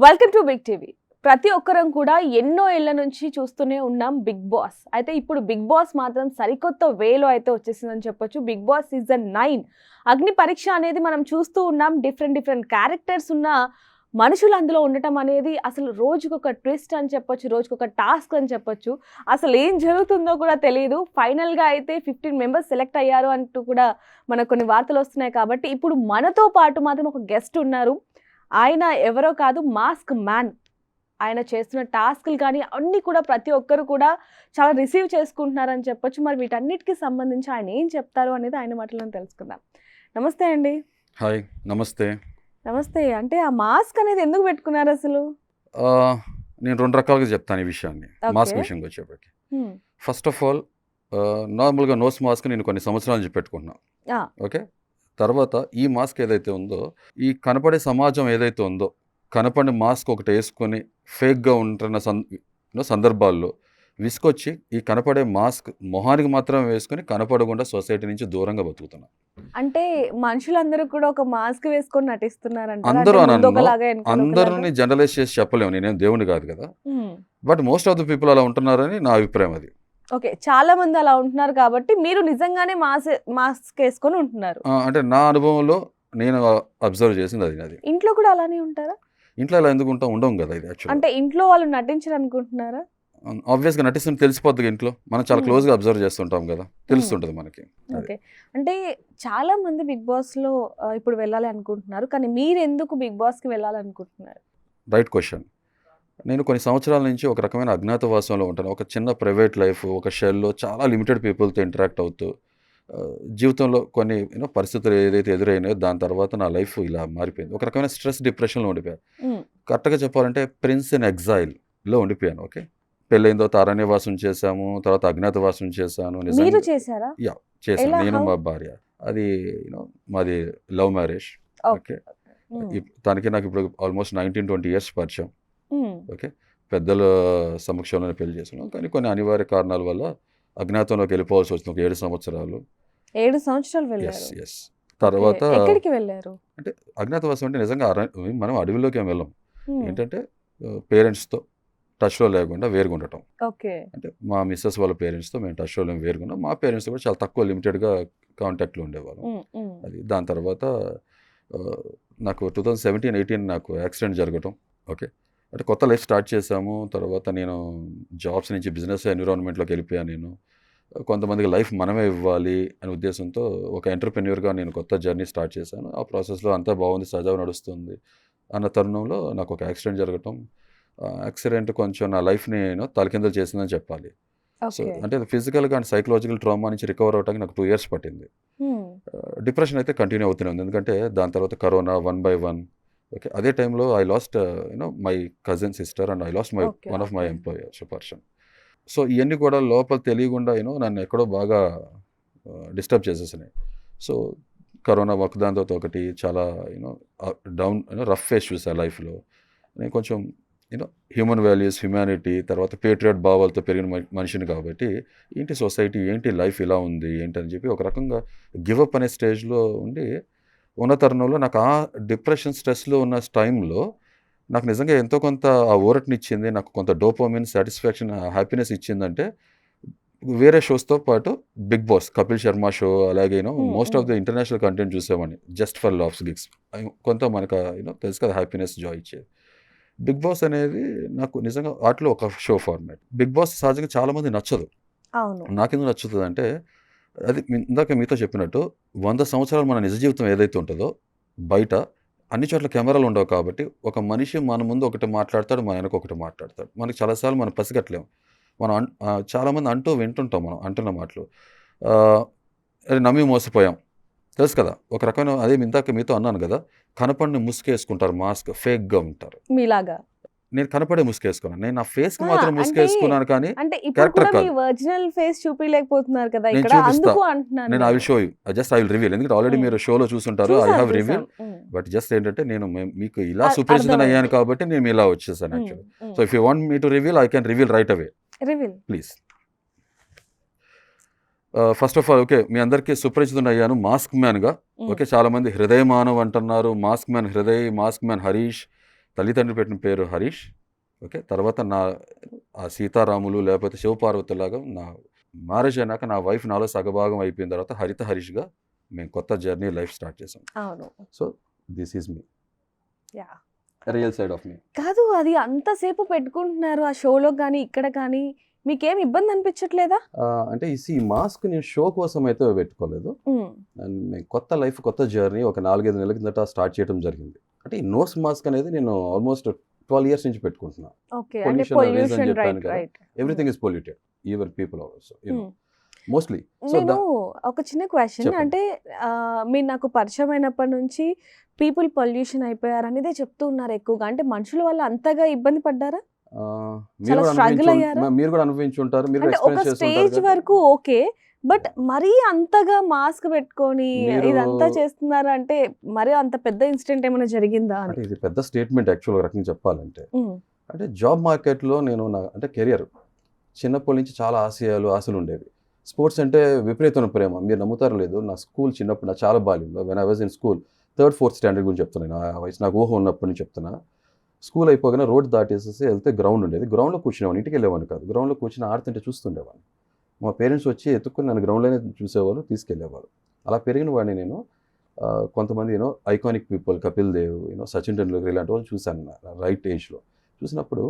Welcome to big TV. ప్రతి ఒక్కరం కూడా ఎన్నో ఏళ్ల నుంచి చూస్తూనే ఉన్నాం బిగ్ బాస్. అయితే ఇప్పుడు బిగ్ బాస్ మాత్రం సరికొత్త వేలో అయితే వచ్చేసిందని చెప్పొచ్చు. బిగ్ బాస్ సీజన్ 9 అగ్ని పరీక్ష అనేది మనం చూస్తూ ఉన్నాం. డిఫరెంట్ క్యారెక్టర్స్ ఉన్న మనుషులు అందులో ఉండటం అనేది అసలు రోజుకొక ట్విస్ట్ అని చెప్పొచ్చు, రోజుకొక టాస్క్ అని చెప్పొచ్చు. అసలు ఏం జరుగుతుందో కూడా తెలియదు. ఫైనల్గా అయితే 15 మెంబర్స్ సెలెక్ట్ అయ్యారు అంటూ కూడా మనకు కొన్ని వార్తలు వస్తున్నాయి. కాబట్టి ఇప్పుడు మనతో పాటు మాత్రం ఒక గెస్ట్ ఉన్నారు. ఆయన ఎవరో కాదు, మాస్క్ మ్యాన్. ఆయన చేస్తున్న టాస్క్లు కానీ అన్నీ కూడా ప్రతి ఒక్కరు కూడా చాలా రిసీవ్ చేసుకుంటున్నారని చెప్పొచ్చు. మరి వీటన్నిటికీ సంబంధించి ఆయన ఏం చెప్తారు అనేది ఆయన మాటలను తెలుసుకుందాం. నమస్తే అండి. హాయ్, నమస్తే. నమస్తే. అంటే ఆ మాస్క్ అనేది ఎందుకు పెట్టుకున్నారు అసలు? నేను 2 రకాలుగా చెప్తాను ఈ విషయాన్ని. Mask okay. విషయంకి వచ్చేప్పటికి ఫస్ట్ ఆఫ్ ఆల్ నార్మల్గా నోస్ మాస్క్ నేను కొన్ని సంవత్సరాల నుంచి పెట్టుకుంటున్నాను. ఆ, ఓకే. తర్వాత ఈ మాస్క్ ఏదైతే ఉందో, ఈ కనపడే సమాజం ఏదైతే ఉందో, కనపడిన మాస్క్ ఒకటి వేసుకొని ఫేక్గా ఉంటున్న సందర్భాల్లో విసుకొచ్చి ఈ కనపడే మాస్క్ మొహానికి మాత్రం వేసుకొని కనపడకుండా సొసైటీ నుంచి దూరంగా బతుకుతున్నాను. అంటే మనుషులందరూ కూడా ఒక మాస్క్ వేసుకొని నటిస్తున్నారంట. అందరూ అని అనను, ఒకలాగా అందరిని జనరలైజ్ చేసి చెప్పలేము, నేనేం దేవుని కాదు కదా. But most of the people అలా ఉంటున్నారని నా అభిప్రాయం అది. ఓకే, చాలా మంది అలా ఉంటున్నారు కాబట్టి మీరు నిజంగానే మాస్క్ వేసుకొని ఉంటున్నారు. అంటే నా అనుభవంలో నేను అబ్జర్వ్ చేసింది అది. ఇంట్లో కూడా అలానే ఉంటారా? ఇంట్లో అలా ఎందుకు ఉండం కదా. ఇది యాక్చువల్ అంటే ఇంట్లో వాళ్ళు నటించరు అనుకుంటున్నారా? ఆబ్వియస్గా నటిస్తుంది, తెలిసిపోద్ది. ఇంట్లో మనం చాలా క్లోజ్గా అబ్జర్వ్ చేస్తుంటాం కదా, తెలుస్తుంటుంది మనకి. ఓకే. అంటే చాలా మంది బిగ్ బాస్ లో ఇప్పుడు వెళ్ళాలి అనుకుంటున్నారు, కానీ మీరు ఎందుకు బిగ్ బాస్ కి వెళ్ళాలి అనుకుంటున్నారు? Right question. నేను కొన్ని సంవత్సరాల నుంచి ఒక రకమైన అజ్ఞాతవాసంలో ఉంటాను. ఒక చిన్న ప్రైవేట్ లైఫ్, ఒక షెల్లో చాలా లిమిటెడ్ పీపుల్తో ఇంటరాక్ట్ అవుతూ జీవితంలో కొన్ని పరిస్థితులు ఏదైతే ఎదురైనాయో దాని తర్వాత నా లైఫ్ ఇలా మారిపోయింది. ఒక రకమైన స్ట్రెస్, డిప్రెషన్లో ఉండిపోయాను. కరెక్ట్గా చెప్పాలంటే ప్రిన్స్ ఇన్ ఎగ్జైల్లో ఉండిపోయాను. ఓకే. పెళ్ళైన తర్వాత అరణ్యవాసం చేశాము, తర్వాత అజ్ఞాతవాసం చేశాను. మీరు చేశారా? యా, చేశాను. ఎలా? నేను How? మా భార్య. అది మాది లవ్ మ్యారేజ్. ఓకే. తనకి నాకు ఇప్పుడు ఆల్మోస్ట్ 19-20 ఇయర్స్ పరిచయం. ఓకే. పెద్దల సమక్షంలోనే పెళ్లి చేసుకున్నాం, కానీ కొన్ని అనివార్య కారణాల వల్ల అజ్ఞాతంలోకి వెళ్ళిపోవాల్సి వచ్చింది. ఒక 7 సంవత్సరాలు. 7 సంవత్సరాలు ఎస్ వెళ్ళారు. ఎస్. తర్వాత Okay. ఎక్కడికి వెళ్ళారు? అంటే అజ్ఞాతవాసం అంటే నిజంగా మనం అడవిలోకి ఏం వెళ్ళాం. Hmm. ఏంటంటే పేరెంట్స్తో టచ్లో లేకుండా వేరుగా ఉండటం. ఓకే. అంటే మా మిస్సెస్ వాళ్ళ పేరెంట్స్తో మేము టచ్లో వేరుగా ఉన్నాం. మా పేరెంట్స్ కూడా చాలా తక్కువ లిమిటెడ్గా కాంటాక్ట్లో ఉండేవాళ్ళం. అది దాని తర్వాత నాకు 2017-18 నాకు యాక్సిడెంట్ జరగటం. ఓకే. అంటే కొత్త లైఫ్ స్టార్ట్ చేశాము. తర్వాత నేను జాబ్స్ నుంచి బిజినెస్ ఎన్విరాన్మెంట్లోకి వెళ్ళిపోయాను. నేను కొంతమందికి లైఫ్ మనమే ఇవ్వాలి అనే ఉద్దేశంతో ఒక ఎంటర్‌ప్రెన్యూర్‌గా నేను కొత్త జర్నీ స్టార్ట్ చేశాను. ఆ ప్రాసెస్లో అంతా బాగుంది, సజావుగా నడుస్తుంది అన్న తరుణంలో నాకు ఒక యాక్సిడెంట్ జరగటం. యాక్సిడెంట్ కొంచెం నా లైఫ్ని తలకిందులు చేసిందని చెప్పాలి. So okay. అంటే ఫిజికల్గా అండ్ సైకలాజికల్ ట్రామా నుంచి రికవర్ అవడానికి నాకు 2 ఇయర్స్ పట్టింది. డిప్రెషన్ అయితే కంటిన్యూ అవుతూనే ఉంది, ఎందుకంటే దాని తర్వాత కరోనా 1 by 1. ఓకే. అదే టైంలో I lost my cousin sister and I lost my Okay, one of my okay. Employers person. So ఇవన్నీ కూడా లోపల తెలియకుండా నన్ను ఎక్కడో బాగా డిస్టర్బ్ చేసేసినాయి. సో కరోనా ఒకదాని తర్వాత ఒకటి చాలా డౌన్ రఫ్ ఫేస్ చూసా లైఫ్లో. నేను కొంచెం హ్యూమన్ వాల్యూస్, హ్యుమానిటీ, తర్వాత పేట్రియట్ భావాలతో పెరిగిన మనిషిని కాబట్టి ఏంటి సొసైటీ, ఏంటి లైఫ్ ఇలా ఉంది ఏంటని చెప్పి ఒక రకంగా గివప్ అనే స్టేజ్లో ఉండి ఉన్న తరుణంలో నాకు ఆ డిప్రెషన్, స్ట్రెస్లో ఉన్న టైంలో నాకు నిజంగా ఎంతో కొంత ఆ ఊరటనిచ్చింది, నాకు కొంత డోపమైన్, సాటిస్ఫాక్షన్, హ్యాపీనెస్ ఇచ్చిందంటే వేరే షోస్తో పాటు Bigg Boss, Kapil Sharma show, అలాగే most of the international content చూసేవాడిని. జస్ట్ ఫర్ లాఫ్స్ గిగ్స్ కొంత మనకు తెలుసు కదా, హ్యాపీనెస్, జాయ్ ఇచ్చేది. బిగ్ బాస్ అనేది నాకు నిజంగా వాటిలో ఒక షో ఫార్మాట్. బిగ్ బాస్ సహజంగా చాలామంది నచ్చదు. అవును. నాకెందుకు నచ్చుతుంది అంటే అది ఇందాక మీతో చెప్పినట్టు 100 సంవత్సరాలు మన నిజ జీవితం ఏదైతే ఉంటుందో బయట అన్ని చోట్ల కెమెరాలు ఉండవు కాబట్టి ఒక మనిషి మన ముందు ఒకటి మాట్లాడతాడు, మన వెనక ఒకటి మాట్లాడతాడు. మనకి చాలాసార్లు మనం పసిగట్టలేము. మనం చాలామంది వింటుంటాం మనం అంటున్న మాటలు. అది నమ్మి మోసపోయాం, తెలుసు కదా. ఒక రకమైన అదే ఇందాక మీతో అన్నాను కదా, కనపడిని ముసుకేసుకుంటారు, మాస్క్, ఫేక్గా ఉంటారు. మీలాగా. నేను కనపడే ముసుకేసుకున్నాను, నేను నా ఫేస్కి ఆ, మాత్రం అంటే ముసుకేసుకున్నాను, కానీ అంటే ఇప్పుడు క్యారెక్టర్ కూడా మీ కాదు. ఒరిజినల్ ఫేస్ చూపించలేకపోతున్నారు కదా నేను ఇక్కడ, చూపిస్తా, అందుకు అంటున్నాను నేను ఐ విల్ నేను. Show you, just I will reveal. ఎందుకంటే ఆల్రెడీ మీరు షోలో చూసుంటారు, ఐ చూసాం హ్యావ్ చూసాం. రివీల్. బట్ జస్ట్ ఏంటంటే నేను మీకు ఇలా సుపరిచితం అయ్యాను అర్థమైంది. కాబట్టి నేను ఇలా వచ్చేసాను actually. So if you want me to reveal, I can reveal right away, reveal. Please. First of all okay, మీ అందరికీ సుపరిచితం అయ్యాను మాస్క్ మ్యాన్గా. ఓకే, చాలామంది హృదయ మానవ్ అంటున్నారు, mask man Hriday, mask man Harish, తల్లిదండ్రులు పెట్టిన పేరు హరీష్. ఓకే, తర్వాత నా ఆ సీతారాములు లేకపోతే శివపార్వతులాగా నా మ్యారేజ్ అయినాక నా వైఫ్ నాలో సగభాగం అయిపోయిన తర్వాత హరిత హరీష్గా మేము కొత్త జర్నీ లైఫ్ స్టార్ట్ చేసాం. అవును. So this is me yeah. Real side of me. కాదు, అది అంతసేపు పెట్టుకుంటున్నారు ఆ షోలో కానీ ఇక్కడ కానీ, మీకేం ఇబ్బంది అనిపించట్లేదా? అంటే ఈ మాస్క్ నేను షో కోసం అయితే పెట్టుకోలేదు. అండ్ మేము కొత్త లైఫ్ కొత్త జర్నీ ఒక 4-5 నెలల కిందట స్టార్ట్ చేయడం జరిగింది. అంటే ఈ నోస్ మాస్క్ అనేది నేను ఆల్మోస్ట్ 12 years నుంచి పెట్టుకుంటున్నా. ఓకే, అంటే Pollution reason పొల్యూషన్, చెప్పాను రైట్ కదా. Right. Everything is polluted, even people also mostly. So నేను ఒక చిన్న క్వశ్చన్, చెప్పండి. అంటే మీరు నాకు పరిచయం అయినప్పటి నుంచి పీపుల్ పొల్యూషన్ అయిపోయారు అనేదే చెప్తూ ఉన్నారు ఎక్కువగా. అంటే మనుషుల వల్ల అంతగా ఇబ్బంది పడ్డారా? చాలా struggle అయ్యారా? మీరు కూడా అనుభవించుంటారు, మీరు అంటే ఒక ఎక్స్పీరియన్స్ స్టేజ్ చేస్తుంటారు. వరకు ఓకే, బట్ మరీ అంతగా మాస్క్ పెట్టుకొని మీరు- ఇదంతా చేస్తున్నారు అంటే మరీ అంత పెద్ద ఇన్సిడెంట్ ఏమైనా జరిగిందా అని. అంటే ఇది పెద్ద స్టేట్మెంట్ యాక్చువల్ రకంగా చెప్పాలంటే. ఉమ్, అంటే జాబ్ మార్కెట్లో నేను అంటే కెరియర్ చిన్నప్పటి నుంచి చాలా ఆశలు ఉండేవి. స్పోర్ట్స్ అంటే విపరీతమైన ప్రేమ. మీరు నమ్ముతారు లేదు, నా స్కూల్ చిన్నప్పుడు నా చాలా బాల్యంలో when I was in school 3rd 4th standard గురించి చెప్తున్నాను. ఆ వయసు నాకు ఊహ ఉన్నప్పటి నుంచి చెప్తున్నా. స్కూల్ అయిపోగానే రోడ్ దాటేసేసి వెళ్తే గ్రౌండ్ ఉండేది. గ్రౌండ్లో కూర్చునేవాడిని, ఇంటికి వెళ్ళేవాడిని కాదు. గ్రౌండ్లో కూర్చుని ఆడుతుంటే చూస్తుండేవాడిని. మా పేరెంట్స్ వచ్చి ఎత్తుక్కుని నన్ను గ్రౌండ్లోనే చూసేవాళ్ళు, తీసుకెళ్లేవాళ్ళు. అలా పెరిగిన వాడిని నేను. కొంతమంది ఐకానిక్ పీపుల్, కపిల్ దేవ్, సచిన్ టెండూల్కర్ ఇలాంటి వాళ్ళు చూశాను రైట్ ఏజ్లో. చూసినప్పుడు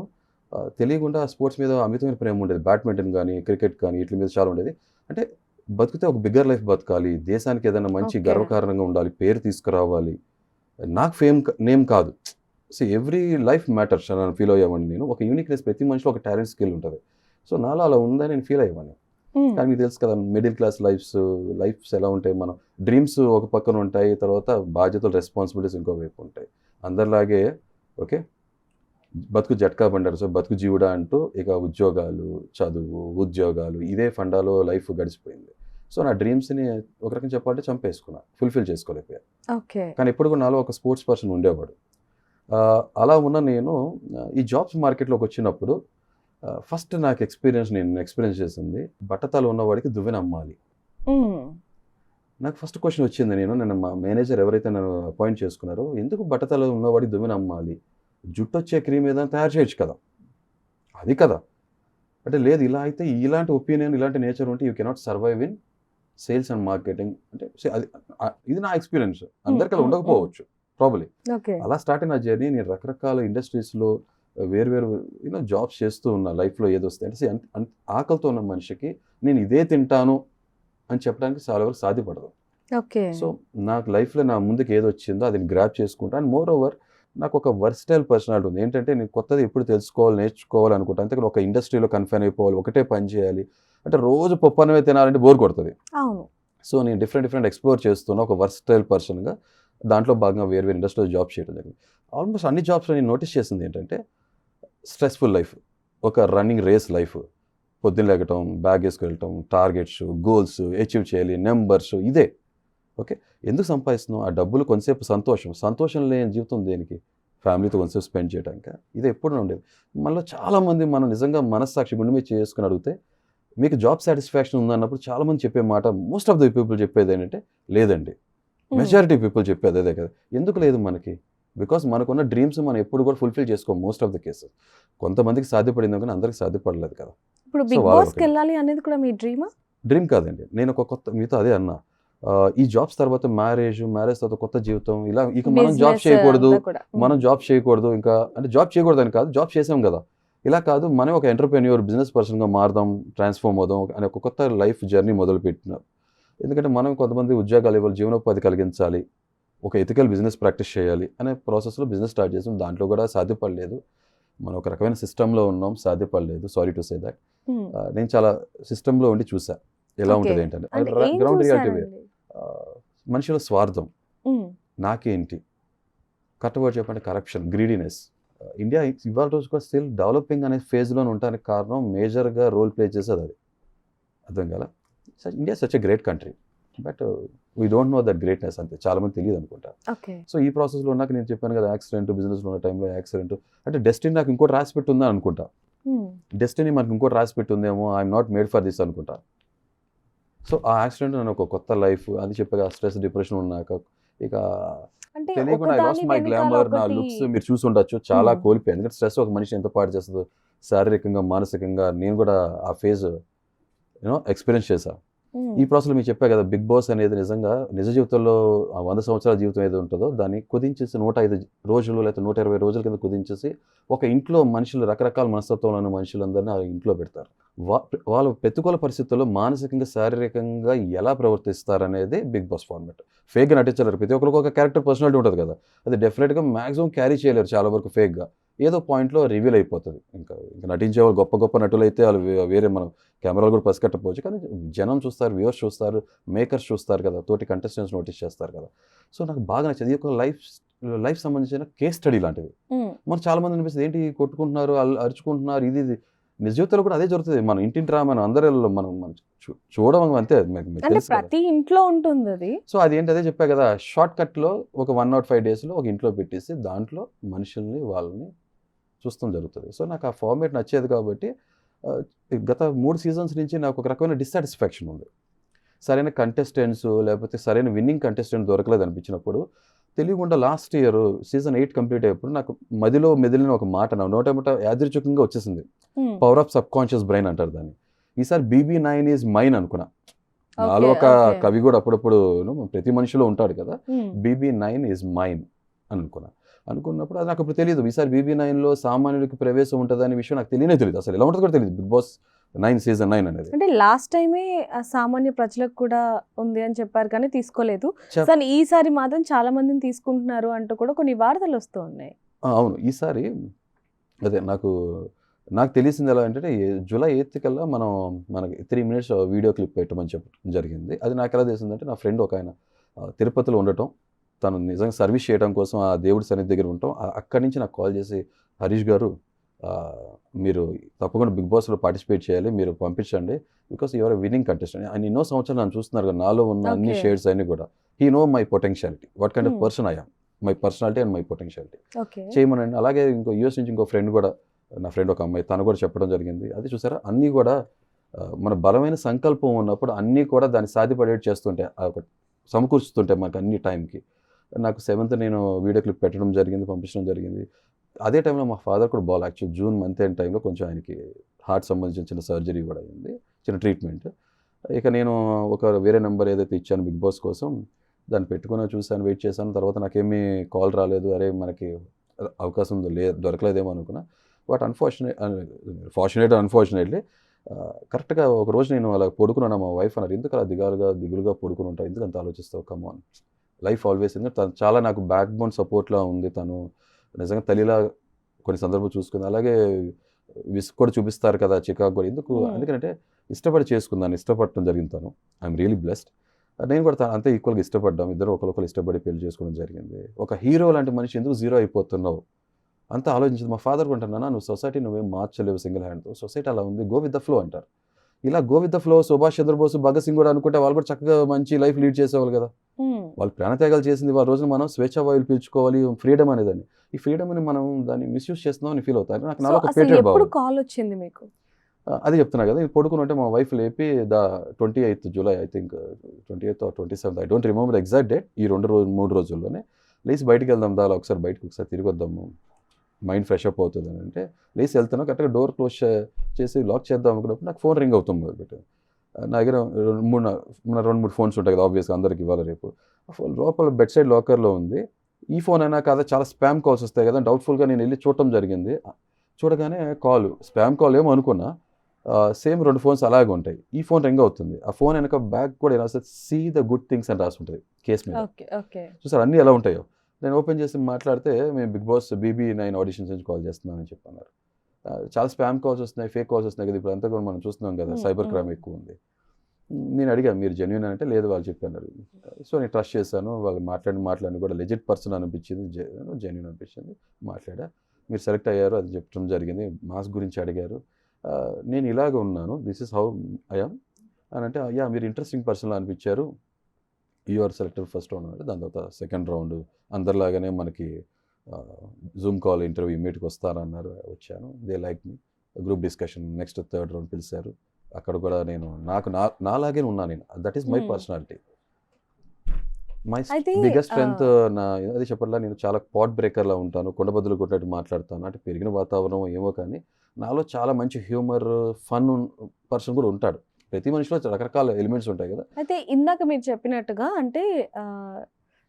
తెలియకుండా స్పోర్ట్స్ మీద అమితమైన ప్రేమ ఉండేది. బ్యాడ్మింటన్ కానీ క్రికెట్ కానీ వీటి మీద చాలా ఉండేది. అంటే బతికితే ఒక బిగ్గర్ లైఫ్ బతకాలి, దేశానికి ఏదైనా మంచి Okay. గర్వకారణంగా ఉండాలి, పేరు తీసుకురావాలి. నాకు నేమ్ కాదు. సో ఎవ్రీ లైఫ్ మ్యాటర్స్ అని ఫీల్ అయ్యేవాడిని నేను. ఒక యూనిక్నెస్, ప్రతి మనిషిలో ఒక టాలెంట్ స్కిల్ ఉంటుంది. సో నాలో అలా ఉందని నేను ఫీల్ అయ్యేవాడిని. ఉమ్, కానీ మీకు తెలుసు కదా, మిడిల్ క్లాస్ లైఫ్స్ ఎలా ఉంటాయి. మనం డ్రీమ్స్ ఒక పక్కన ఉంటాయి, తర్వాత బాధ్యతలు, రెస్పాన్సిబిలిటీస్ ఇంకో వైపు ఉంటాయి. అందరిలాగే ఓకే బతుకు జట్కా బండారు. సో బతుకు జీవుడా అంటూ ఇక ఉద్యోగాలు, చదువు, ఉద్యోగాలు ఇదే ఫండాలో లైఫ్ గడిచిపోయింది. సో నా డ్రీమ్స్ని ఒక రకంగా చెప్పాలంటే చంపేసుకున్నా, ఫుల్ఫిల్ చేసుకోలేకపోయా. ఓకే. కానీ ఎప్పుడు కూడా నాలో ఒక స్పోర్ట్స్ పర్సన్ ఉండేవాడు. అలా ఉన్న నేను ఈ జాబ్స్ మార్కెట్లోకి వచ్చినప్పుడు ఫస్ట్ నాకు నేను ఎక్స్పీరియన్స్ చేసింది, బట్టతలు ఉన్నవాడికి దువ్వెన అమ్మాలి. ఉమ్, నాకు ఫస్ట్ క్వశ్చన్ వచ్చింది. నేను మా మేనేజర్ ఎవరైతే నన్ను అపాయింట్ చేసుకున్నారో, ఎందుకు బట్టతలు ఉన్నవాడికి దువ్వెన అమ్మాలి, జుట్టు వచ్చే క్రీమ్ ఏదైనా తయారు చేయొచ్చు కదా, అది కదా. అంటే లేదు, ఇలా అయితే ఇలాంటి ఒపీనియన్, ఇలాంటి నేచర్ ఉంటే you cannot survive in sales and marketing. అంటే అది ఇది నా ఎక్స్పీరియన్స్. అందరికీ అలా ఉండకపోవచ్చు ప్రాబ్లీ. ఓకే. అలా స్టార్ట్ అయిన జర్నీ. నేను రకరకాల ఇండస్ట్రీస్లో వేరు జాబ్స్ చేస్తూ ఉన్నా. లైఫ్లో ఏది వస్తాయి అంటే ఆకలితో ఉన్న మనిషికి నేను ఇదే తింటాను అని చెప్పడానికి చాలా వరకు సాధ్యపడదు. ఓకే. సో నాకు లైఫ్లో నా ముందుకు ఏది వచ్చిందో అది గ్రాప్ చేసుకుంటా. అండ్ మోర్ ఓవర్ నాకు ఒక వర్స్టైల్ పర్సనాలిటీ ఉంది. ఏంటంటే నేను కొత్తది ఎప్పుడు తెలుసుకోవాలి, నేర్చుకోవాలి అనుకుంటా. అంతేకాని ఒక ఇండస్ట్రీలో కన్ఫైన్ అయిపోవాలి, ఒకటే పని చేయాలి అంటే రోజు పప్పు అన్నమే తినాలంటే బోర్ కొడుతుంది. అవును. సో నేను డిఫరెంట్ ఎక్స్ప్లోర్ చేస్తున్నా ఒక వర్స్టైల్ పర్సన్గా. దాంట్లో భాగంగా వేరు ఇండస్ట్రీలో జాబ్ చేయడం జరిగింది. ఆల్మోస్ట్ అన్ని జాబ్స్లో నేను నోటీస్ చేసింది ఏంటంటే స్ట్రెస్ఫుల్ లైఫ్, ఒక రన్నింగ్ రేస్ లైఫ్. పొద్దున్న లేకటం, బ్యాగ్ వేసుకెళ్ళటం, టార్గెట్స్, గోల్స్ అచీవ్ చేయాలి, నెంబర్స్, ఇదే. ఓకే, ఎందుకు సంపాదిస్తున్నాం? ఆ డబ్బులు కొంతసేపు సంతోషం లేని జీవితం దేనికి? ఫ్యామిలీతో కొంతసేపు స్పెండ్ చేయడానికి. ఇది ఎప్పుడు ఉండేది. మనలో చాలామంది మనం నిజంగా మనస్సాక్షి గుండె మీద చేసుకుని అడిగితే మీకు జాబ్ సాటిస్ఫాక్షన్ ఉందన్నప్పుడు చాలామంది చెప్పే మాట, మోస్ట్ ఆఫ్ ది పీపుల్ చెప్పేది ఏంటంటే లేదండి. మెజారిటీ పీపుల్ చెప్పేది అదే కదా. ఎందుకు లేదు మనకి? బికాస్ మనకున్న డ్రీమ్స్ మనం ఎప్పుడు కూడా ఫుల్ఫిల్ చేసుకోం మోస్ట్ ఆఫ్ ద కేసెస్. కొంతమందికి సాధ్యపడింది కానీ అందరికి సాధ్యపడలేదు కదా. ఇప్పుడు బిగ్ వాళ్ళ బాస్కి opinion. వెళ్ళాలి అనేది కూడా మీ డ్రీమా? డ్రీమ్ కాదండి. నేను ఒక కొత్త మీతో అదే అన్నా, ఈ జాబ్స్ తర్వాత మ్యారేజ్ తర్వాత కొత్త జీవితం, ఇలా ఇక మనం జాబ్ చేయకూడదు, మనం జాబ్ చేయకూడదు, ఇంకా అంటే జాబ్ చేయకూడదు అని కాదు, జాబ్ చేసాం కదా, ఇలా కాదు, మనం ఒక ఎంటర్ప్రెన్యూర్ బిజినెస్ పర్సన్గా మారదాం, ట్రాన్స్ఫార్మ్ అవుదాం అనే ఒక కొత్త లైఫ్ జర్నీ మొదలుపెట్టినాం. ఎందుకంటే మనం కొంతమంది ఉద్యోగాలు ఇవ్వాలి, జీవనోపాధి కలిగించాలి, ఒక ఎథికల్ బిజినెస్ ప్రాక్టీస్ చేయాలి అనే ప్రాసెస్లో బిజినెస్ స్టార్ట్ చేసాం. దాంట్లో కూడా సాధ్యపడలేదు. మనం ఒక రకమైన సిస్టంలో ఉన్నాం, సాధ్యపడలేదు. Sorry to say that. నేను చాలా సిస్టంలో ఉండి చూసా ఎలా ఉంటుంది ఏంటంటే. గ్రౌండ్ రియాలిటీ వేరు. మనిషిలో స్వార్థం, నాకేంటి, కరెక్ట్గా చెప్పండి, కరప్షన్, గ్రీడీనెస్. ఇండియా ఇవాళ రోజు కూడా స్టిల్ డెవలపింగ్ అనే ఫేజ్లో ఉండడానికి కారణం, మేజర్గా రోల్ ప్లే చేసేది అది. అర్థం కదా. India such a great country, but we don't know that greatness. అంతే, చాలా మంది తెలియదు అనుకుంటా. సో ఈ ప్రాసెస్లో ఉన్నాక నేను చెప్పాను కదా, యాక్సిడెంట్, బిజినెస్లో ఉన్న టైంలో యాక్సిడెంట్, అంటే డెస్టినీ నాకు ఇంకోటి రాసి పెట్టుందా అనుకుంటా. డెస్టినీ మనకు ఇంకోటి రాసి పెట్టిందేమో, I'm not made for this అనుకుంటా. సో ఆ యాక్సిడెంట్ నన్ను ఒక కొత్త లైఫ్, అది చెప్పగా స్ట్రెస్, డిప్రెషన్ ఉన్నాక ఇక అంటే తెలియకుండా ఐ లాస్ట్ ఒకదాని మై వెనకాల గ్లామర్, నా ఒకటి. లుక్స్ మీరు చూసి ఉండొచ్చు. చాలా Hmm. కోల్పోయాను. ఎందుకంటే స్ట్రెస్ ఒక మనిషిని ఎంత పాడు చేస్తుందో శారీరకంగా, మానసికంగా నేను కూడా ఆ ఫేజ్ ఎక్స్పీరియన్స్ చేశా. Hmm. ఈ ప్రాసెస్లో మీకు చెప్పా కదా, బిగ్ బాస్ అనేది నిజంగా నిజ జీవితంలో ఆ 100 సంవత్సరాల జీవితం ఏదో ఉంటుందో దాన్ని కుదించేసి 105 రోజులు లేకపోతే 120 రోజుల కింద కుదించేసి ఒక ఇంట్లో మనుషులు, రకరకాల మనస్తత్వంలో ఉన్న మనుషులందరినీ ఆ ఇంట్లో పెడతారు. వాళ్ళ ప్రతికూల పరిస్థితుల్లో మానసికంగా, శారీరకంగా ఎలా ప్రవర్తిస్తారనేది బిగ్ బాస్ ఫార్మాట్. ఫేక్గా నటించలేరు. ప్రతి ఒక్కరికి ఒక క్యారెక్టర్ పర్సనాలిటీ ఉంటుంది కదా, అది డెఫినెట్గా మ్యాక్సిమం క్యారీ చేయలేరు చాలా వరకు ఫేక్గా. ఏదో పాయింట్లో రివీల్ అయిపోతుంది. ఇంకా నటించే వాళ్ళు గొప్ప గొప్ప నటులు అయితే వాళ్ళు వేరే మనం కెమెరాలు కూడా పసిగట్టకపోవచ్చు, కానీ జనం చూస్తారు, వ్యూవర్స్ చూస్తారు, మేకర్స్ చూస్తారు కదా, తోటి కంటెస్టెంట్స్ నోటీస్ చేస్తారు కదా. సో నాకు బాగా నచ్చింది. ఇది ఒక లైఫ్ సంబంధించిన కేస్ స్టడీ లాంటిది. Hmm. మనకు చాలా మంది అనిపిస్తుంది ఏంటి కొట్టుకుంటున్నారు, అరుచుకుంటున్నారు, ఇది నిజ జీవితంలో కూడా అదే జరుగుతుంది. మనం ఇంటింటి మనం అందరూ మనం చూడడం అంతే, మీకు అంటే తెలుసు కదా. ప్రతి ఇంట్లో ఉంటుంది అది. సో అది ఏంటి అదే చెప్పా కదా, షార్ట్ కట్లో ఒక 105 డేస్లో ఒక ఇంట్లో పెట్టేసి దాంట్లో మనుషుల్ని వాళ్ళని చూస్తాం జరుగుతుంది. సో నాకు ఆ ఫార్మేట్ నచ్చేది కాబట్టి గత 3 సీజన్స్ నుంచి నాకు ఒక రకమైన డిస్సాటిస్ఫాక్షన్ ఉంది. సరైన కంటెస్టెంట్స్ లేకపోతే సరైన విన్నింగ్ కంటెస్టెంట్ దొరకలేదు అనిపించినప్పుడు తెలియకుండా లాస్ట్ ఇయర్ సీజన్ 8 కంప్లీట్ అయ్యేప్పుడు నాకు మదిలో మెదిలిన ఒక మాట నా నోటేమట యాదృచ్ఛికంగా వచ్చేసింది. Hmm. Power of sub conscious brain అంటారు దాన్ని. ఈసారి BB9 ఈజ్ మైన్ అనుకున్నా. నాలో ఒక Okay. కవి కూడా అప్పుడప్పుడు ప్రతి మనిషిలో ఉంటాడు కదా, Hmm. BB9 ఈజ్ మైన్ అనుకున్నప్పుడు అది నాకు ఇప్పుడు తెలియదు. ఈసారి BB9లో సామాన్యుడికి ప్రవేశం ఉంటుందనే విషయం నాకు తెలియదు. అసలు ఎలా ఉంటుందో కూడా తెలియదు బిగ్ బాస్ 9 సీజన్ 9 అనేది. అంటే లాస్ట్ టైమే సామాన్య ప్రజలకు కూడా ఉంది అని చెప్పారు కానీ తీసుకోలేదు. చెప్- కానీ ఈసారి మాత్రం చాలా మందిని తీసుకుంటున్నారు అంటూ కూడా కొన్ని వార్తలు వస్తూ ఉన్నాయి. అవును, ఈసారి అదే నాకు తెలిసింది ఎలా అంటే జూలై 8 కల్లా మనకి 3 minutes వీడియో క్లిప్ పెట్టమని చెప్పడం జరిగింది. అది నాకు ఎలా తెలిసిందంటే నా ఫ్రెండ్ ఒక ఆయన తిరుపతిలో ఉండటం, తను నిజంగా సర్వీస్ చేయడం కోసం ఆ దేవుడి సన్నిధి దగ్గర ఉంటాం. అక్కడి నుంచి నాకు కాల్ చేసి, హరీష్ గారు మీరు తప్పకుండా బిగ్ బాస్లో పార్టిసిపేట్ చేయాలి, మీరు పంపించండి, బికాస్ యువర్ విన్నింగ్ కంటెస్టెంట్. ఆయన ఎన్నో సంవత్సరాలు నన్ను చూస్తున్నారు కదా, నాలో ఉన్న అన్ని Okay. షేడ్స్ అన్ని కూడా he no my potentiality, what kind of Hmm. Person I am, my personality and my potentiality okay. చేయమనండి. అలాగే యూఎస్ నుంచి ఇంకో ఫ్రెండ్ కూడా, నా ఫ్రెండ్ ఒక అమ్మాయి, తను కూడా చెప్పడం జరిగింది. అది చూసారా, అన్నీ కూడా మన బలమైన సంకల్పం ఉన్నప్పుడు అన్నీ కూడా దాన్ని సాధ్యపడేట్టు చేస్తుంటే సమకూర్చుతుంటే మనకు అన్ని టైంకి. నాకు 7th నేను వీడియో క్లిప్ పెట్టడం జరిగింది, పంపించడం జరిగింది. అదే టైంలో మా ఫాదర్ కూడా బాగా యాక్చువల్ జూన్ మంత్ ఎండ్ టైంలో కొంచెం ఆయనకి హార్ట్ సంబంధించిన చిన్న సర్జరీ కూడా అయింది, చిన్న ట్రీట్మెంట్. ఇక నేను ఒక వేరే నెంబర్ ఏదైతే ఇచ్చాను బిగ్ బాస్ కోసం, దాన్ని పెట్టుకుని చూశాను, వెయిట్ చేశాను. తర్వాత నాకేమీ కాల్ రాలేదు, అరే మనకి అవకాశం దొరకలేదేమో అనుకున్నా. బట్ అన్ఫార్చునేట్లీ కరెక్ట్గా ఒక రోజు నేను అలా పడుకున్నాను. మా వైఫ్ అన్నారు, ఎందుకు అలా దిగులుగా పడుకుని ఉంటావు, ఎందుకు అంత ఆలోచిస్తావు, కమాన్ లైఫ్ ఆల్వేస్. ఎందుకంటే తను చాలా నాకు బ్యాక్ బోన్ సపోర్ట్లా ఉంది. తను నిజంగా తల్లిలా కొన్ని సందర్భాలు చూసుకుంది. అలాగే విసుగు కూడా చూపిస్తారు కదా చికాకు కూడా, ఎందుకు ఎందుకంటే ఇష్టపడి చేసుకుందాన్ని, ఇష్టపడటం జరిగింది. తను ఐఎమ్ రియలీ బ్లెస్డ్. నేను కూడా అంతే ఈక్వల్గా ఇష్టపడ్డాం, ఇద్దరు ఒకరికొకరు ఇష్టపడి పెళ్లి చేసుకోవడం జరిగింది. ఒక హీరో లాంటి మనిషి ఎందుకు జీరో అయిపోతున్నావు అంతా ఆలోచించింది. మా ఫాదర్ అంటున్నా, నువ్వు సొసైటీ నువ్వేం మార్చలేవు సింగిల్ హ్యాండ్తో, సొసైటీ అలా ఉంది, గో విత్ ద ఫ్లో అంటారు. ఇలా go with the flow Subhash Chandrabose, Bhagat Singh కూడా అనుకుంటే వాళ్ళు కూడా చక్కగా మంచి లైఫ్ లీడ్ చేసేవాళ్ళు కదా. వాళ్ళు ప్రాణత్యాగాలు చేసింది వాళ్ళ రోజున మనం స్వేచ్ఛ వాయులు పీల్చుకోవాలి, ఫ్రీడమ్ అనేదాన్ని. ఈ ఫ్రీడమ్ని మనం దాన్ని మిస్యూజ్ చేస్తున్నాం అని ఫీల్ అవుతారు. నాకు నాలో ఒక పేటెడ్ ఎప్పుడు భావం. కాల్ వచ్చింది మీకు? అది చెప్తున్నా కదా, ఇది పడుకుని ఉంటే మా వైఫ్ లేపి 28th July I think 28th or 27th, I don't remember exact date, ఈ 3 రోజుల్లోనే లేచి బయటికి వెళ్దాం, ఒకసారి బయటకు ఒకసారి తిరిగి వద్దాము, మైండ్ ఫ్రెష్ అప్ అవుతుంది అని అంటే లేచి వెళ్తాను. కరెక్ట్గా డోర్ క్లోజ్ చేసి లాక్ చేద్దాం అనుకున్నప్పుడు నాకు ఫోన్ రింగ్ అవుతుంది మొదలుపెట్టి. నా దగ్గర 2-3 ఫోన్స్ ఉంటాయి కదా ఆబ్వియస్గా, అందరికి ఇవ్వాలి రేపు. లోపల బెడ్ సైడ్ లాకర్లో ఉంది. ఈ ఫోన్ అయినా కాదా, చాలా స్పామ్ కాల్స్ వస్తాయి కదా, డౌట్ఫుల్గా నేను వెళ్ళి చూడటం జరిగింది. చూడగానే స్పామ్ కాల్ ఏమో అనుకున్నా, సేమ్ 2 ఫోన్స్ అలాగే ఉంటాయి. ఈ ఫోన్ రింగ్ అవుతుంది. ఆ ఫోన్ వెనక బ్యాగ్ కూడా ఎలా వస్తుంది, సీ ద గుడ్ థింగ్స్ అని రాసి ఉంటుంది కేసు మీద. చూసారు అన్నీ ఎలా ఉంటాయో. నేను ఓపెన్ చేసి మాట్లాడితే, మేము బిగ్ బాస్ BB9 ఆడిషన్స్ నుంచి కాల్ చేస్తున్నానని చెప్పన్నారు. చాలా స్పామ్ కాల్స్ వస్తున్నాయి, ఫేక్ కాల్స్ వస్తున్నాయి కదా, ఇప్పుడు అంతా కూడా మనం చూస్తున్నాం కదా, సైబర్ క్రైమ్ ఎక్కువ ఉంది. నేను అడిగాను, మీరు జెన్యూన్ అంటే లేదు వాళ్ళు చెప్పారు. సో నేను ట్రస్ట్ చేశాను, వాళ్ళు మాట్లాడి కూడా లెజిట్ పర్సన్ అనిపించింది, జెన్యూన్ అనిపించింది. మాట్లాడా, మీరు సెలెక్ట్ అయ్యారు అది చెప్పడం జరిగింది, మాస్ గురించి అడిగారు. నేను ఇలాగ ఉన్నాను, this is how I am అని అంటే, యా మీరు ఇంట్రెస్టింగ్ పర్సన్లా అనిపించారు, you are selected first round అంటే. దాని తర్వాత సెకండ్ రౌండ్ అందరిలాగానే మనకి జూమ్ కాల్ ఇంటర్వ్యూ మీట్కి వస్తారన్నారు, వచ్చాను. They like me, group discussion, next 3rd round పిలిచారు. అక్కడ కూడా నేను నాలాగే ఉన్నాను నేను, that is my personality. My అయితే బిగ్గెస్ట్ స్ట్రెంగ్త్ నా అది చెప్పట్లా, నేను చాలా పాట్ బ్రేకర్లా ఉంటాను, కొండబద్దలు కొట్టినట్టు మాట్లాడతాను. అంటే పెరిగిన వాతావరణం ఏమో కానీ నాలో చాలా మంచి హ్యూమర్, ఫన్ పర్సన్ కూడా ఉంటాడు. ప్రతి మనిషిలో రకరకాల ఎలిమెంట్స్ ఉంటాయి కదా. అయితే ఇందాక మీరు చెప్పినట్టుగా అంటే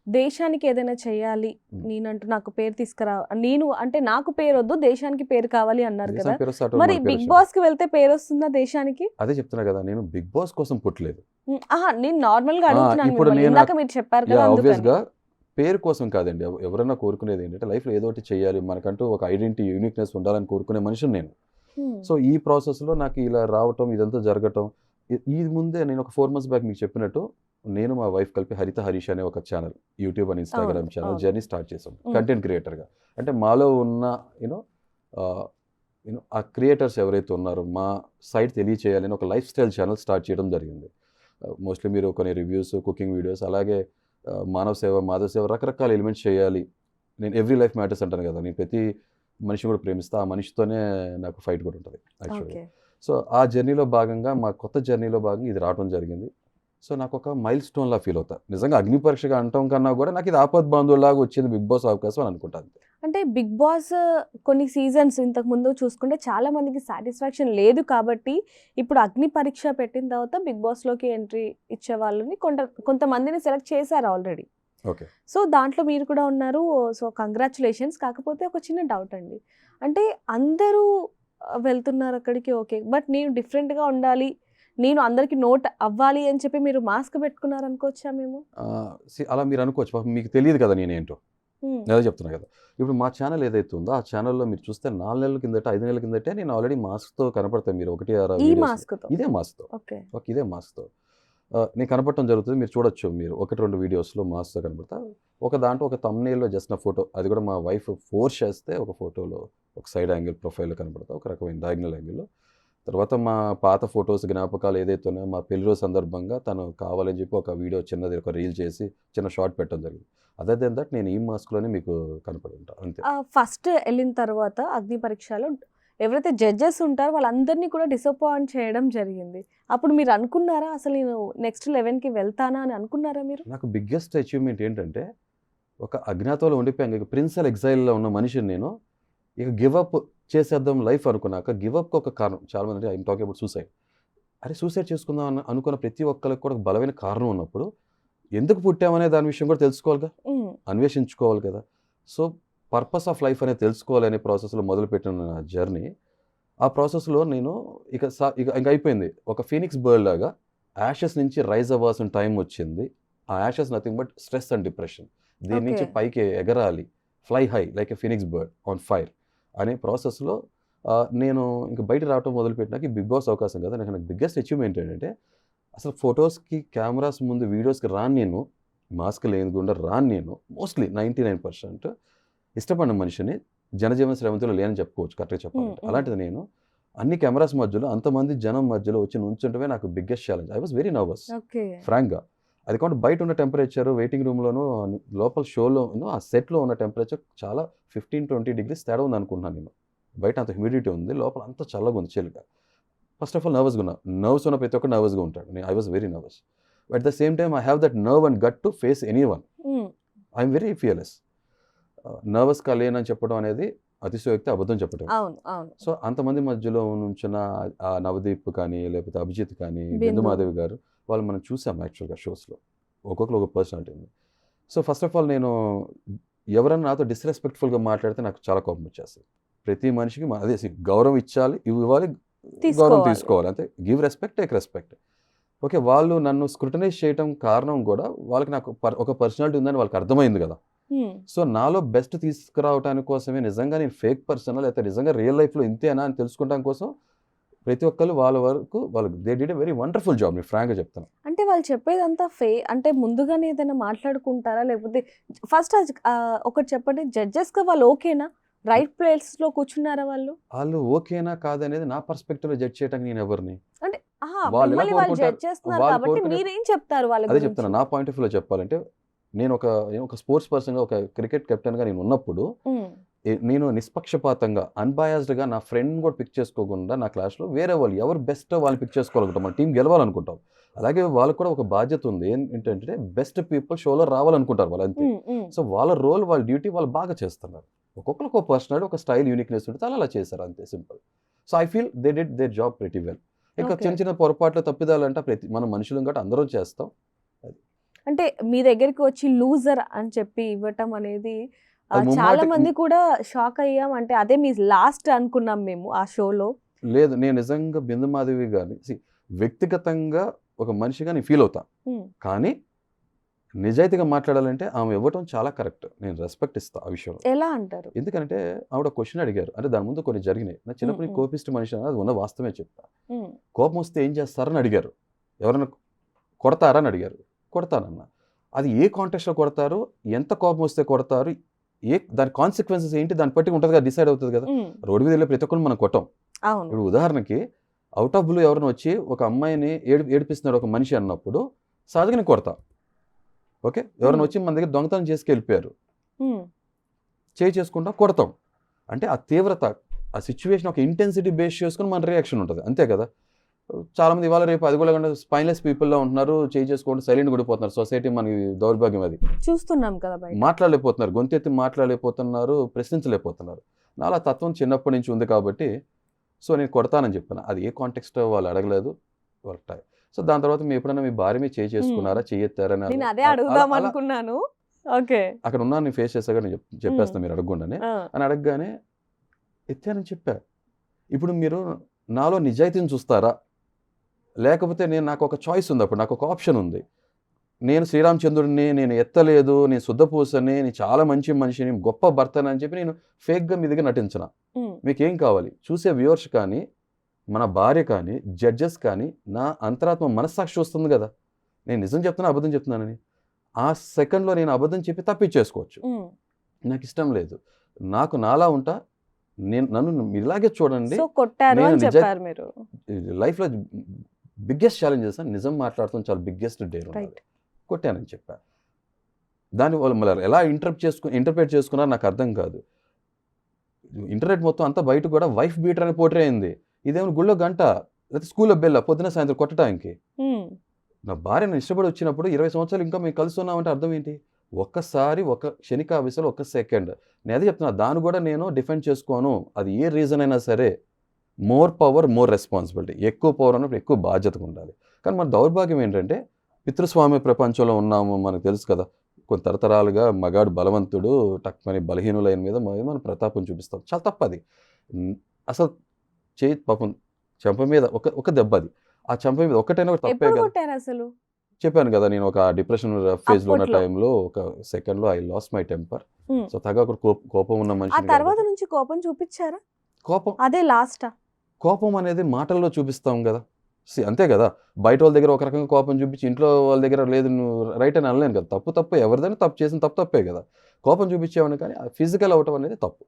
దేశానికి ఏదైనా చేయాలి, నేనంటూ నాకు పేరు తీసుకురా, నేను అంటే నాకు పేరు వద్దు దేశానికి పేరు కావాలి అన్నారు కదా. దేశం పేరు వస్తే auto మరి మన పేరు బిగ్ వస్తుంది. బాస్ కి వెళ్తే పేరు వస్తుందా దేశానికి? అదే చెప్తున్నా కదా, నేను బిగ్ బాస్ కోసం పుట్టలేదు. నేను నార్మల్ గా అడుగుతున్నాను ఇప్పుడు మిమ్మల్ని. నేను ఇందాక మీరు చెప్పారు కదా ఆబ్వియస్ అందుకని. గా పేరు కోసం కాదండి. ఎవరైనా కోరుకునేది ఏంటంటే లైఫ్లో ఏదో ఒకటి చేయాలి, మనకంటూ ఒక ఐడెంటిటీ, యూనిక్నెస్ ఉండాలని కోరుకునే మనిషిని నేను. సో ఈ ప్రాసెస్లో నాకు ఇలా రావటం, ఇదంతా జరగటం, ఈ ముందే నేను ఒక 4 months బ్యాక్ మీకు చెప్పినట్టు నేను మా వైఫ్ కలిపి హరిత హరీష్ అనే ఒక ఛానల్, యూట్యూబ్ అండ్ ఇన్స్టాగ్రామ్ అవును, ఛానల్ అవును. జర్నీ స్టార్ట్ చేసాం కంటెంట్ క్రియేటర్గా. అంటే మాలో ఉన్న యూనో ఆ క్రియేటర్స్ ఎవరైతే ఉన్నారో మా సైట్ తెలియచేయాలని ఒక లైఫ్ స్టైల్ ఛానల్ స్టార్ట్ చేయడం జరిగింది. మోస్ట్లీ మీరు కొన్ని రివ్యూస్, కుకింగ్ వీడియోస్, అలాగే మానవ సేవ, మాధవ సేవ, రకరకాల ఎలిమెంట్స్ చేయాలి. నేను ఎవ్రీ లైఫ్ మ్యాటర్స్ అంటాను కదా, నేను ప్రతి మనిషిని కూడా ప్రేమిస్తా, ఆ మనిషితోనే నాకు ఫైట్ కూడా ఉంటుంది యాక్చువల్గా. ఓకే. సో ఆ జర్నీలో భాగంగా, మా కొత్త జర్నీలో భాగంగా ఇది రావడం జరిగింది. సో నాకు ఒక మైల్ స్టోన్లా ఫీల్ అవుతా. నిజంగా అగ్ని పరీక్షగా అంటాం కన్నా కూడా నాకు ఇది ఆపద్ బాంధవులాగా వచ్చింది బిగ్ బాస్ అవకాశం అని అనుకుంటాను. అంటే బిగ్ బాస్ కొన్ని సీజన్స్ ఇంతకు ముందు చూసుకుంటే చాలా మందికి సాటిస్ఫాక్షన్ లేదు కాబట్టి ఇప్పుడు అగ్ని పరీక్ష పెట్టిన తర్వాత బిగ్ బాస్ లోకి ఎంట్రీ ఇచ్చే వాళ్ళని కొంతమందిని సెలెక్ట్ చేశారు ఆల్రెడీ. ఓకే. సో దాంట్లో మీరు కూడా ఉన్నారు. So congratulations. కాకపోతే ఒక చిన్న డౌట్ అండి, అంటే అందరూ వెళ్తున్నారు అక్కడికి, ఓకే, బట్ నేను డిఫరెంట్గా ఉండాలి, నేను అందరికి నోట్ అవ్వాలి అని చెప్పి మీరు మాస్క్ పెట్టుకున్నారు అనుకోవచ్చా మేము? అలా మీరు అనుకోవచ్చు, పాపం మీకు తెలియదు కదా నేనేంటో. అదే చెప్తున్నా కదా, ఇప్పుడు మా ఛానల్ ఏదైతే ఉందో ఆ ఛానల్లో మీరు చూస్తే 4 నెలల కిందట, 5 నెలల కిందటే నేను ఆల్రెడీ మాస్క్తో కనపడతాను. మీరు 1-6 ఈ videos మాస్క్తో? ఇదే మాస్క్తో. ఓకే. ఇదే మాస్క్తో నేను కనపడటం జరుగుతుంది. మీరు చూడొచ్చు, మీరు 1-2 వీడియోస్లో మాస్క్తో కనపడతా. ఒక దాంట్లో ఒక thumbnail లో జస్ట్ నా ఫోటో, అది కూడా మా వైఫ్ ఫోర్స్ చేస్తే ఒక ఫోటోలో ఒక సైడ్ యాంగిల్ ప్రొఫైల్లో కనపడతా, ఒక రకమైన డయాగ్నల్ యాంగిల్లో. తర్వాత మా పాత ఫొటోస్, జ్ఞాపకాలు ఏదైతే ఉన్నాయో మా పెళ్లి రోజు సందర్భంగా తను కావాలని చెప్పి ఒక వీడియో చిన్నది, ఒక రీల్ చేసి చిన్న షార్ట్ పెట్టడం జరిగింది. అదర్ దెన్ దట్ నేను ఈ మాస్క్లోనే మీకు కనపడి ఉంటాను అంతే. ఫస్ట్ వెళ్ళిన తర్వాత అగ్ని పరీక్షలో ఎవరైతే జడ్జెస్ ఉంటారో వాళ్ళందరినీ కూడా డిసప్పాయింట్ చేయడం జరిగింది. అప్పుడు మీరు అనుకున్నారా అసలు నేను నెక్స్ట్ 11కి వెళ్తానా అని అనుకున్నారా మీరు? నాకు బిగ్గెస్ట్ అచీవ్మెంట్ ఏంటంటే, ఒక అజ్ఞాతంలో ఉండిపోయాను, ఇక ప్రిన్సల్ ఎగ్జైల్లో ఉన్న మనిషిని నేను, ఇక గివప్ చేసేద్దాం లైఫ్ అనుకున్నాక, గివప్కి ఒక కారణం చాలామంది, ఐఎమ్ టాకింగ్ అబౌట్ సూసైడ్. అరే సూసైడ్ చేసుకుందాం అనుకున్న ప్రతి ఒక్కరికి కూడా ఒక బలమైన కారణం ఉన్నప్పుడు ఎందుకు పుట్టామనే దాని విషయం కూడా తెలుసుకోవాలిగా, అన్వేషించుకోవాలి కదా. సో పర్పస్ ఆఫ్ లైఫ్ అనేది తెలుసుకోవాలనే ప్రాసెస్లో మొదలుపెట్టిన నా జర్నీ. ఆ ప్రాసెస్లో నేను ఇక అయిపోయింది, ఒక ఫీనిక్స్ బర్డ్ లాగా యాషెస్ నుంచి రైజ్ అవ్వాల్సిన టైం వచ్చింది. ఆ ashes nothing but stress and depression. దీని నుంచి పైకి ఎగరాలి, fly high like a phoenix bird on fire అనే ప్రాసెస్లో నేను ఇంకా బయట రావటం మొదలుపెట్టినాక ఈ బిగ్ బాస్ అవకాశం కదా. నాకు బిగ్గెస్ట్ అచీవ్మెంట్ ఏంటంటే, అసలు ఫొటోస్కి, కెమెరాస్ ముందు, వీడియోస్కి రాను నేను, మాస్క్ లేకుండా రాను నేను. మోస్ట్లీ 99% ఇష్టపడిన మనిషిని, జనజీవన శ్రమంతిలో లేనని చెప్పుకోవచ్చు కరెక్ట్గా చెప్పాలంటే. అలాంటిది నేను అన్ని కెమెరాస్ మధ్యలో, అంతమంది జనం మధ్యలో వచ్చి నుంచుంటమే నాకు biggest challenge. I was very nervous ఫ్రాంక్గా. అది కాకుండా బయట ఉన్న టెంపరేచర్, వెయిటింగ్ రూమ్లోనూ, లోపల షోలో, ఆ సెట్లో ఉన్న టెంపరేచర్ చాలా 15-20 degrees తేడా ఉంది అనుకుంటున్నాను నేను. బయట అంత హ్యూమిడిటీ ఉంది, లోపల అంత చల్లగా ఉంది, చలిగా. ఫస్ట్ ఆఫ్ ఆల్ నర్వస్గా ఉన్నా. నర్వ్స్ ఉన్న ప్రతి ఒక్కరు నర్వస్గా ఉంటాడు. I was very nervous. At the same time I have that nerve and gut to face anyone. I'm very fearless. నర్వస్గా లేనని చెప్పడం అనేది అతిశయోక్తి, అబద్ధం చెప్పడం. సో అంతమంది మధ్యలో నుంచిన ఆ నవదీప్ కానీ, లేకపోతే అభిజిత్ కానీ, బిందు మాధవి గారు, వాళ్ళు మనం చూసాం యాక్చువల్గా షోస్లో. ఒక్కొక్కరు ఒక పర్సనాలిటీ ఉంది. సో ఫస్ట్ ఆఫ్ ఆల్ నేను ఎవరన్నా నాతో డిస్రెస్పెక్ట్ఫుల్గా మాట్లాడితే నాకు చాలా కోపం వచ్చేస్తుంది. ప్రతి మనిషికి అదే గౌరవం ఇవ్వాలి, గౌరవం తీసుకోవాలి, అంతే. Give respect, take respect. Okay, వాళ్ళు నన్ను స్క్రూటనైజ్ చేయడం కారణం కూడా వాళ్ళకి నాకు ఒక పర్సనాలిటీ ఉందని వాళ్ళకి అర్థమైంది కదా. సో నాలో బెస్ట్ తీసుకురావడానికి కోసమే, నిజంగా నేను ఫేక్ పర్సన్ లేకపోతే నిజంగా రియల్ లైఫ్లో ఇంతేనా అని తెలుసుకోవడం కోసం ప్రతి ఒక్కరు వాళ్ళ వరకు వాళ్ళు they did a very wonderful job. నేను ఫ్రాంక్గా చెప్తాను. అంటే వాళ్ళు చెప్పేదంతా అంటే ముందుగానే ఏదైనా మాట్లాడుకుంటారా, లేకపోతే ఫస్ట్ ఒకటి చెప్పండి, జడ్జెస్గా వాళ్ళు ఓకేనా, రైట్ ప్లేస్లో కూర్చున్నారా వాళ్ళు ఓకేనా కాదనేది నా పర్స్పెక్టివ్లో జడ్జ్ చేయడానికి నేను ఎవరిని? అంటే వాళ్ళు జడ్జ్ చేస్తున్నారు కాబట్టి మీరేం చెప్తారు వాళ్ళ? అదే చెప్తున్నా, నా పాయింట్ ఆఫ్ వ్యూలో చెప్పాలంటే, నేను ఒక స్పోర్ట్స్ పర్సన్గా, ఒక క్రికెట్ కెప్టెన్గా నేను ఉన్నప్పుడు నేను నిష్పక్షపాతంగా అన్బయాస్డ్గా నా ఫ్రెండ్ కూడా పిక్ చేసుకోకుండా నా క్లాస్లో వేరే వాళ్ళు ఎవరు బెస్ట్ వాళ్ళు పిక్ చేసుకోవాలనుకుంటాం, మన టీం గెలవాలనుకుంటాం. అలాగే వాళ్ళకు కూడా ఒక బాధ్యత ఉంది, ఏంటంటే బెస్ట్ పీపుల్ షోలో రావాలనుకుంటారు వాళ్ళు, అంతే. సో వాళ్ళ రోల్, వాళ్ళ డ్యూటీ వాళ్ళు బాగా చేస్తున్నారు. ఒక్కొక్కరికి ఒక పర్సనాలిటీ, ఒక స్టైల్, యూనిక్నెస్ ఉంటుంది, అలా చేశారు, అంతే, simple. So I feel they did their job pretty well. ఇంకా చిన్న చిన్న పొరపాట్లు, తప్పిదాలంటే మనం మనుషులం కాబట్టి అందరం చేస్తాం. అంటే మీ దగ్గరికి వచ్చి లూజర్ అని చెప్పి ఇవ్వటం అనేది అది చాలా ముమ్మాటి- మంది కూడా షాక్ అయ్యాం. అంటే అదే మీ లాస్ట్ అనుకున్నాం మేము ఆ షోలో. లేదు, నేను నిజంగా బిందు మాధవి గారిని వ్యక్తిగతంగా ఒక మనిషిగా నేను ఫీల్ అవుతా, కానీ నిజాయితీగా మాట్లాడాలంటే ఆమె ఇవ్వటం చాలా కరెక్ట్. నేను రెస్పెక్ట్ ఇస్తాను ఆ విషయంలో. ఎలా అంటారు? ఎందుకంటే ఆవిడ క్వశ్చన్ అడిగారు, అంటే దాని ముందు కొన్ని జరిగినాయి. నా చిన్నప్పుడు కోపిస్ట్ మనిషి అని, అది ఉన్న వాస్తవమే చెప్తా. కోపం వస్తే ఏం చేస్తారని అడిగారు, ఎవరైనా కొడతారా అని అడిగారు. కొడతానన్న. అది ఏ కాంటెక్స్లో కొడతారు, ఎంత కోపం వస్తే కొడతారు, దాని కాన్సిక్వెన్సెస్ ఏంటి, దాన్ని బట్టి ఉంటుంది కదా, డిసైడ్ అవుతుంది కదా. రోడ్డు మీద వెళ్ళే ప్రతి ఒక్కరు మనం కొట్టాం. ఇప్పుడు ఉదాహరణకి అవుట్ ఆఫ్ బ్లూ ఎవరైనా వచ్చి ఒక అమ్మాయిని ఏడిపిస్తున్నాడు ఒక మనిషి అన్నప్పుడు సహజంగా కొడతా. ఓకే, ఎవరైనా వచ్చి మన దగ్గర దొంగతనం చేసుకెళ్ళిపోయారు, చేసుకుంటా కొడతాం. అంటే ఆ తీవ్రత, ఆ సిచ్యువేషన్ ఒక ఇంటెన్సిటీ బేస్ చేసుకుని మన రియాక్షన్ ఉంటుంది, అంతే కదా. చాలామంది ఇవాళ రేపు అది కూడా స్పైన్లెస్ పీపుల్లో ఉంటున్నారు, చేసుకుంటూ సైలెంట్ పడిపోతున్నారు. సొసైటీ మనకి దౌర్భాగ్యం, అది చూస్తున్నాం కదా. మాట్లాడలేకపోతున్నారు, గొంతెత్తి మాట్లాడలేకపోతున్నారు, ప్రశ్నించలేకపోతున్నారు. నాలా తత్వం చిన్నప్పటి నుంచి ఉంది కాబట్టి సో నేను కొడతానని చెప్పాను. అది ఏ కాంటెక్స్ట్ వాళ్ళు అడగలేదు. సో దాని తర్వాత మీరు ఎప్పుడైనా మీ భార్య మీద చేసుకున్నారా, చేయెత్తారని అదే అడుగుదాం అనుకున్నాను. ఓకే, అక్కడ ఉన్నా నేను ఫేస్ చేసాక నేను చెప్పేస్తాను మీరు అడగకుండానే అని అడగగానే ఎత్తానని చెప్పా. ఇప్పుడు మీరు నాలో నిజాయితీని చూస్తారా, లేకపోతే నాకు ఒక చాయిస్ ఉంది, అప్పుడు నాకు ఒక ఆప్షన్ ఉంది. నేను శ్రీరామచంద్రుడిని, నేను ఎత్తలేదు, నేను శుద్ధపూసని, నేను చాలా మంచి మనిషిని, గొప్ప భర్తని అని చెప్పి నేను ఫేక్గా మీ దగ్గర నటించిన. మీకేం కావాలి, చూసే వ్యూవర్స్ కానీ, మన భార్య కానీ, జడ్జెస్ కానీ, నా అంతరాత్మ మనస్సాక్షి వస్తుంది కదా, నేను నిజం చెప్తున్నా అబద్ధం చెప్తున్నానని. ఆ సెకండ్లో నేను అబద్ధం చెప్పి తప్పించేసుకోవచ్చు. నాకు ఇష్టం లేదు. నాకు నాలా ఉంటా, నన్ను ఇలాగే చూడండి. లైఫ్లో బిగ్గెస్ట్ ఛాలెంజెస్ నిజం మాట్లాడుతాం, చాలా బిగ్గెస్ట్ డేర్ కొట్టానని చెప్పా. దాన్ని వాళ్ళు మళ్ళీ ఎలా ఇంటర్ప్రిట్ చేసుకున్నారో నాకు అర్థం కాదు. ఇంటర్నెట్ మొత్తం అంతా బయట కూడా వైఫ్ బీటర్ అని పోట్రే అయింది. ఇదేమో గుళ్ళో గంట, లేకపోతే స్కూల్లో బెల్ల, పొద్దున సాయంత్రం కొట్టడానికి. నా భార్య నేను ఇష్టపడి వచ్చినప్పుడు 20 సంవత్సరాలు ఇంకా మేము కలిసి ఉన్నామంటే అర్థం ఏంటి? ఒక్కసారి ఒక క్షణికావేశంలో ఒక సెకండ్. నేను అదే చెప్తున్నా, దాన్ని కూడా నేను డిఫెండ్ చేసుకోను. అది ఏ రీజన్ అయినా సరే, మోర్ పవర్ మోర్ రెస్పాన్సిబిలిటీ. ఎక్కువ పవర్ అన్నప్పుడు ఎక్కువ బాధ్యతగా ఉండాలి. కానీ మన దౌర్భాగ్యం ఏంటంటే పితృస్వామ్య ప్రపంచంలో ఉన్నాము, మనకు తెలుసు కదా. కొన్ని తరతరాలుగా మగాడు బలవంతుడు, టక్మని బలహీనులైన మీద మనం ప్రతాపం చూపిస్తాం. చాలా తప్పది. అసలు పాపం చెంప మీద ఒక దెబ్బ, అది ఆ చెంప మీద ఒకటైనా తప్పే కదా. అసలు చెప్పాను కదా, నేను ఒక డిప్రెషన్ ఫేజ్ లో ఉన్న టైంలో ఒక సెకండ్ లో I lost my temper. So తగ్గ కోపం ఉన్న మనిషి. తర్వాత నుంచి కోపం చూపించారా? కోపం అదే లాస్ట్. కోపం అనేది మాటల్లో చూపిస్తాం కదా, అంతే కదా. బయట వాళ్ళ దగ్గర ఒక రకంగా కోపం చూపించి ఇంట్లో వాళ్ళ దగ్గర లేదు నువ్వు రైట్ అని అనలేను కదా. తప్పు ఎవరిదైనా తప్పు చేసిన తప్పే కదా. కోపం చూపించేవాడిని, కానీ ఫిజికల్ అవటం అనేది తప్పు.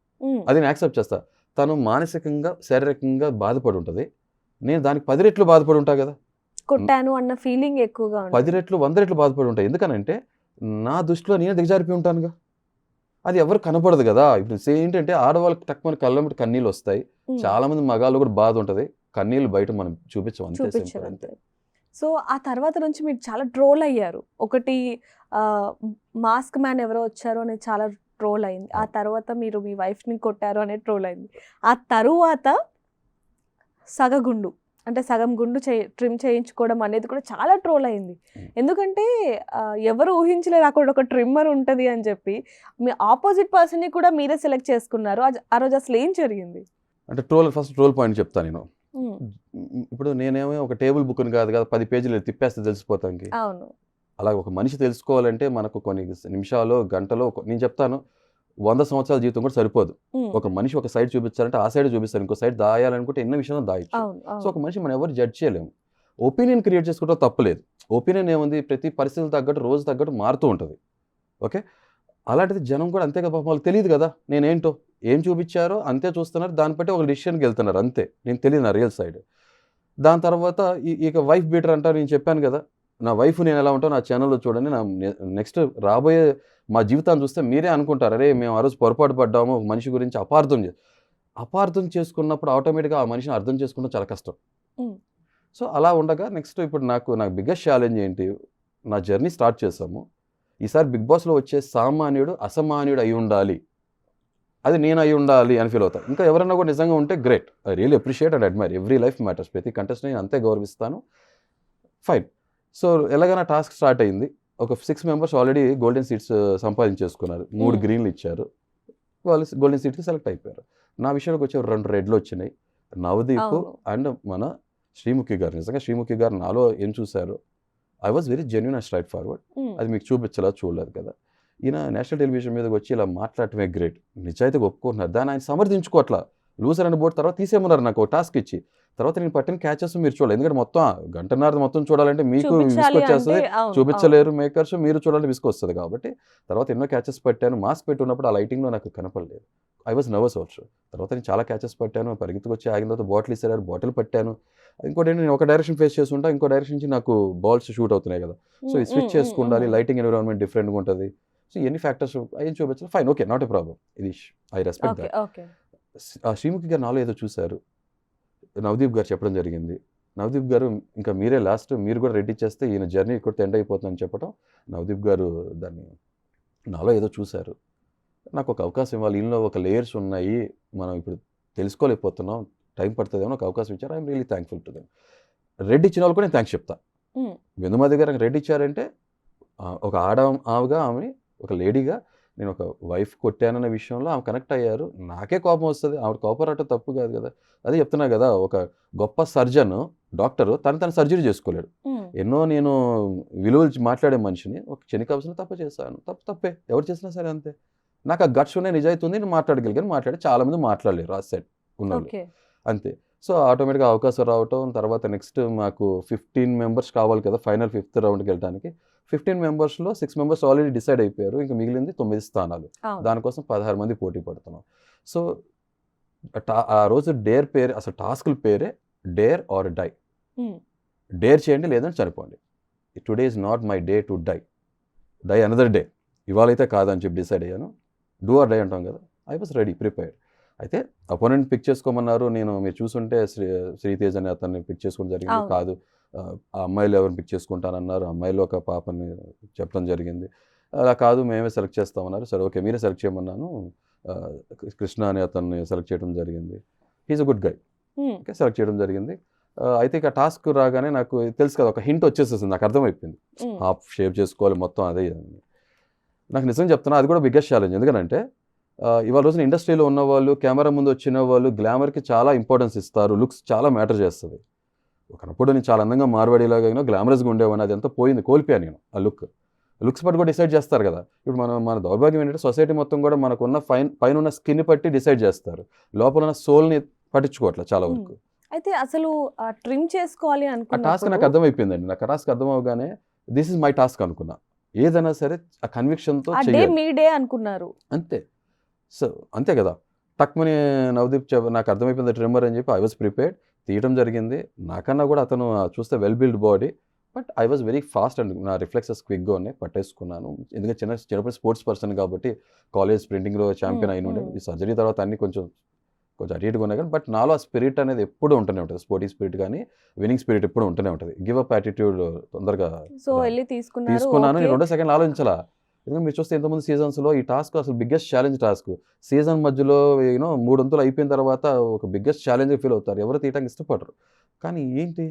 అది నేను యాక్సెప్ట్ చేస్తా. తను మానసికంగా శారీరకంగా బాధపడి ఉంటుంది, నేను దానికి 10 రెట్లు బాధపడి ఉంటా కదా. కొట్టాను అన్న ఫీలింగ్ ఎక్కువగా 10 రెట్లు 100 రెట్లు బాధపడి ఉంటాయి. ఎందుకనంటే నా దృష్టిలో నేను దిగజారిపోయి ఉంటానుగా. అది ఎవరు కనపడదు కదా. ఇప్పుడు ఏంటంటే ఆడవాళ్ళకి తక్కువ కళ్ళ కన్నీళ్ళు వస్తాయి. చాలా మంది మగాళ్ళు కూడా బాధ ఉంటుంది, కన్నీళ్ళు బయట మనం చూపించం, అంతే. సో ఆ తర్వాత నుంచి మీరు చాలా ట్రోల్ అయ్యారు. ఒకటి మాస్క్ మ్యాన్ ఎవరో వచ్చారు అనేది చాలా ట్రోల్ అయింది. ఆ తర్వాత మీరు మీ వైఫ్ని కొట్టారు అనేది ట్రోల్ అయింది. ఆ తరువాత సగగుండు అంటే సగం గుండు ట్రిమ్ చేయించుకోవడం అనేది కూడా చాలా ట్రోల్ అయింది. ఎందుకంటే ఎవరు ఊహించలేరు అక్కడ ఒక ట్రిమ్మర్ ఉంటుంది అని చెప్పి. మీ ఆపోజిట్ పర్సన్ని కూడా మీరే సెలెక్ట్ చేసుకున్నారు. ఆ రోజు అసలు ఏం జరిగింది? అంటే ఫస్ట్ ట్రోల్ పాయింట్ చెప్తాను నేను. ఇప్పుడు నేనేమో ఒక టేబుల్ బుక్ని కాదు కదా, 10 పేజీలు తిప్పేస్తే తెలిసిపోతానికి. అవును, అలా ఒక మనిషి తెలుసుకోవాలంటే మనకు కొన్ని నిమిషాలు, గంటలో, నేను చెప్తాను 100 సంవత్సరాల జీవితం కూడా సరిపోదు. ఒక మనిషి ఒక సైడ్ చూపించాలంటే ఆ సైడ్ చూపిస్తారు, ఇంకో సైడ్ దాయాలనుకుంటే ఎన్నో విషయాలు దాయచ్చు. సో ఒక మనిషి మనం ఎవరు జడ్జ్ చేయలేము. ఒపీనియన్ క్రియేట్ చేసుకుంటే తప్పలేదు. ఒపీనియన్ ఏముంది, ప్రతి పరిస్థితులు తగ్గట్టు రోజు తగ్గట్టు మారుతూ ఉంటుంది. ఓకే, అలాంటిది జనం కూడా అంతే కదా. వాళ్ళకి తెలియదు కదా నేనేంటో, ఏం చూపించారో అంతే చూస్తున్నారు, దాన్ని బట్టి ఒక డిసిషన్కి వెళ్తున్నారు, అంతే. నేను తెలియదు నా రియల్ సైడ్. దాని తర్వాత ఇక వైఫ్ బీటర్ అంటారు, నేను చెప్పాను కదా. నా వైఫ్ నేను ఎలా ఉంటానో నా ఛానల్లో చూడండి. నా నెక్స్ట్ రాబోయే మా జీవితాన్ని చూస్తే మీరే అనుకుంటారు, అరే మేము ఆ రోజు పొరపాటు పడ్డాము, ఒక మనిషి గురించి అపార్థం చేసుకున్నప్పుడు ఆటోమేటిక్గా ఆ మనిషిని అర్థం చేసుకోవడం చాలా కష్టం. సో అలా ఉండగా నెక్స్ట్ ఇప్పుడు నాకు బిగ్గెస్ట్ ఛాలెంజ్ ఏంటి, నా జర్నీ స్టార్ట్ చేసాము. ఈసారి బిగ్ బాస్లో వచ్చే సామాన్యుడు అసామాన్యుడు అయి ఉండాలి, అది నేను అయి ఉండాలి అని ఫీల్ అవుతాను. ఇంకా ఎవరైనా కూడా నిజంగా ఉంటే great, I really appreciate and admire. Every life matters, ప్రతి కంటెస్ట్ని నేను అంతే గౌరవిస్తాను. ఫైన్. సో ఎలాగైనా టాస్క్ స్టార్ట్ అయింది. ఒక 6 మెంబర్స్ ఆల్రెడీ గోల్డెన్ సీట్స్ సంపాదించేసుకున్నారు. 3 గ్రీన్లు ఇచ్చారు, వాళ్ళు గోల్డెన్ సీట్కి సెలెక్ట్ అయిపోయారు. నా విషయానికి వచ్చే 2 రెడ్లు వచ్చినాయి, నవదీప్ అండ్ మన శ్రీముఖి గారు. నిజంగా శ్రీముఖి గారు నాలో ఏం చూశారు, I was very genuine and straight forward. అది మీకు చూడలేదు కదా. ఈయన నేషనల్ టెలివిజన్ మీదకి వచ్చి ఇలా మాట్లాడటమే గ్రేట్, నిజాయితీగా ఒప్పుకుంటున్నారు. దాన్ని ఆయన సమర్థించుకోవట్లా. లూజర్ అని బోర్డు తర్వాత తీసేయమన్నారు నాకు టాస్క్ ఇచ్చి. తర్వాత నేను పట్టిన క్యాచెస్ మీరు చూడాలి, ఎందుకంటే మొత్తం గంటన్నర మొత్తం చూడాలంటే మీకు విసుకొచ్చేస్తుంది, చూపించలేరు మేకర్స్, మీరు చూడాలంటే విసుకొస్తుంది. కాబట్టి తర్వాత ఎన్నో క్యాచెస్ పట్టాను. మాస్క్ పెట్టి ఉన్నప్పుడు ఆ లైటింగ్లో నాకు కనపడలేదు, ఐ వాజ్ నర్వస్ ఆల్సో. తర్వాత నేను చాలా క్యాచెస్ పట్టాను, పరిగెత్తుకు వచ్చి ఆగిన తర్వాత బాటిల్ ఇస్తారు, బాటిల్ పట్టాను. ఇంకోటి నేను ఒక డైరెక్షన్ ఫేస్ చేస్తుంటా, ఇంకో డైరెక్షన్ నుంచి నాకు బాల్స్ షూట్ అవుతున్నాయి కదా. సో ఈ స్విచ్ చేసుకుండాలి, లైటింగ్ ఎన్విరాన్మెంట్ డిఫరెంట్గా ఉంటుంది. సో ఎన్ని ఫ్యాక్టర్స్ ఏం చూపించాలి, fine, okay, not a problem, ఇది ఐ రెస్పెక్ట్ దట్. శ్రీముఖి గారు నాలో ఏదో చూశారు, నవదీప్ గారు చెప్పడం జరిగింది. నవదీప్ గారు ఇంకా మీరే లాస్ట్, మీరు కూడా రెడీ చేస్తే ఈయన జర్నీ ఇక్కడ ఎండ్ అయిపోతుందని చెప్పడం. నవదీప్ గారు దాన్ని నాలో ఏదో చూశారు, నాకు ఒక అవకాశం ఇవ్వాలి, ఈయనలో ఒక లేయర్స్ ఉన్నాయి, మనం ఇప్పుడు తెలుసుకోలేకపోతున్నాం, టైం పడుతుందేమో, ఒక అవకాశం ఇచ్చారు. I'm really thankful to them. Red ఇచ్చిన వాళ్ళు కూడా నేను థ్యాంక్స్ చెప్తా. బిందుమాధవి గారు రెడ్ ఇచ్చారంటే ఒక ఆమెగా, ఆమెని ఒక లేడీగా, నేను ఒక వైఫ్ కొట్టానన్న విషయంలో ఆమె కనెక్ట్ అయ్యారు. నాకే కోపం వస్తుంది, ఆవిడ కోపం రావటం తప్పు కాదు కదా. అదే చెప్తున్నా కదా, ఒక గొప్ప సర్జన్ డాక్టర్ తను సర్జరీ చేసుకోలేడు. ఎన్నో నేను విలువలు మాట్లాడే మనిషిని ఒక క్షణికావసరం తప్పు చేశాను, తప్పే, ఎవరు చేసినా సరే అంతే. నాకు ఆ గట్స్ ఉన్నాయి, నిజాయితీ ఉంది, నేను మాట్లాడగలిగాను. చాలా మంది మాట్లాడలేరు ఆ సెట్ ఉన్నవాళ్ళు, అంతే. సో ఆటోమేటిక్గా అవకాశం రావటం. తర్వాత నెక్స్ట్ మాకు 15 మెంబర్స్ కావాలి కదా ఫైనల్ 5th రౌండ్కి వెళ్ళడానికి. 15 మెంబర్స్లో 6 మెంబర్స్ ఆల్రెడీ డిసైడ్ అయిపోయారు, ఇంకా మిగిలింది 9 స్థానాలు. దానికోసం 16 మంది పోటీ పడుతున్నాం. సో ఆ రోజు డేర్ పేరు, అసలు టాస్క్ల పేరే డేర్ ఆర్ డై. డేర్ చేయండి లేదంటే చనిపోండి. Today is not my day to die another day. ఇవాళైతే కాదని చెప్పి డిసైడ్ అయ్యాను. డూ ఆర్ డై అంటాం కదా, ఐ వాస్ రెడీ, ప్రిపేర్డ్. అయితే అపోనెంట్ పిక్ చేసుకోమన్నారు. మీరు చూసుంటే శ్రీతేజ్ అని అతన్ని పిక్ చేసుకోవడం జరిగింది. కాదు, ఆ అమ్మాయిలు ఎవరిని పిక్ చేసుకుంటానన్నారు. అమ్మాయిలో ఒక పాపని చెప్పడం జరిగింది. అలా కాదు, మేమే సెలెక్ట్ చేస్తామన్నారు. సరే ఓకే, మీరే సెలెక్ట్ చేయమన్నాను. కృష్ణ అని అతన్ని సెలెక్ట్ చేయడం జరిగింది. He's a good guy. Okay, select చేయడం జరిగింది. అయితే ఇక టాస్క్ రాగానే నాకు తెలుసు కదా, ఒక హింట్ వచ్చేసేసింది, నాకు అర్థమైపోయింది. హాఫ్ షేప్ చేసుకోవాలి మొత్తం, అదే. నాకు నిజం చెప్తున్నా, అది కూడా బిగ్గెస్ట్ ఛాలెంజ్. ఎందుకంటే ఇవాళ రోజున ఇండస్ట్రీలో ఉన్న వాళ్ళు, కెమెరా ముందు వచ్చిన వాళ్ళు గ్లామర్కి చాలా ఇంపార్టెన్స్ ఇస్తారు, లుక్స్ చాలా మ్యాటర్ చేస్తుంది. ఒకప్పుడు నేను చాలా అందంగా మార్వాడీలాగా గ్లామరస్గా ఉండేవాడిని, అది ఎంతో పోయింది, కోల్పోయాను నేను. ఆ లుక్స్ పట్టి కూడా డిసైడ్ చేస్తారు కదా. ఇప్పుడు మన దౌర్భాగ్యం ఏంటంటే సొసైటీ మొత్తం కూడా మనకున్న పైన ఉన్న స్కిన్ పట్టి డిసైడ్ చేస్తారు, లోపల ఉన్న సోల్ని పట్టించుకోవట్లేదు చాలా వరకు. అయితే అసలు ట్రిమ్ చేసుకోవాలి అనుకున్నా, టాస్క్ నాకు అర్థమైపోయిందండి. నాకు టాస్క్ అర్థం అవగానే దిస్ ఇస్ మై టాస్క్ అనుకున్నా. ఏదైనా సరే ఆ కన్విక్షన్తో మీ డే అనుకున్నారు, అంతే. సో అంతే కదా, టక్మని నవదీప్ నాకు అర్థమైపోయింది ట్రిమ్మర్ అని చెప్పి ఐ వాజ్ ప్రిపేర్డ్. తీయడం జరిగింది. నాకన్నా కూడా అతను చూస్తే well build body, but I was very fast and నా రిఫ్లెక్సెస్ క్విక్గా ఉన్నాయి, పట్టేసుకున్నాను. ఎందుకంటే చిన్నప్పుడు స్పోర్ట్స్ పర్సన్ కాబట్టి కాలేజ్ స్ప్రింటింగ్లో ఛాంపియన్ అయిన ఉండే. ఈ సర్జరీ తర్వాత అన్ని కొంచెం అటు ఇటుగా ఉన్నాయి కానీ, బట్ నాలో ఆ స్పిరిట్ అనేది ఎప్పుడూ ఉంటూనే ఉంటుంది. స్పోర్టింగ్ స్పిరిట్ కానీ విన్నింగ్ స్పిరిట్ ఎప్పుడూ ఉంటూనే ఉంటుంది. గివ్ అప్ యాటిట్యూడ్ తొందరగా తీసుకున్నాను. నేను 2 సెకండ్లు ఆలోచించాలా. ఎందుకంటే మీరు చూస్తే ఇంతకుముందు సీజన్స్లో ఈ టాస్క్ అసలు బిగ్గెస్ట్ ఛాలెంజ్ టాస్క్. సీజన్ మధ్యలో 3 వంతులు అయిపోయిన తర్వాత ఒక బిగ్గెస్ట్ ఛాలెంజ్ ఫీల్ అవుతారు, ఎవరు తీయడానికి ఇష్టపడరు. కానీ ఏంటి,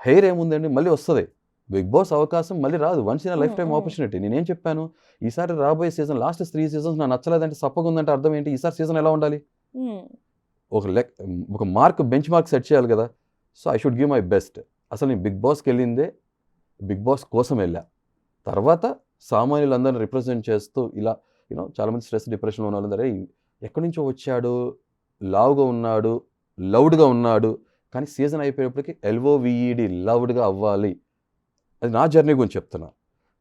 హెయిర్ ఏముందండి, మళ్ళీ వస్తుంది. బిగ్ బాస్ అవకాశం మళ్ళీ రాదు, once in life time opportunity. నేనేం చెప్పాను, ఈసారి రాబోయే సీజన్ లాస్ట్ 3 సీజన్స్ నాకు నచ్చలేదంటే సప్పగా ఉందంటే అర్థం ఏంటి, ఈసారి సీజన్ ఎలా ఉండాలి, ఒక మార్క్, బెంచ్ మార్క్ సెట్ చేయాలి కదా. So I should give my best. అసలు నేను బిగ్ బాస్కి వెళ్ళిందే బిగ్ బాస్ కోసం వెళ్ళా. తర్వాత సామాన్యులందరినీ రిప్రజెంట్ చేస్తూ ఇలా చాలామంది స్ట్రెస్, డిప్రెషన్లో ఉన్న వాళ్ళందరూ ఎక్కడి నుంచో వచ్చాడు, లావుగా ఉన్నాడు, లౌడ్గా ఉన్నాడు, కానీ సీజన్ అయిపోయేప్పటికి LOVED లౌడ్గా అవ్వాలి. అది నా జర్నీ గురించి చెప్తున్నా.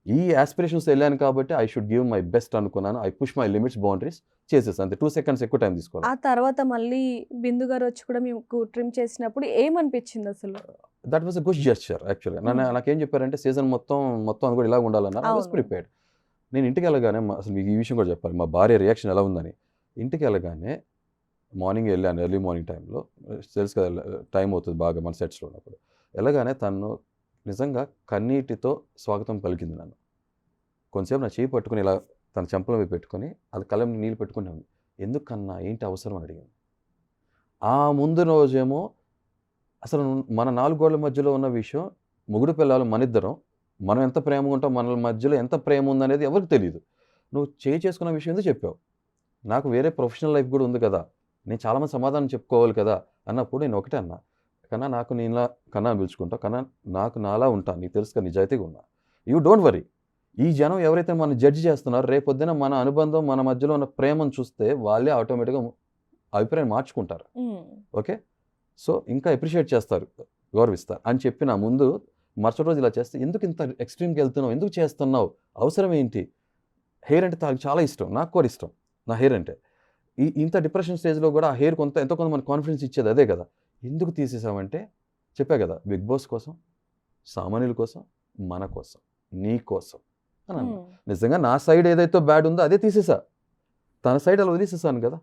ఈ ఆస్పిరేషన్స్ వెళ్ళాను కాబట్టి I should give my best అనుకున్నాను. I push my limits, boundaries, చేసేసి అంతే 2 seconds ఎక్కువ టైం తీసుకోవాలి. ఆ తర్వాత మళ్ళీ బిందు గారు వచ్చి కూడా మీకు ట్రిమ్ చేసినప్పుడు ఏమనిపించింది అసలు? That was a good gesture యాక్చువల్గా. నాకేం చెప్పారంటే సీజన్ మొత్తం అది కూడా ఇలా ఉండాలన్నారు. ఐ వాస్ అవును. ప్రిపేర్డ్. నేను ఇంటికి వెళ్ళగానే అసలు మీకు ఈ విషయం కూడా చెప్పాలి, మా భార్య రియాక్షన్ ఎలా ఉందని. ఇంటికి వెళ్ళగానే మార్నింగ్ వెళ్ళాను, ఎర్లీ మార్నింగ్ టైంలో. తెలుసు కదా టైం అవుతుంది బాగా మన సెట్స్లో ఉన్నప్పుడు. వెళ్ళగానే తను నిజంగా కన్నీటితో స్వాగతం పలికింది నన్ను. కొంచెంసేపు నా చేయి పట్టుకుని ఇలా తన చెంపల మీద పెట్టుకొని అది కళ్ళ మీద నీళ్ళు పెట్టుకుని ఉంది. ఎందుకన్నా ఏంటి అవసరం అని అడిగింది. ఆ ముందు రోజేమో అసలు మన 4 గోడల మధ్యలో ఉన్న విషయం, మొగుడు పిల్లలు మనిద్దరం, మనం ఎంత ప్రేమగా ఉంటాం, మన మధ్యలో ఎంత ప్రేమ ఉందనేది ఎవరికి తెలియదు. నువ్వు చేసుకున్న విషయం ఎందుకు చెప్పావు, నాకు వేరే ప్రొఫెషనల్ లైఫ్ కూడా ఉంది కదా, నేను చాలామంది సమాధానం చెప్పుకోవాలి కదా అన్నప్పుడు నేను ఒకటే అన్నా, కన్నా నాకు నేనులా కన్నా పిలుచుకుంటా, కన్నా నాకు నాలా ఉంటాను, నీకు తెలుసు కదా నిజాయితీగా ఉన్నా, యూ డోంట్ వరీ. ఈ జనం ఎవరైతే మనం జడ్జి చేస్తున్నారో రేపొద్దున మన అనుబంధం మన మధ్యలో ఉన్న ప్రేమను చూస్తే వాళ్ళే ఆటోమేటిక్గా అభిప్రాయం మార్చుకుంటారు. ఓకే, సో ఇంకా అప్రిషియేట్ చేస్తారు, గౌరవిస్తారు అని చెప్పి నా ముందు మరుసటి రోజు ఇలా చేస్తే, ఎందుకు ఇంత ఎక్స్ట్రీమ్కి వెళ్తున్నావు, ఎందుకు చేస్తున్నావు, అవసరం ఏంటి, హెయిర్ అంటే నాకు చాలా ఇష్టం, నాకు కూడా ఇష్టం నా హెయిర్ అంటే, ఇంత డిప్రెషన్ స్టేజ్లో కూడా ఆ హెయిర్ ఎంతో కొంత మన కాన్ఫిడెన్స్ ఇచ్చేది అదే కదా, ఎందుకు తీసేసామంటే చెప్పా కదా, బిగ్ బాస్ కోసం, సామాన్యుల కోసం, మన కోసం, నీ కోసం అని అన్నా. నిజంగా నా సైడ్ ఏదైతే బ్యాడ్ ఉందో అదే తీసేసా, తన సైడ్ అలా వదిలేసేసాను కదా,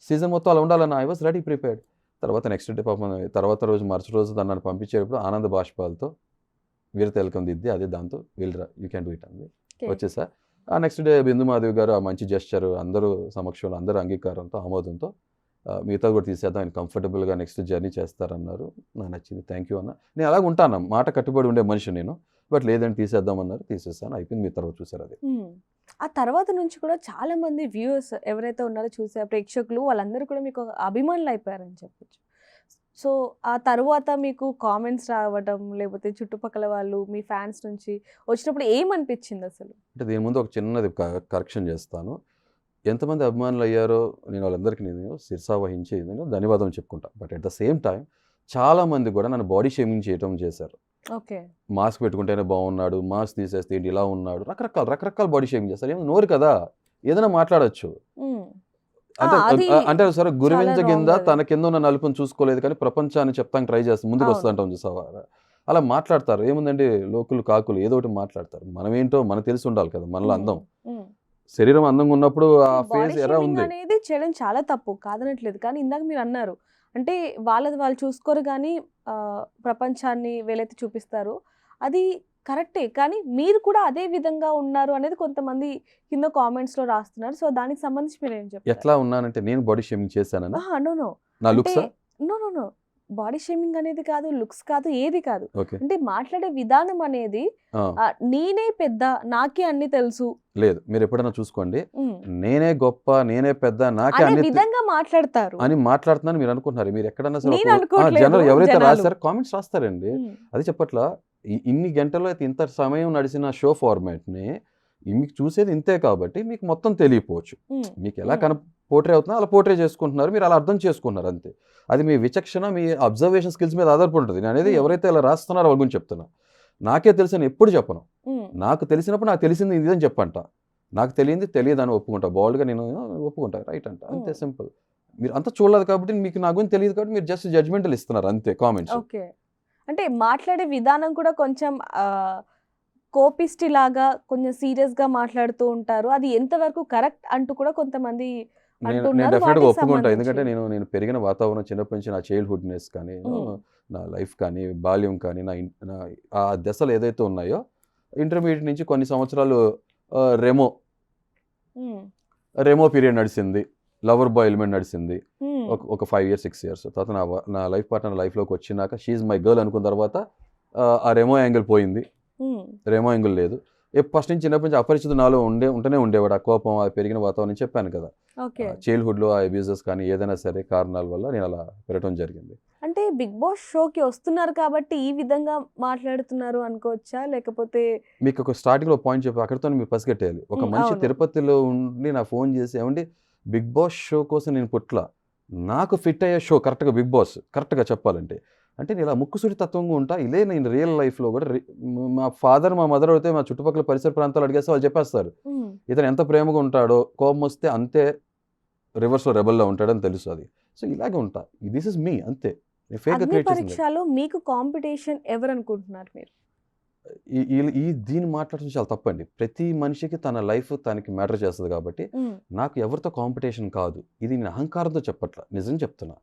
సీజన్ మొత్తం అలా ఉండాలన్న ఐ వాస్ రెడీ ప్రిపేర్డ్. తర్వాత నెక్స్ట్ డే పాపం తర్వాత రోజు మరుసటి రోజు నన్ను పంపించేటప్పుడు ఆనంద బాష్పాలతో వీరత ఎలకం దిద్ది అదే దాంతో వీళ్ళరా యూ క్యాన్ డూ ఇట్ అంది, వచ్చేసా. ఆ నెక్స్ట్ డే బిందు మాధవి గారు ఆ మంచి జెస్చర్ అందరూ సమక్షంలో అందరూ అంగీకారంతో ఆమోదంతో మిగతా కూడా తీసేద్దాం, ఆయన కంఫర్టబుల్గా నెక్స్ట్ జర్నీ చేస్తారన్నారు. నాకు నచ్చింది, థ్యాంక్ యూ అన్న. నేను అలాగ ఉంటాను, మాట కట్టుబడి ఉండే మనిషి నేను, బట్ లేదంటే తీసేద్దామన్నారు, తీసేస్తాను, అయిపోయింది. మీ తర్వాత చూసారు అది. ఆ తర్వాత నుంచి కూడా చాలా మంది వ్యూవర్స్ ఎవరైతే ఉన్నారో చూసే ప్రేక్షకులు వాళ్ళందరూ కూడా మీకు అభిమానులు అయిపోయారని చెప్పొచ్చు. సో ఆ తర్వాత మీకు కామెంట్స్ రావడం లేకపోతే చుట్టుపక్కల వాళ్ళు మీ ఫ్యాన్స్ నుంచి వచ్చినప్పుడు ఏమనిపించింది అసలు? అంటే దీని ముందు ఒక చిన్నది కరెక్షన్ చేస్తాను. ఎంతమంది అభిమానులు అయ్యారో నేను వాళ్ళందరికీ నేను శిరసా వహించి నేను ధన్యవాదం చెప్పుకుంటా. But at the same time చాలామంది కూడా నన్ను బాడీ షేమింగ్ చేయడం చేశారు. ఓకే, మాస్క్ పెట్టుకుంటేనే బాగున్నాడు, మాస్క్ తీసేస్తే ఏంటి ఇలా ఉన్నాడు, రకరకాల బాడీ షేమింగ్ చేస్తారు. ఏమో నోరు కదా, ఏదైనా మాట్లాడచ్చు. అంటే సరే గురివింజ కింద తన కింద ఉన్న నలుపుని చూసుకోలేదు కానీ ప్రపంచాన్ని చెప్తానికి ట్రై చేస్తాం, ముందుకు వస్తుంటాం చూసావా, అలా మాట్లాడతారు. ఏముందండి, లోకులు కాకులు ఏదో ఒకటి మాట్లాడతారు. మనం ఏంటో మనకు తెలిసి ఉండాలి కదా, మనలో అందం, శరీరం అందంగా ఉన్నప్పుడు ఆ ఫేస్ ఎలా ఉంది అనేది చేయడం చాలా తప్పు కాదనట్లేదు. కానీ ఇందాక మీరు అన్నారు అంటే వాళ్ళు చూసుకోరు కానీ ప్రపంచాన్ని వీళ్ళైతే చూపిస్తారు, అది కరెక్టే. కానీ మీరు కూడా అదే విధంగా ఉన్నారు అనేది కొంతమంది కింద కామెంట్స్ లో రాస్తున్నారు. సో దానికి సంబంధించి మీరు ఏం చెప్తారు? ఎట్లా ఉన్నానంటే నేను బాడీ షేమింగ్ చేశానన్నా, నో నా లుక్స్ నో బాడీ షేమింగ్ అనేది కాదు, లుక్స్ కాదు, ఏది కాదు. అంటే మాట్లాడే విధానం అనేది నేనే పెద్ద, నాకే అన్ని తెలుసు లేదు. మీరు ఎప్పుడైనా చూసుకోండి, నేనే గొప్ప, నేనే పెద్ద, నాకే అన్ని విధంగా మాట్లాడతారు అని మాట్లాడుతున్నాను మీరు అనుకుంటున్నారు. మీరు ఎక్కడన్నా సరే జనరల్ ఎవరైతే రాస్తారో కామెంట్స్ రాస్తారండి, అది చెప్పట్లా. ఇన్ని గంటల్లో అయితే ఇంత సమయం నడిచిన షో ఫార్మాట్ని మీకు చూసేది ఇంతే కాబట్టి మీకు మొత్తం తెలియపోవచ్చు. మీకు ఎలా పోర్ట్రే అవుతుందో అలా పోర్ట్రే చేసుకుంటున్నారు, మీరు అలా అర్థం చేసుకుంటున్నారు అంతే. అది మీ విచక్షణ, మీ అబ్జర్వేషన్ స్కిల్స్ మీద ఆధారపడి ఉంటుంది. నేను అనేది ఎవరైతే అలా రాస్తున్నారో వాళ్ళ గురించి చెప్తున్నా. నాకే తెలుసని ఎప్పుడు చెప్పను, నాకు తెలిసినప్పుడు నాకు తెలిసింది ఇదని చెప్పంట, నాకు తెలియదు అని ఒప్పుకుంటా, బోల్డ్గా నేను ఒప్పుకుంటా, రైట్ అంట, అంతే సింపుల్. మీరు అంతా చూడలేదు కాబట్టి మీకు నా గురించి తెలియదు కాబట్టి మీరు జస్ట్ జడ్జ్మెంటల్ ఇస్తున్నారు అంతే కామెంట్స్. ఓకే, అంటే మాట్లాడే విధానం కూడా కొంచెం కోపిస్టి లాగా కొంచెం సీరియస్ గా మాట్లాడుతూ ఉంటారు, అది ఎంతవరకు కరెక్ట్ అంటూ కూడా కొంతమంది నేను డెఫినెట్గా ఒప్పుకుంటా. ఎందుకంటే నేను పెరిగిన వాతావరణం, చిన్నప్పటి నుంచి నా చైల్డ్హుడ్నెస్ కానీ, నా లైఫ్ కానీ, బాల్యం కానీ, నా ఆ దశలు ఏదైతే ఉన్నాయో, ఇంటర్మీడియట్ నుంచి కొన్ని సంవత్సరాలు రెమో పీరియడ్ నడిచింది, లవర్ బాయ్ ఎలిమెంట్ నడిచింది ఒక 5 years 6 years. తర్వాత నా లైఫ్ పార్ట్నర్ లైఫ్లోకి వచ్చినాక షీఈ్ మై గర్ల్ అనుకున్న తర్వాత ఆ రెమో యాంగిల్ పోయింది, రెమో యాంగిల్ లేదు. ఫస్ట్ నుంచి చిన్నప్పటి నుంచి అపరిచితుడు నాలో ఉంటూనే ఉండేవాడు, ఆ కోపం, ఆ పెరిగిన వాతావరణం చెప్పాను కదా, చైల్డ్హుడ్లో ఆ అబ్యూజెస్ కానీ ఏదైనా సరే కారణాల వల్ల నేను అలా పెరగడం జరిగింది. అంటే బిగ్ బాస్ షోకి వస్తున్నారు కాబట్టి ఈ విధంగా మాట్లాడుతున్నారు అనుకోవచ్చా, లేకపోతే మీకు ఒక స్టార్టింగ్లో పాయింట్ చెప్పి అక్కడితో మీరు పసిగట్టేయాలి. ఒక మనిషి తిరుపతిలో ఉండి నా ఫోన్ చేసి, ఏమండి బిగ్ బాస్ షో కోసం నేను పుట్ల, నాకు ఫిట్ అయ్యే షో కరెక్ట్గా బిగ్ బాస్, కరెక్ట్గా చెప్పాలంటే అంటే నేను ఇలా ముక్కుసూడి తత్వంగా ఉంటా. ఇదే నేను రియల్ లైఫ్లో కూడా మా ఫాదర్ మా మదర్ అయితే మా చుట్టుపక్కల పరిసర ప్రాంతాలు అడిగేస్తే వాళ్ళు చెప్పేస్తారు ఇతను ఎంత ప్రేమగా ఉంటాడో, కోపం వస్తే అంతే రివర్స్లో రెబల్లో ఉంటాడని తెలుసు అది. సో ఇలాగే ఉంటా, దిస్ ఇస్ మీ అంతే. ఫేక్గా అగ్ని క్రియేట్ చేసింది. పరీక్షలో మీకు కాంపిటీషన్ ఎవరు అనుకుంటున్నారు మీరు? దీన్ని మాట్లాడడం చాలా తప్పండి. ప్రతి మనిషికి తన లైఫ్ తనకి మ్యాటర్ చేస్తుంది కాబట్టి నాకు ఎవరితో కాంపిటీషన్ కాదు. ఇది నేను అహంకారంతో చెప్పట్లా, నిజం చెప్తున్నా.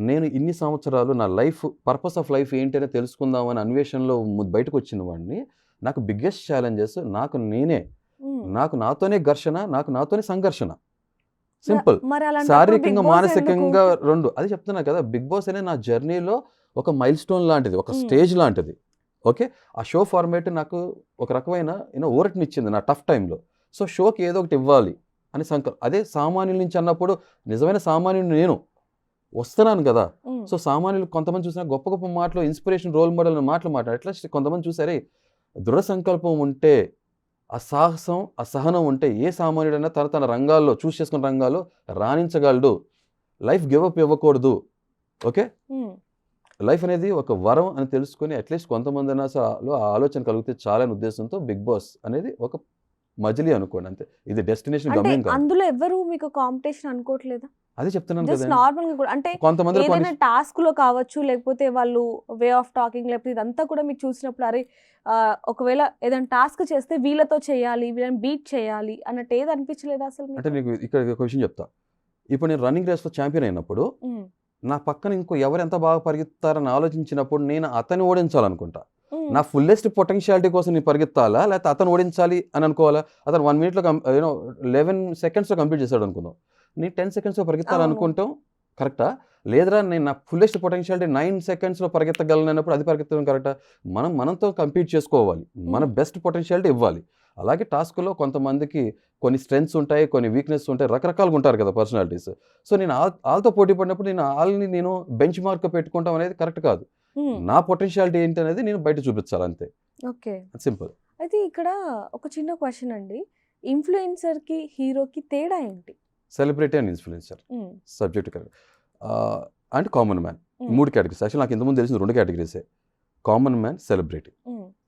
నేను ఇన్ని సంవత్సరాలు నా లైఫ్ పర్పస్ ఆఫ్ లైఫ్ ఏంటనే తెలుసుకుందామని అన్వేషణలో బయటకు వచ్చిన వాడిని. నాకు బిగ్గెస్ట్ ఛాలెంజెస్ నాకు నేనే, నాకు నాతోనే ఘర్షణ, నాకు నాతోనే సంఘర్షణ. సింపుల్. శారీరకంగా మానసికంగా రెండు. అది చెప్తున్నా కదా, బిగ్ బాస్ అనే నా జర్నీలో ఒక మైల్ స్టోన్ లాంటిది, ఒక స్టేజ్ లాంటిది. ఓకే, ఆ షో ఫార్మేట్ నాకు ఒక రకమైన ఊరటనిచ్చింది నా టఫ్ టైంలో. సో షోకి ఏదో ఒకటి ఇవ్వాలి అని అదే సామాన్యుల నుంచి అన్నప్పుడు నిజమైన సామాన్యుడు నేను వస్తున్నాను కదా. సో సామాన్యులు కొంతమంది చూసినా గొప్ప గొప్ప మాటలు, ఇన్స్పిరేషన్, రోల్ మోడల్ మాటలు మాట్లాడు. అట్లా కొంతమంది చూసారే, దృఢ సంకల్పం ఉంటే, ఆ సాహసం, ఆ సహనం ఉంటే ఏ సామాన్యుడైనా తన రంగాల్లో చూస్ చేసుకున్న రంగాల్లో రాణించగలడు. లైఫ్ గివ్ అప్ ఇవ్వకూడదు. ఓకే, లైఫ్ అనేది ఒక వరం అని తెలుసుకొని అట్లీస్ట్ కొంతమంది ఆ ఆలోచన కలిగితే చాలా ఉద్దేశంతో బిగ్ బాస్ అనేది ఒక మజిలీ అనుకోండి అంతే. ఇది డెస్టినేషన్ గమ్యం కాదు. అందులో ఎవరు మీకు కాంపిటీషన్ అనుకోవట్లేదా? అది చెప్తున్నాను జస్ట్ కదా, నార్మల్ గా కూడా అంటే కొంతమంది ఏదైనా టాస్క్ లో కావచ్చు, లేకపోతే వాళ్ళు వే ఆఫ్ టాకింగ్, లేకపోతే ఇదంతా కూడా మీకు చూసినప్పుడు అరే ఒకవేళ ఏదైనా టాస్క్ చేస్తే వీళ్ళతో చేయాలి, వీళ్ళని బీట్ చేయాలి అన్నట్టు ఏది అనిపించలేదా అసలు మీకు? అంటే నీకు ఇక్కడ ఒక విషయం చెప్తా. ఇప్పుడు నేను రన్నింగ్ రేస్లో ఛాంపియన్ అయినప్పుడు నా పక్కన ఇంకో ఎవరు ఎంత బాగా పరిగెత్తారని ఆలోచించినప్పుడు నేను అతన్ని ఓడించాలనుకుంటా. నా ఫుల్లెస్ట్ పొటెన్షియాలిటీ కోసం నేను పరిగెత్తాలా, లేకపోతే అతను ఓడించాలి అని అనుకోవాలా? అతను 1 minute 11 seconds కంప్లీట్ చేశాడు అనుకుందాం, నేను 10 seconds పరిగెత్తాలనుకుంటాం కరెక్టా? లేదరా నేను నా ఫుల్లెస్ట్ పొటెన్షియాలిటీ 9 seconds పరిగెత్తగలను అన్నప్పుడు అది పరిగెత్తడం కరెక్టా? మనతో కంపీట్ చేసుకోవాలి, మన బెస్ట్ పొటెన్షియాలిటీ ఇవ్వాలి. అలాగే టాస్క్లో కొంతమందికి కొన్ని స్ట్రెంగ్స్ ఉంటాయి, కొన్ని వీక్నెస్ ఉంటాయి, రకరకాలుగా ఉంటారు కదా పర్సనాలిటీస్. సో నేను వాళ్ళతో పోటీ పడినప్పుడు నేను బెంచ్ మార్క్ పెట్టుకుంటాం అనేది కరెక్ట్ కాదు. నా పొటెన్షియాలిటీ ఏంటి అనేది నేను బయట చూపించాలి అంతే. Okay, simple. అయితే ఇక్కడ ఒక చిన్న క్వశ్చన్ అండి, ఇన్ఫ్లుయెన్సర్ కి హీరోకి తేడా ఏంటి? Celebrity and influencer subject correct and common man, 3 categories. Actual నాకు ఇంతకుముందు తెలిసిన 2 కేటగిరీసే, కామన్ మ్యాన్, సెలబ్రిటీ.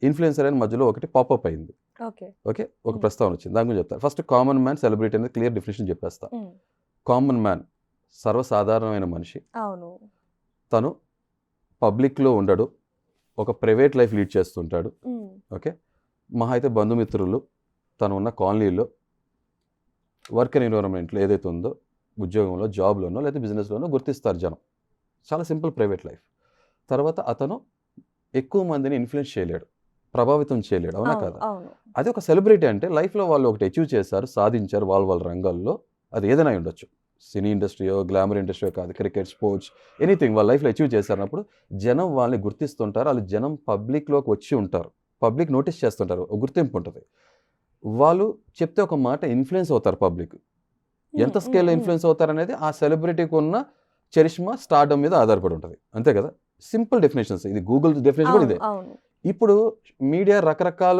ఇన్ఫ్లుయెన్సర్ అని మధ్యలో ఒకటి పాపప్ అయింది. ఓకే, ఒక ప్రస్తావన వచ్చింది, దాని గురించి చెప్తాను. ఫస్ట్ కామన్ మ్యాన్, సెలబ్రిటీ అనేది క్లియర్ డెఫినేషన్ చెప్పేస్తా. కామన్ మ్యాన్ సర్వసాధారణమైన మనిషి. తను పబ్లిక్లో ఉండడు, ఒక ప్రైవేట్ లైఫ్ లీడ్ చేస్తుంటాడు. ఓకే, మహా అయితే బంధుమిత్రులు, తను ఉన్న కాలనీలో, వర్క్ ఎన్విరాన్మెంట్లో ఏదైతే ఉందో, ఉద్యోగంలో, జాబ్లోనో లేదా బిజినెస్లోనో గుర్తిస్తారు జనం. చాలా సింపుల్ ప్రైవేట్ లైఫ్. తర్వాత అతను ఎక్కువ మందిని ఇన్ఫ్లుయెన్స్ చేయలేడు, ప్రభావితం చేయలేడు, అవునా కదా? అది ఒక సెలబ్రిటీ అంటే లైఫ్లో వాళ్ళు ఒకటి అచీవ్ చేశారు, సాధించారు వాళ్ళ రంగాల్లో, అది ఏదైనా ఉండొచ్చు, సినీ ఇండస్ట్రీయో, గ్లామర్ ఇండస్ట్రీయో కాదు, క్రికెట్, స్పోర్ట్స్, ఎనీథింగ్ వాళ్ళ లైఫ్లో అచీవ్ చేశారన్నప్పుడు జనం వాళ్ళని గుర్తిస్తుంటారు. వాళ్ళు జనం పబ్లిక్లోకి వచ్చి ఉంటారు, పబ్లిక్ నోటీస్ చేస్తుంటారు, ఒక గుర్తింపు ఉంటుంది. వాళ్ళు చెప్తే ఒక మాట ఇన్ఫ్లుయెన్స్ అవుతారు పబ్లిక్. ఎంత స్కేల్లో ఇన్ఫ్లుయెన్స్ అవుతారు అనేది ఆ సెలబ్రిటీకి ఉన్న చరిష్మా, స్టార్డమ్ మీద ఆధారపడి ఉంటుంది, అంతే కదా? సింపుల్ డెఫినేషన్స్, ఇది గూగుల్ డెఫినేషన్ కూడా ఇదే. ఇప్పుడు మీడియా రకరకాల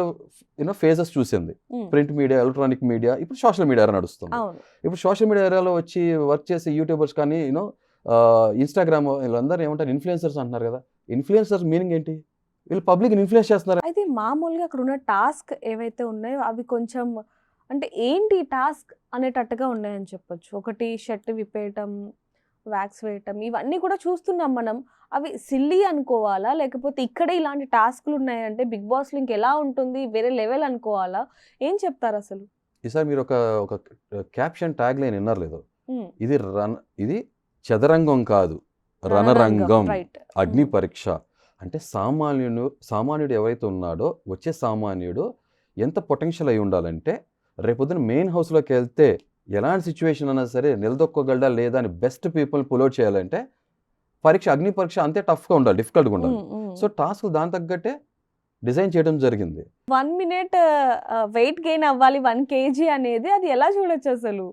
ఫేజెస్ చూసింది, ప్రింట్ మీడియా, ఎలక్ట్రానిక్ మీడియా, ఇప్పుడు సోషల్ మీడియా నడుస్తుంది. ఇప్పుడు సోషల్ మీడియా ఏరియాలో వచ్చి వర్క్ చేసే యూట్యూబర్స్ కానీ ఇన్స్టాగ్రామ్ వీళ్ళందరూ ఏమంటారు, ఇన్ఫ్లుయెన్సర్స్ అంటున్నారు కదా. ఇన్ఫ్లుయెన్సర్స్ మీనింగ్ ఏంటి? వీళ్ళు పబ్లిక్ ఇన్ఫ్లుయెన్స్ చేస్తున్నారు. అయితే మామూలుగా అక్కడ ఉన్న టాస్క్ ఏవైతే ఉన్నాయో అవి కొంచెం అంటే ఏంటి టాస్క్ అనేటట్టుగా ఉన్నాయని చెప్పొచ్చు. ఒకటి షర్ట్ విప్పేయటం, వ్యాక్స్ వేయటం, ఇవన్నీ కూడా చూస్తున్నాం మనం. అవి సిల్లీ అనుకోవాలా, లేకపోతే ఇక్కడే ఇలాంటి టాస్క్లు ఉన్నాయంటే బిగ్ బాస్ లింక్ ఎలా ఉంటుంది, వేరే లెవెల్ అనుకోవాలా? ఏం చెప్తారు అసలు? ఈసారి మీరు ఒక క్యాప్షన్ ట్యాగ్ లైన్ విన్నారు లేదు, ఇది చదరంగం కాదు, రణరంగం, అగ్ని పరీక్ష. అంటే సామాన్యుడు ఎవరైతే ఉన్నాడో, వచ్చే సామాన్యుడు ఎంత పొటెన్షియల్ అయి ఉండాలంటే రేపొద్దున మెయిన్ హౌస్లోకి వెళ్తే ఎలాంటి సిచ్యువేషన్ అయినా సరే నిలదొక్కగలడా లేదా అని బెస్ట్ పీపుల్ పుల్అవుట్ చేయాలంటే అగ్ని పరీక్ష అంతే టఫ్గా ఉండాలి, డిఫికల్ట్గా ఉండాలి. సో టాస్క్ దాని తగ్గట్టే డిజైన్ చేయడం జరిగింది. 1 minute వెయిట్ గెయిన్ అవ్వాలి 1 kg అనేది, అది ఎలా చూడొచ్చు అసలు?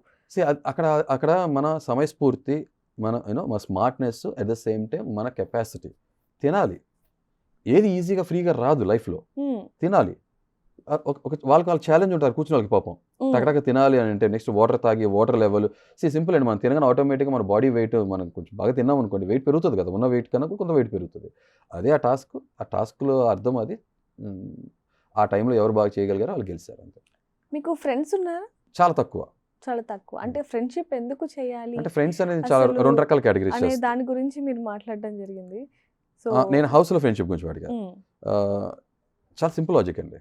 అక్కడ మన సమయస్ఫూర్తి, మన smartness, at the same time మన కెపాసిటీ. తినాలి, ఏది ఈజీగా ఫ్రీగా రాదు లైఫ్లో, తినాలి. వాళ్ళకి ఛాలెంజ్ ఉంటారు కూర్చున్న వాళ్ళకి, పాపం టకటక తినాలి అని అంటే నెక్స్ట్ వాటర్ తాగి, వాటర్ లెవెల్ సింపుల్ అండి. మనం తినగానే ఆటోమేటిక్గా మన బాడీ వెయిట్, మనం కొంచెం బాగా తిన్నాం అనుకోండి, వెయిట్ పెరుగుతుంది కదా, ఉన్న వెయిట్ కన్నా కొంత వెయిట్ పెరుగుతుంది. అదే ఆ టాస్క్లో అర్థం అది. ఆ టైంలో ఎవరు బాగా చేయగలిగారో వాళ్ళు గెలిచారు అంతే. మీకు ఫ్రెండ్స్ ఉన్నారా? చాలా తక్కువ. చాలా తక్కువ. అంటే ఫ్రెండ్షిప్ ఎందుకు చేయాలి అంటే ఫ్రెండ్స్ అనేది చాలా అసలు 2 రకాల కేటగిరీస్ అనే చేస్తాం. దాని గురించి మీరు మాట్లాడడం జరిగింది. సో నేను హౌస్‌లో ఫ్రెండ్షిప్ గురించి అడిగాను. చాలా సింపుల్ లాజిక్ అండి.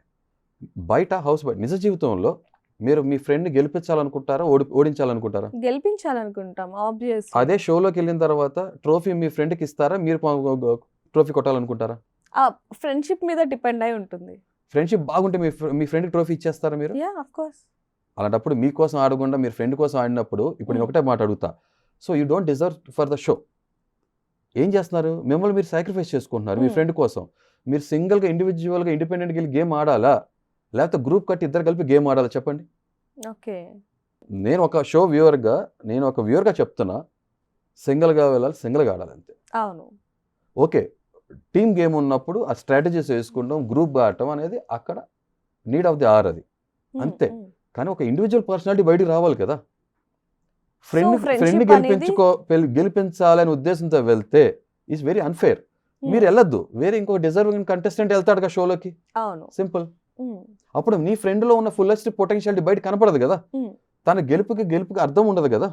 బయట హౌస్ బయట నిజ జీవితంలో మీరు మీ ఫ్రెండ్‌ని గెలిపించాలనుకుంటారా? ఓడించాలనుకుంటారా? గెలిపించాలనుకుంటాం ఆబ్వియస్లీ. అదే షోలోకి వెళ్ళిన తర్వాత ట్రోఫీ మీ ఫ్రెండ్‌కి ఇస్తారా? మీరు ట్రోఫీ కొట్టాలనుకుంటారా? ఆ ఫ్రెండ్షిప్ మీద డిపెండ్ అయి ఉంటుంది. ఫ్రెండ్షిప్ బాగుంటే మీ ఫ్రెండ్‌కి ట్రోఫీ ఇచ్చేస్తారా మీరు? Of course. అలాంటప్పుడు మీకోసం ఆడకుండా మీరు ఫ్రెండ్ కోసం ఆడినప్పుడు ఇప్పుడు నేను ఒకటే మాట అడుగుతా. So you don't deserve for the show. ఏం చేస్తున్నారు? మిమ్మల్ని మీరు సాక్రిఫైస్ చేసుకుంటున్నారు మీ ఫ్రెండ్ కోసం. మీరు సింగిల్‌గా ఇండివిజువల్‌గా ఇండిపెండెంట్‌గా వెళ్ళి గేమ్ ఆడాలా? లేకపోతే గ్రూప్ కట్టి ఇద్దరు కలిపి గేమ్ ఆడాలా చెప్పండి? ఓకే. నేను ఒక షో వ్యూవర్‌గా నేను ఒక వ్యూవర్‌గా చెప్తున్నా. సింగిల్‌గా వెళ్ళాలి, సింగిల్‌గా ఆడాలి అంతే. అవును. ఓకే. టీమ్ గేమ్ ఉన్నప్పుడు ఆ స్ట్రాటజీస్ వేసుకుంటాం, గ్రూప్‌గా ఆడటం అనేది అక్కడ నీడ్ ఆఫ్ ది అవర్ అది. అంతే. కానీ ఒక ఇండివిజువల్ పర్సనాలిటీ బయటికి రావాలి కదా! ఫ్రెండ్ friendship అనేది గెలిపించాలనే ఉద్దేశంతో వెళ్తే ఈస్ వెరీ అన్‌ఫెయిర్. మీరు వెళ్ళొద్దు. వేరే ఇంకో డిజర్వింగ్ కంటెస్టెంట్ వెళ్తాడుగా షోలోకి. అవును. సింపుల్. అప్పుడు నీ ఫ్రెండ్‌లో ఉన్న ఫుల్లెస్ట్ పొటెన్షియాలిటీ బయట కనపడదు కదా! తన గెలుపుకి అర్థం ఉండదు కదా!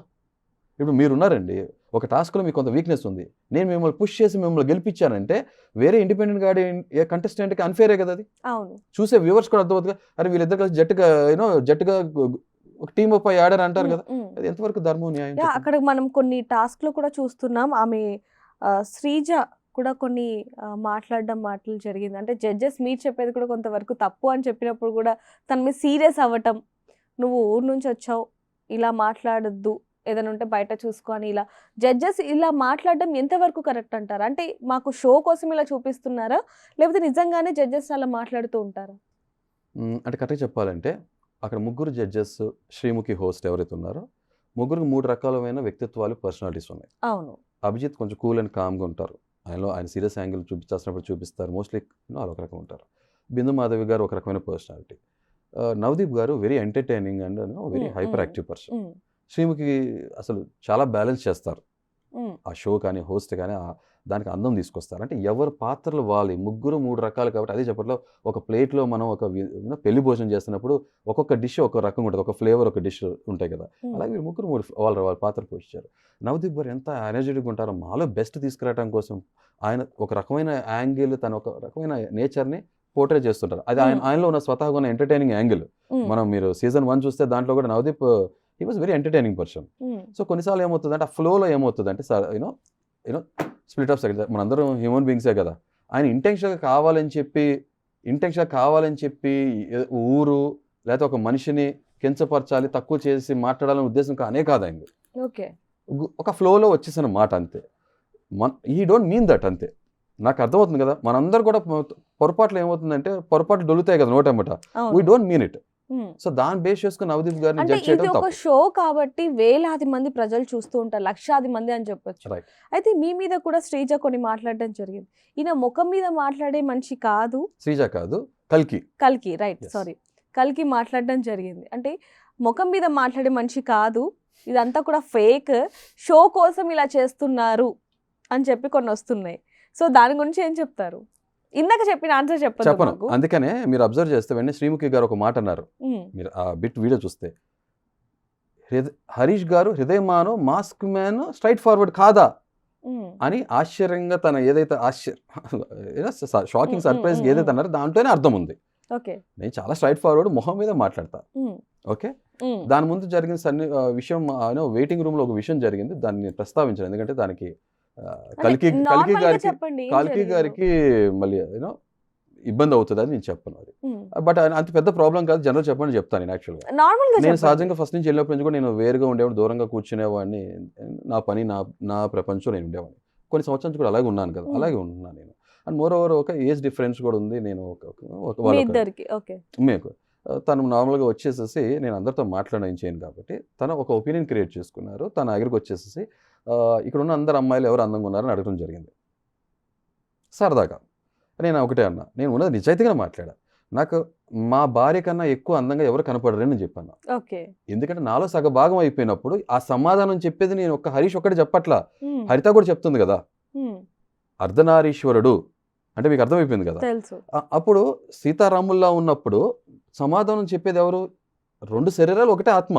ఇప్పుడు మీరున్నారండి. ఒక టాస్క్‌లో మీకు కొంత వీక్‌నెస్ ఉంది. నేను మిమ్మల్ని పుష్ చేసి మిమ్మల్ని గెలిపించానంటే వేరే ఇండిపెండెంట్‌గా ఆడే కంటెస్టెంట్‌కి అన్‌ఫెయిరే కదా అది. అవును. చూసే వ్యూవర్స్ కూడా అర్థమవుతుందిగా. అరే వీళ్ళిద్దరు కలిసి జట్టుగా ఒక టీమ్ అప్ అయ్యి ఆడారు అంటారు కదా! అది ఎంతవరకు ధర్మం న్యాయం చెప్పండి? అక్కడ మనం కొన్ని టాస్క్‌లు కూడా చూస్తున్నాం. ఆమె శ్రీజ కూడా కొన్ని మాటలు జరిగింది. అంటే జడ్జెస్ మీరు చెప్పేది కూడా కొంతవరకు తప్పు అని చెప్పినప్పుడు కూడా తన మీద సీరియస్ అవ్వటం. నువ్వు ఊరు నుంచి వచ్చావు, ఇలా మాట్లాడొద్దు, ఏదైనా ఉంటే బయట చూసుకో అని ఇలా జడ్జెస్ ఇలా మాట్లాడడం ఎంతవరకు కరెక్ట్ అంటారు? అంటే మాకు షో కోసం ఇలా చూపిస్తున్నారా? లేకపోతే నిజంగానే జడ్జెస్ అలా మాట్లాడుతూ ఉంటారా? అంటే కరెక్ట్‌గా చెప్పాలంటే అక్కడ ముగ్గురు జడ్జెస్, శ్రీముఖి హోస్ట్ ఎవరైతే ఉన్నారో ముగ్గురికి 3 రకాలమైన వ్యక్తిత్వాలు, పర్సనాలిటీస్ ఉన్నాయి. అవును. అభిజిత్ కొంచెం కూల్ అండ్ కామ్‌గా ఉంటారు. ఆయన సీరియస్ యాంగిల్ చూపించాల్సినప్పుడు చూపిస్తారు. మోస్ట్లీ వాళ్ళు ఒక రకం ఉంటారు. బిందు మాధవి గారు ఒక రకమైన పర్సనాలిటీ. నవదీప్ గారు very entertaining and very hyper active person. Sreemukhi అసలు చాలా బ్యాలెన్స్ చేస్తారు. ఆ షో కానీ, హోస్ట్ కానీ దానికి అందం తీసుకొస్తారు. అంటే ఎవరి పాత్రలు వాళ్ళు ముగ్గురు 3 రకాలు కాబట్టి అదే చెప్పట్లో ఒక ప్లేట్‌లో మనం ఒక పెళ్లి భోజనం చేస్తున్నప్పుడు ఒక్కొక్క డిష్ ఒక రకంగా ఉంటుంది. ఒక ఫ్లేవర్ ఒక డిష్ ఉంటాయి కదా! అలాగే వీళ్ళు ముగ్గురు వాళ్ళ పాత్ర పోషించారు. నవదీప్ గారు ఎంత ఎనర్జెటిక్‌గా ఉంటారో మాలో బెస్ట్ తీసుకురావడం కోసం ఆయన ఒక రకమైన యాంగిల్, తన ఒక రకమైన నేచర్‌ని పోర్ట్రే చేస్తుంటారు. అది ఆయనలో ఉన్న స్వతహాగా ఉన్న ఎంటర్‌టైనింగ్ యాంగిల్. మీరు సీజన్ 1 చూస్తే దాంట్లో కూడా Navdeep he was very entertaining person. So కొన్నిసార్లు ఏమవుతుందంటే ఆ ఫ్లోలో ఏమవుతుందంటే యూనో స్ప్లిట్ ఆఫ్ సెకండ్ మనందరం హ్యూమన్ బీయింగ్సే కదా! ఆయన ఇంటెన్షన్‌గా కావాలని చెప్పి ఊరు లేకపోతే ఒక మనిషిని కించపరచాలి, తక్కువ చేసి మాట్లాడాలనే ఉద్దేశం కానే కాదు ఆయనది. ఓకే. ఒక ఫ్లోలో వచ్చేసిన మాట అంతే. హి డోంట్ మీన్ దట్ అంతే. నాకు అర్థమవుతుంది కదా! మనందరూ కూడా పొరపాట్లు ఏమవుతుందంటే పొరపాట్లు దొలుతాయి కదా నోటెమ్మట. We don't mean it. So దాన్ని బేస్ చేసుకుని నవదీప్ గారిని అంటే జడ్జ్ చేయడం ఇది ఒక తప్పు. షో కాబట్టి వేలాది మంది ప్రజలు చూస్తూ ఉంటారు, లక్షాది మంది అని చెప్పొచ్చు. రైట్. అయితే మీ మీద కూడా శ్రీజ కొన్ని మాట్లాడడం జరిగింది. ఈయన ముఖం మీద మాట్లాడే మనిషి కాదు, శ్రీజ కాదు, కల్కి. Right, Yes. సారీ, కల్కి మాట్లాడడం జరిగింది. అంటే ముఖం మీద మాట్లాడే మనిషి కాదు, ఇదంతా కూడా ఫేక్, షో కోసం ఇలా చేస్తున్నారు అని చెప్పి కొన్ని వస్తున్నాయి. సో దాని గురించి ఏం చెప్తారు? ఇందాక చెప్పిన ఆన్సర్ చెప్పను. చెప్పండి. అందుకనే మీరు అబ్జర్వ్ చేస్తే వెంటనే శ్రీముఖి గారు ఒక మాట అన్నారు. మీరు ఆ బిట్ వీడియో చూస్తే హరీష్ గారు హృదయమానో మాస్క్ మ్యాన్ స్ట్రైట్ ఫార్వర్డ్ కాదా అని ఆశ్చర్యంగా తన ఏదైతే షాకింగ్ సర్ప్రైజ్ ఏదైతే అన్నారో దాంట్లోనే అర్థం ఉంది. ఓకే. నేను చాలా స్ట్రైట్ ఫార్వర్డ్ మొహం మీద మాట్లాడతా. ఓకే. దాని ముందు జరిగిన విషయం వెయిటింగ్ రూమ్ లో ఒక విషయం జరిగింది, దాన్ని ప్రస్తావించాను ఎందుకంటే దానికి కల్కి గారికి మళ్ళీ ఇబ్బంది అవుతుంది అని నేను చెప్పను. అది బట్ అంత పెద్ద ప్రాబ్లం కాదు, జనరల్ చెప్పండి చెప్తాను. నేను యాక్చువల్గా నేను సహజంగా ఫస్ట్ నుంచి వెళ్ళినప్పటి నుంచి కూడా నేను వేరుగా ఉండేవాడిని, దూరంగా కూర్చునేవాడిని, నా పని నా ప్రపంచం నేను ఉండేవాడిని. కొన్ని సంవత్సరాల నుంచి కూడా అలాగే ఉన్నాను కదా, అలాగే ఉంటున్నాను నేను. అండ్ మోర్ ఓవర్ ఒక ఏజ్ డిఫరెన్స్ కూడా ఉంది. నేను మీకు తను నార్మల్గా వచ్చేసేసి నేను అందరితో మాట్లాడడం చేయను కాబట్టి తను ఒక ఒపీనియన్ క్రియేట్ చేసుకున్నారు. తన దగ్గరికి వచ్చేసేసి ఇక్కడ ఉన్న అందరు అమ్మాయిలు ఎవరు అందంగా ఉన్నారని అడగడం జరిగింది సరదాగా. నేను ఒకటే అన్నా, నేను ఉన్నది నిజాయితీగా మాట్లాడా. నాకు మా భార్య కన్నా ఎక్కువ అందంగా ఎవరు కనపడరని నేను చెప్పాను. ఎందుకంటే నాలో సగభాగం అయిపోయినప్పుడు ఆ సమాధానం చెప్పేది నేను ఒక్క హరీష్ ఒక్కటే చెప్పట్లా, హరిత కూడా చెప్తుంది కదా. అర్ధనారీశ్వరుడు అంటే మీకు అర్థమైపోయింది కదా. అప్పుడు సీతారాముల్లా ఉన్నప్పుడు సమాధానం చెప్పేది ఎవరు? 2 శరీరాలు ఒకటే ఆత్మ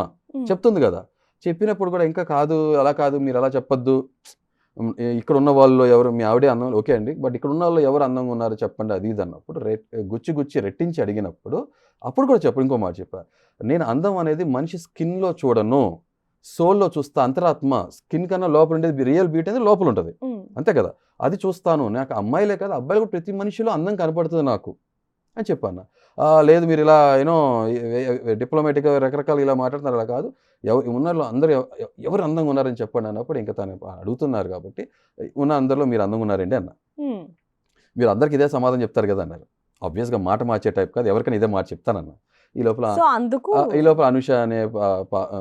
చెప్తుంది కదా. చెప్పినప్పుడు కూడా ఇంకా కాదు, అలా కాదు, మీరు అలా చెప్పొద్దు, ఇక్కడ ఉన్న వాళ్ళు ఎవరు, మీ ఆవిడే అందం, ఓకే అండి, బట్ ఇక్కడ ఉన్న వాళ్ళు ఎవరు అందంగా ఉన్నారు చెప్పండి, అది ఇది అన్నప్పుడు గుచ్చి రెట్టించి అడిగినప్పుడు అప్పుడు కూడా చెప్పు. ఇంకో మాట చెప్పా, నేను అందం అనేది మనిషి స్కిన్లో చూడను, సోల్లో చూస్తా, అంతరాత్మ. స్కిన్ కన్నా లోపల ఉండేది రియల్ బ్యూటీ అనేది లోపల ఉంటుంది, అంతే కదా, అది చూస్తాను. నాకు అమ్మాయిలే కదా, అబ్బాయిలు కూడా ప్రతి మనిషిలో అందం కనపడుతుంది నాకు అని చెప్పాను. లేదు మీరు ఇలా యూనో డిప్లొమాటిక్గా రకరకాలు ఇలా మాట్లాడుతున్నారు, అలా కాదు, ఉన్నలో అందరూ ఎవరు అందంగా ఉన్నారని చెప్పండి అన్నప్పుడు ఇంకా తను అడుగుతున్నారు కాబట్టి ఉన్న అందరిలో మీరు అందంగా ఉన్నారండి అన్న. మీరు అందరికి ఇదే సమాధానం చెప్తారు కదా అన్నారు. ఆబ్వియస్గా మాట మార్చే టైప్ కాదు, ఎవరికైనా ఇదే మాట చెప్తానన్న. ఈ లోపల అనుష అనే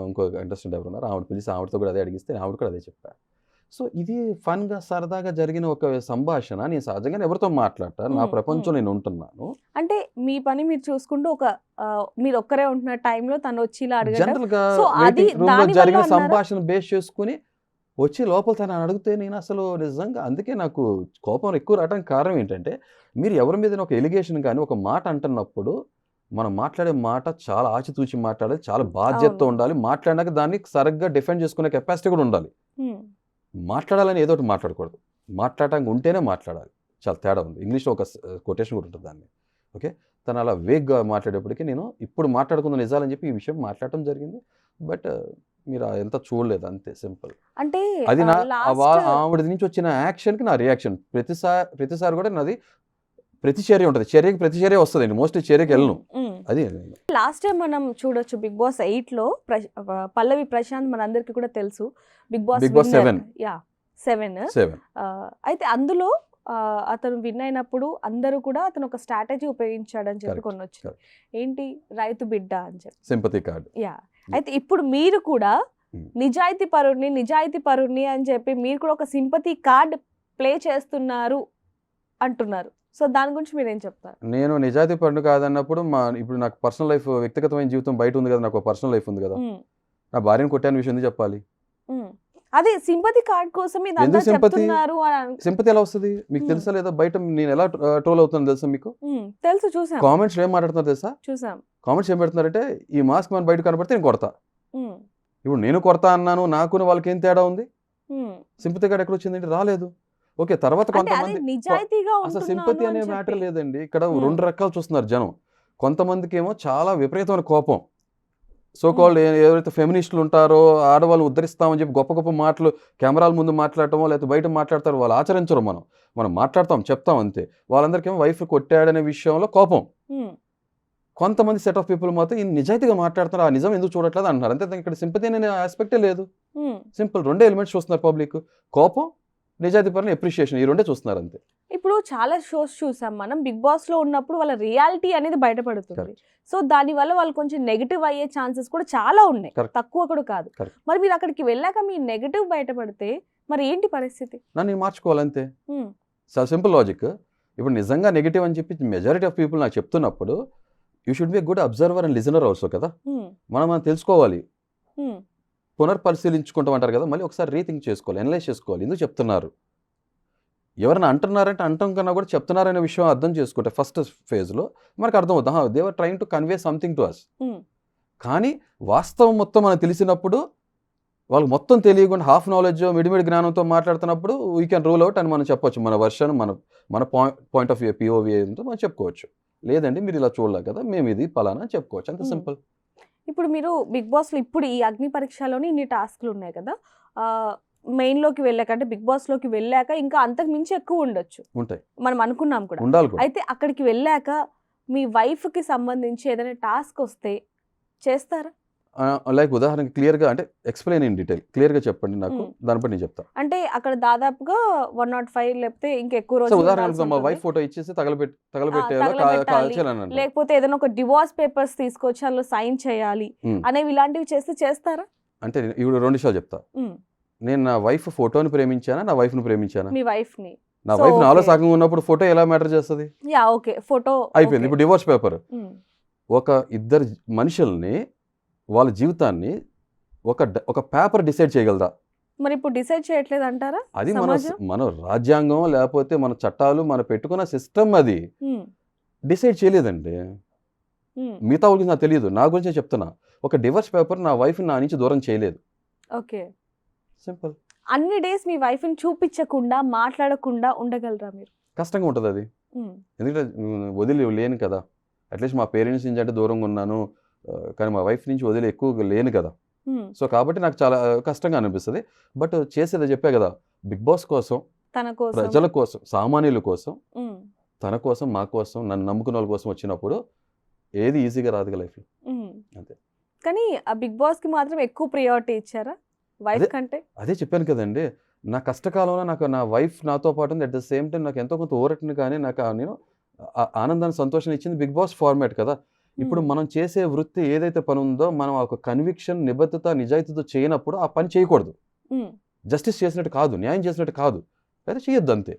ఇంకో ఇంట్రెస్టింగ్ ఎవరు ఉన్నారు, ఆవిడ పిలిచి ఆవిడతో కూడా అదే అడిగిస్తే ఆవిడ కూడా అదే చెప్పారు. సో ఇది ఫన్గా సరదాగా జరిగిన ఒక సంభాషణ. నేను సహజంగా ఎవరితో మాట్లాడతా, నా ప్రపంచం నేను ఉంటున్నాను. అంటే మీ పని మీరు చూసుకుంటూ మీరు ఒక్కరే ఉంటున్న టైంలో తను వచ్చి ఇలా అడగడం, జనరల్గా రూమ్ లో జరిగిన సంభాషణ బేస్ చేసుకుని వచ్చి లోపల తను అడిగితే నేను అసలు నిజంగా అందుకే నాకు కోపం ఎక్కువ రావడానికి కారణం ఏంటంటే, మీరు ఎవరి మీద ఒక ఎలిగేషన్ కానీ ఒక మాట అంటున్నప్పుడు మనం మాట్లాడే మాట చాలా ఆచితూచి మాట్లాడాలి, చాలా బాధ్యతతో ఉండాలి, మాట్లాడినాక దాన్ని సరిగ్గా డిఫెండ్ చేసుకునే కెపాసిటీ కూడా ఉండాలి. మాట్లాడాలని ఏదో ఒకటి మాట్లాడకూడదు, మాట్లాడటానికి ఉంటేనే మాట్లాడాలి. చాలా తేడా ఉంది. ఇంగ్లీష్లో ఒక కొటేషన్ కూడా ఉంటుంది దాన్ని. ఓకే, తను అలా వేగ్గా మాట్లాడేప్పటికీ నేను ఇప్పుడు మాట్లాడుకున్న నిజాలని చెప్పి ఈ విషయం మాట్లాడటం జరిగింది. బట్ మీరు ఎంత చూడలేదు, అంతే సింపుల్. అంటే అది ఆవిడ నుంచి వచ్చిన యాక్షన్కి నా రియాక్షన్. ప్రతిసారి కూడా నాది ప్రతిచర్య ఉంటుంది, చర్యకి ప్రతిచర్య వస్తుంది, మోస్ట్లీ చర్యకి వెళ్ళను. అది లాస్ట్ టైం మనం చూడొచ్చు బిగ్ బాస్ 8లో పల్లవి ప్రశాంత్ మనందరికి కూడా తెలుసు, బిగ్ బాస్ 7. అయితే అందులో అతను విన్ అయినప్పుడు అందరూ కూడా అతను ఒక స్ట్రాటజీ ఉపయోగించాడని చెప్పి కొనొచ్చు. ఏంటి, రైతు బిడ్డ అని చెప్పి సింపతి కార్డ్. అయితే ఇప్పుడు మీరు కూడా నిజాయితీ పరుణ్ణి అని చెప్పి మీరు కూడా ఒక సింపతి కార్డ్ ప్లే చేస్తున్నారు అంటున్నారు. సో దాని గురించి మీరు ఏం చెప్తారు? నేను నిజాయితీ పరుడు కాదన్నప్పుడు ఇప్పుడు నాకు పర్సనల్ లైఫ్, వ్యక్తిగతమైన జీవితం బయట ఉంది కదా, నాకు పర్సనల్ లైఫ్ ఉంది కదా. నా భార్యను కొట్టాను విషయం ఎందుకు చెప్పాలి? అదే సింపతి కార్డ్ కోసం సింపతి ఎలా వస్తుంది మీకు తెలుసా లేదా? బయట నేను ఎలా ట్రోల్ అవుతున్నాను తెలుసా మీకు? తెలుసు, చూసాం. కామెంట్స్ ఏం మాట్లాడుతున్నారు తెలుసా? చూసాం. కామెంట్స్ ఏం పెడుతున్నారంటే, ఈ మాస్క్ మన బయట కనపడితే నేను కొడతా. ఇప్పుడు నేను కొడతా అన్నాను, నాకు వాళ్ళకి ఏం తేడా ఉంది? సింపతి కార్డ్ ఎక్కడ వచ్చిందంటే రాలేదు. ఓకే, తర్వాత కొంతమంది అసలు సింపతి అనే మ్యాటర్ లేదండి. ఇక్కడ 2 రకాలు చూస్తున్నారు జనం. కొంతమందికి ఏమో చాలా విపరీతమైన కోపం, సో కాల్డ్ ఎవరైతే ఫెమినిస్టులు ఉంటారో, ఆడవాళ్ళని ఉద్ధరిస్తామని చెప్పి గొప్ప గొప్ప మాటలు కెమెరాల ముందు మాట్లాడటమో లేకపోతే బయట మాట్లాడతారో, వాళ్ళు ఆచరించరు. మనం మాట్లాడతాం, చెప్తాం అంతే. వాళ్ళందరికీ ఏమో వైఫ్ కొట్టాడనే విషయంలో కోపం. కొంతమంది సెట్ ఆఫ్ పీపుల్ మాత్రం ఈయన నిజాయితీగా మాట్లాడుతున్నారు, ఆ నిజం ఎందుకు చూడట్లేదు అంటున్నారు. అంతే, ఇక్కడ సింపతి అనే ఆస్పెక్టే లేదు. సింపుల్ 2 ఎలిమెంట్స్ చూస్తున్నారు పబ్లిక్, కోపం, నిజాయితీ పరంగా అప్రిషియేషన్, ఈ 2 చూస్తున్నారు అంతే. ఇప్పుడు చాలా షోస్ చూసాం మనం, బిగ్ బాస్ లో ఉన్నప్పుడు వాళ్ళ రియాలిటీ అనేది బయటపడుతుంది. సో దాని వల్ల వాళ్ళు కొంచెం నెగిటివ్ అయ్యే ఛాన్సెస్ కూడా చాలా ఉన్నాయి, తక్కువ కూడా కాదు. మరి మీరు అక్కడికి వెళ్ళాక మీ నెగిటివ్ బయటపడితే మరి ఏంటి పరిస్థితి? నన్ను మార్చుకోవాలంతే. Simple logic. ఇప్పుడు నిజంగా నెగిటివ్ అని చెప్పి మెజారిటీ ఆఫ్ పీపుల్ నాకు చెప్తున్నప్పుడు, you should be good observer and listener also కదా. మనం తెలుసుకోవాలి, పునర్పరిశీలించుకుంటాం అంటారు కదా, మళ్ళీ ఒకసారి రీథింక్ చేసుకోవాలి, అనలైజ్ చేసుకోవాలి, ఎందుకు చెప్తున్నారు. ఎవరైనా అంటున్నారంటే అంటాం కన్నా కూడా చెప్తున్నారనే విషయం అర్థం చేసుకుంటే ఫస్ట్ ఫేజ్లో మనకు అర్థమవుతాం, they are trying to convey something to us. కానీ వాస్తవం మొత్తం మనకు తెలిసినప్పుడు, వాళ్ళకి మొత్తం తెలియకుండా హాఫ్ నాలెడ్జ్ మిడిమిడి జ్ఞానంతో మాట్లాడుతున్నప్పుడు వీ కెన్ రూల్ అవుట్ అని మనం చెప్పొచ్చు. మన వర్షన్, మన పాయింట్ ఆఫ్ వ్యూ, పిఓవి ఏంటో మనం చెప్పుకోవచ్చు. లేదండి మీరు ఇలా చూడలేదు కదా, మేము ఇది పలానా చెప్పుకోవచ్చు, అంత సింపుల్. ఇప్పుడు మీరు బిగ్ బాస్లో ఇప్పుడు ఈ అగ్ని పరీక్షలోని ఇన్ని టాస్క్లు ఉన్నాయి కదా, మెయిన్లోకి వెళ్ళాక అంటే బిగ్ బాస్లోకి వెళ్ళాక ఇంకా అంతకు మించి ఎక్కువ ఉండొచ్చు, ఉంటాయి, మనం అనుకున్నాం కూడా. అయితే అక్కడికి వెళ్ళాక మీ వైఫ్కి సంబంధించి ఏదైనా టాస్క్ వస్తే చేస్తారా? లైక్ ఉదాహరణకి క్లియర్గా అంటే ఎక్స్ప్లెయిన్ ఇన్ డీటెయిల్, క్లియర్గా చెప్పండి నాకు, దానిపై నేను చెప్తాను. అంటే అక్కడ దాదాపుగా 105 లేకపోతే ఇంకెక్కువ రోజులు, ఉదాహరణకు మా వైఫ్ ఫోటో ఇచ్చేసి తగలబెట్టాలి, లేకపోతే ఏదైనా ఒక డివోర్స్ పేపర్స్ తీసుకొచ్చి అందులో సైన్ చేయాలి అనేవి, ఇలాంటివి చేస్తారా? అంటే ఇప్పుడు 2 విషయాలు చెప్తా. నేను నా వైఫ్ ఫోటోని ప్రేమించానా, నా వైఫ్ని ప్రేమించానా? మీ వైఫ్ని. నా వైఫ్ నాలో సగం ఉన్నప్పుడు ఫోటో ఎలా మ్యాటర్ చేస్తుంది? ఓకే, ఫోటో అయిపోయింది. ఇప్పుడు డివోర్స్ పేపర్, ఒక ఇద్దరు మనుషుల్ని వాళ్ళ జీవితాన్ని ఒక పేపర్ డిసైడ్ చేయగలదా? మరి ఇప్పుడు డిసైడ్ చేయట్లేదు అంటారా? అది మన రాజ్యాంగం లేకపోతే మన చట్టాలు, మన పెట్టుకున్న సిస్టమ్ అది డిసైడ్ చేయలేదండి. మిగతా వాళ్ళకి నాకు తెలియదు, నా గురించే చెప్తున్నా. ఒక డివర్స్ పేపర్ నా వైఫ్ నా నుంచి దూరం చేయలేదు. ఓకే. సింపుల్. అన్ని డేస్ మీ వైఫ్‌ని చూపించకుండా, మాట్లాడకుండా ఉండగలరా మీరు? కష్టంగా ఉంటుంది అది. హ్మ్. ఎందుకంటే వదిలి లేను కదా. అట్లీస్ట్ మా పేరెంట్స్ నుంచి అంటే దూరంగా ఉన్నాను. కానీ మా వైఫ్ నుంచి వదిలి ఎక్కువగా లేను కదా. హ్మ్. సో కాబట్టి నాకు చాలా కష్టంగా అనిపిస్తుంది. బట్ చేసేది చెప్పా కదా, బిగ్ బాస్ కోసం, తన కోసం. ప్రజల కోసం, సామాన్యుల కోసం, హ్మ్. తన కోసం, మా కోసం, నన్ను నమ్ముకున్న వాళ్ళ కోసం వచ్చినప్పుడు ఏది ఈజీగా రాదుగా లైఫ్లో. హ్మ్. అంతే. కానీ ఆ బిగ్ బాస్‌కి మాత్రం ఎక్కువ ప్రియారిటీ ఇచ్చారా వైఫ్ కంటే? అదే చెప్పాను కదండి, నా కష్టకాలంలో నాకు నా వైఫ్ నాతో పాటు ఉంది. అట్ ద సేమ్ టైం నాకు ఎంతో కొంత ఊరటని కానీ నాకు నేను ఆనందాన్ని, సంతోషాన్ని ఇచ్చింది బిగ్ బాస్ ఫార్మాట్ కదా. ఇప్పుడు మనం చేసే వృత్తి ఏదైతే పని ఉందో మనం ఒక కన్విక్షన్, నిబద్ధత, నిజాయితీతో చేయనప్పుడు ఆ పని చేయకూడదు. హ్మ్. జస్టిస్ చేసినట్టు కాదు, న్యాయం చేసినట్టు కాదు, అయితే చేయొద్దు అంతే.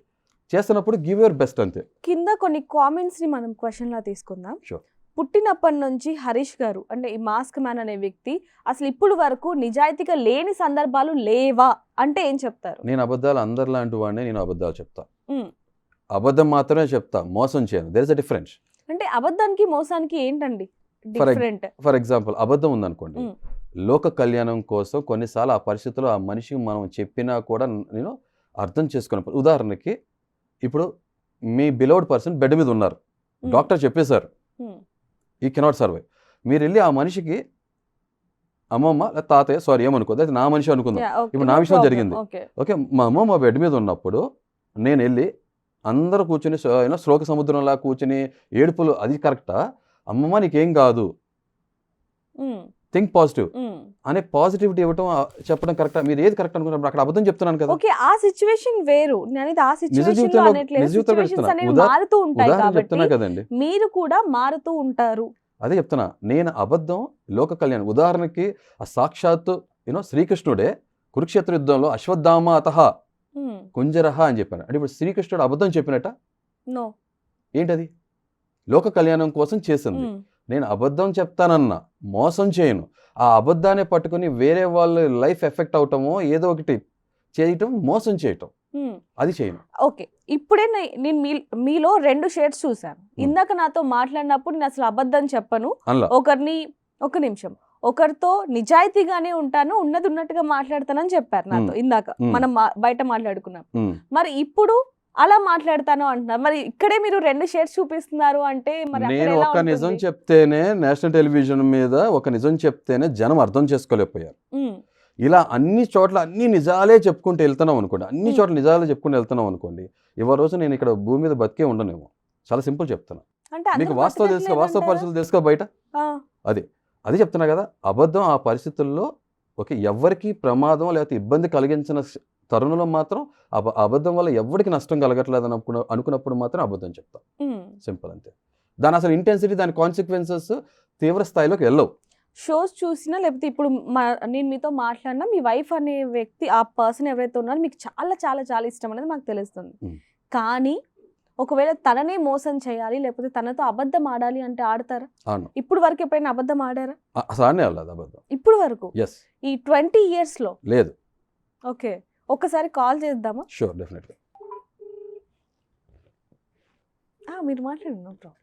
చేస్తున్నప్పుడు గివ్ యువర్ బెస్ట్ అంతే. కింద కొన్ని కామెంట్స్‌ని మనం క్వెషన్‌లా తీసుకుందాం. Sure. పుట్టినప్పటి నుంచి హరీష్ గారు అంటే ఈ మాస్క్ మ్యాన్ అనే వ్యక్తి అసలు ఇప్పుడు వరకు నిజాయితీగా లేని సందర్భాలు లేవా అంటే ఏం చెప్తారు? నేను అబద్ధాలు అందరిలాంటి వాడిని, నేను అబద్ధాలు చెప్తా. హ్మ్. అబద్ధం మాత్రమే చెప్తా, మోసం చేయను. There is a difference. అంటే అబద్ధానికి మోసానికి ఏంటండి ఫర్ డిఫరెంట్? ఫర్ ఎగ్జాంపుల్, అబద్ధం ఉందనుకోండి, హ్మ్. లోక కళ్యాణం కోసం కొన్నిసార్లు ఆ పరిస్థితుల్లో ఆ మనిషికి మనం చెప్పినా కూడా నేను అర్థం చేసుకున్నప్పుడు, ఉదాహరణకి ఇప్పుడు మీ బిలౌడ్ పర్సన్ బెడ్ మీద ఉన్నారు, హ్మ్. డాక్టర్ చెప్పేశారు హ్మ్. ఈ కెనాట్ సర్వైవ్. మీరు వెళ్ళి ఆ మనిషికి అమ్మమ్మ లేదా తాతయ్య, సారీ ఏమనుకోద్దు, అది నా మనిషి అనుకుందాం. యాహ్! ఓకే. ఇప్పుడు నో నా విషయం ప్రాబ్లమ్. జరిగింది. ఓకే. ఓకే, మా అమ్మమ్మ బెడ్ మీద ఉన్నప్పుడు నేను వెళ్ళి అందరూ కూర్చొని శ్లోక సముద్రంలా కూర్చొని ఏడుపులు, అది కరెక్టా? అమ్మమ్మ నీకేం కాదు, హ్మ్. థింక్ పాజిటివ్ హ్మ్. అనే పాజిటివిటీ ఇవ్వటం, చెప్పడం కరెక్టా? మీరు ఏది కరెక్ట్ అనుకున్నప్పుడు అక్కడ అబద్ధం చెప్తున్నాను కదా. ఓకే. ఆ సిట్యుయేషన్ వేరు. నేననేది ఆ నిజ సిట్యుయేషన్‌లో జీవితంలో అనట్లేదు. నిజ జీవితంలో సిట్యుయేషన్స్ చెప్తున్నా. అనేవి మారుతూ ఉంటాయి ఉదాహరణ కాబట్టి చెప్తున్నా కదండి. మీరు కూడా మారుతూ ఉంటారు. అదే చెప్తున్నా, నేను అబద్ధం లోక కళ్యాణం. ఉదాహరణకి ఆ సాక్షాత్తు శ్రీకృష్ణుడే కురుక్షేత్ర యుద్ధంలో అశ్వత్థామ అతః హ్మ్. కుంజరహ అని చెప్పాను. అంటే ఇప్పుడు శ్రీకృష్ణుడు అబద్ధం చెప్పినట్ట నో. ఏంటది? లోక కళ్యాణం కోసం చేసింది. హ్మ్. నేను అబద్ధం చెప్తానన్నా, మోసం చేయను. ఆ అబద్ధాన్ని పట్టుకొని వేరే వాళ్ళ లైఫ్ ఎఫెక్ట్ అవటమో, ఏదో ఒకటి చేయటం, మోసం చేయటం, హ్మ్. అది చేయను. ఓకే. ఇప్పుడే నేను మీలో 2 షేడ్స్ చూసాను. ఇందాక నాతో మాట్లాడినప్పుడు నేను అసలు అబద్ధం చెప్పను. అలా ఒక నిమిషం. ఒకరితో నిజాయితీగానే ఉంటాను. ఉన్నది ఉన్నట్టుగా మాట్లాడతానని చెప్పారు నాతో ఇందాక. మనం బయట మాట్లాడుకున్నప్పుడు. మరి ఇప్పుడు అలా మాట్లాడతాను అంటున్నారు. మరి ఇక్కడే మీరు 2 షేడ్స్ చూపిస్తున్నారు అంటే మరి అక్కడ నేను ఎలా ఒక నిజం ఉంటుంది? చెప్తేనే, నేషనల్ టెలివిజన్ మీద ఒక నిజం చెప్తేనే జనం అర్థం చేసుకోలేకపోయారు. హ్మ్. ఇలా అన్ని చోట్ల అన్ని నిజాలే చెప్పుకుంటూ వెళ్తున్నాం అనుకోండి, అన్ని చోట్ల నిజాలే చెప్పుకుంటూ వెళ్తున్నాం అనుకోండి, ఇవాళ రోజు నేను ఇక్కడ భూమి మీద బతికే ఉండనేమో. చాలా సింపుల్ చెప్తున్నా. అంటే మీకు అందరూ వాస్తవ బతకట్లేదంటారా? పరిస్థితులు తెలుసుకో బయట. ఆ. అది చెప్తున్నా కదా. అబద్ధం ఆ పరిస్థితుల్లో ఎవరికి ప్రమాదం లేకపోతే ఇబ్బంది కలిగించిన తరుణంలో మాత్రం అబద్ధం వల్ల ఎవరికి నష్టం కలగట్లేదు అనుకున్నప్పుడు మాత్రం అబద్ధం చెప్తా. హ్మ్. సింపుల్ అంతే. దాని అసలు ఇంటెన్సిటీ, దాని కాన్సిక్వెన్సెస్ తీవ్ర స్థాయిలోకి వెళ్ళవు. షోస్ చూసినా లేకపోతే ఇప్పుడు నేను మీతో మాట్లాడినా మీ వైఫ్ అనే వ్యక్తి, ఆ పర్సన్ ఎవరైతే ఉన్నారో మీకు చాలా చాలా చాలా ఇష్టం అనేది మాకు తెలుస్తుంది. కానీ ఒకవేళ తననే మోసం చేయాలి లేకపోతే తనతో అబద్ధం ఆడాలి అంటే ఆడతారా? అవును. ఇప్పుడు వరకు ఎప్పుడైనా అబద్ధం ఆడారా? అసలు ఆడనే వెళ్ళదు అబద్ధం. ఇప్పుడు వరకు ఎస్. ఈ 20 ఇయర్స్‌లో లేదు. ఓకే. ఒక్కసారి కాల్ చేద్దామా? Sure, definitely. మీరు మాట్లాడండి. No problem.